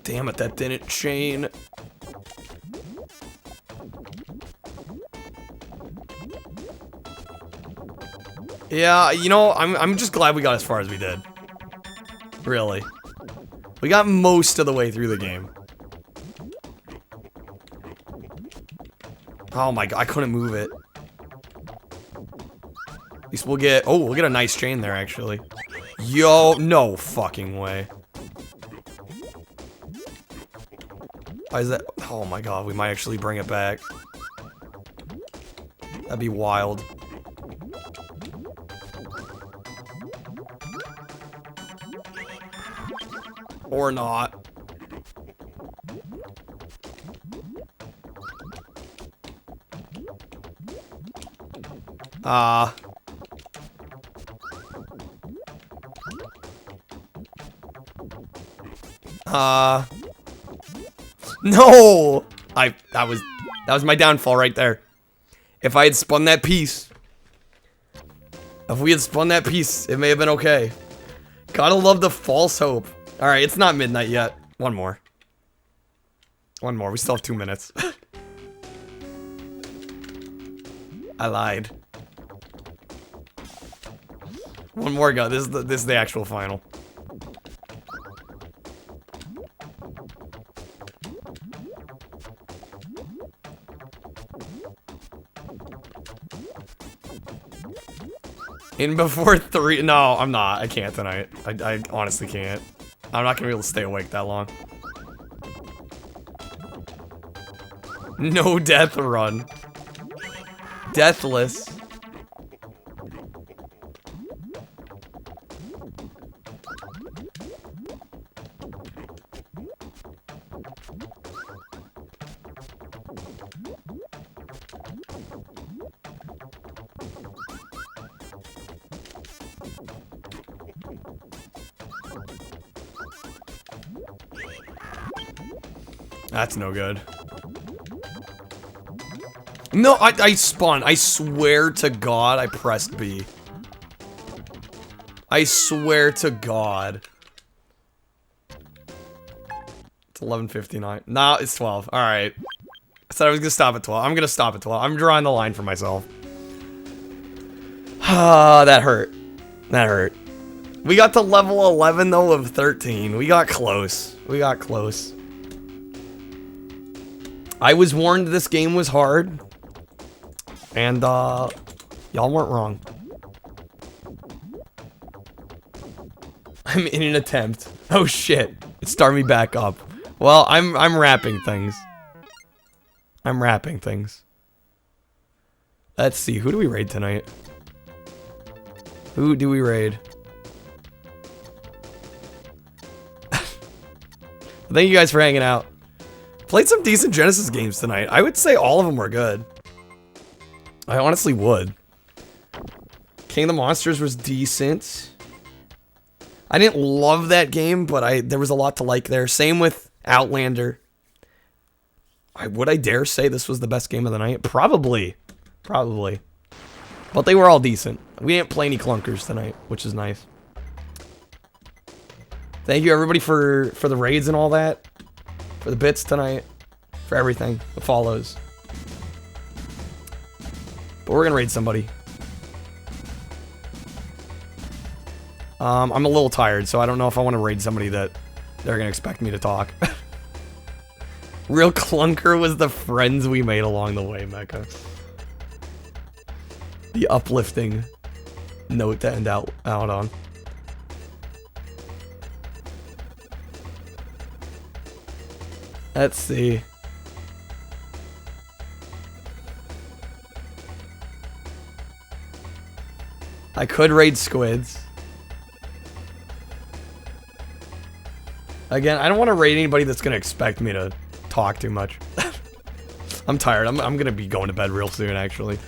Damn it, that didn't chain. Yeah, you know, I'm just glad we got as far as we did. Really. We got most of the way through the game. Oh my god, I couldn't move it. At least we'll get, oh, we'll get a nice chain there, actually. Yo, no fucking way. Why is that? Oh my god, we might actually bring it back. That'd be wild. Or not. No! That was my downfall right there. If I had spun that piece. If we had spun that piece, it may have been okay. Gotta love the false hope. Alright, it's not midnight yet. One more. One more. We still have 2 minutes. I lied. One more go. This is the actual final. In before 3. No, I'm not. I can't tonight. I honestly can't. I'm not gonna be able to stay awake that long. No death run. Deathless. That's no good. No, I spun. I swear to God I pressed B. I swear to God. It's 11:59. No, it's 12. Alright. I said I was gonna stop at 12. I'm gonna stop at 12. I'm drawing the line for myself. Ah, that hurt. That hurt. We got to level 11 though of 13. We got close. We got close. I was warned this game was hard. And, y'all weren't wrong. I'm in an attempt. Oh shit. It started me back up. Well, I'm wrapping things. I'm wrapping things. Let's see, who do we raid tonight? Who do we raid? Thank you guys for hanging out. Played some decent Genesis games tonight. I would say all of them were good. I honestly would. King of the Monsters was decent. I didn't love that game, but there was a lot to like there. Same with Outlander. Would I dare say this was the best game of the night? Probably. Probably. But they were all decent. We didn't play any clunkers tonight, which is nice. Thank you everybody for the raids and all that. For the bits tonight. For everything. The follows. But we're gonna raid somebody. I'm a little tired, so I don't know if I want to raid somebody that they're gonna expect me to talk. Real clunker was the friends we made along the way, Mecca. The uplifting note to end out on. Let's see. I could raid squids. Again, I don't want to raid anybody that's going to expect me to talk too much. I'm tired. I'm going to be going to bed real soon, actually.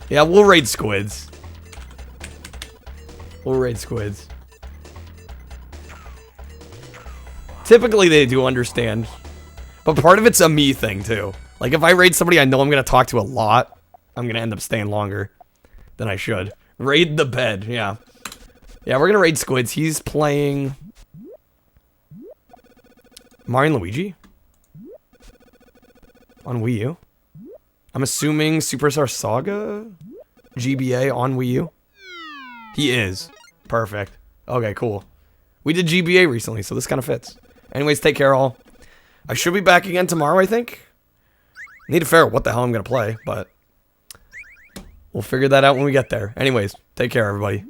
Yeah, we'll raid squids. We'll raid squids. Typically, they do understand. But part of it's a me thing, too. Like, if I raid somebody I know I'm going to talk to a lot, I'm going to end up staying longer than I should. Raid the bed, yeah. Yeah, we're going to raid squids. He's playing Mario and Luigi on Wii U. I'm assuming Superstar Saga GBA on Wii U. He is. Perfect. Okay, cool. We did GBA recently, so this kind of fits. Anyways, take care, all. I should be back again tomorrow, I think. Need to figure out what the hell I'm going to play, but we'll figure that out when we get there. Anyways, take care, everybody.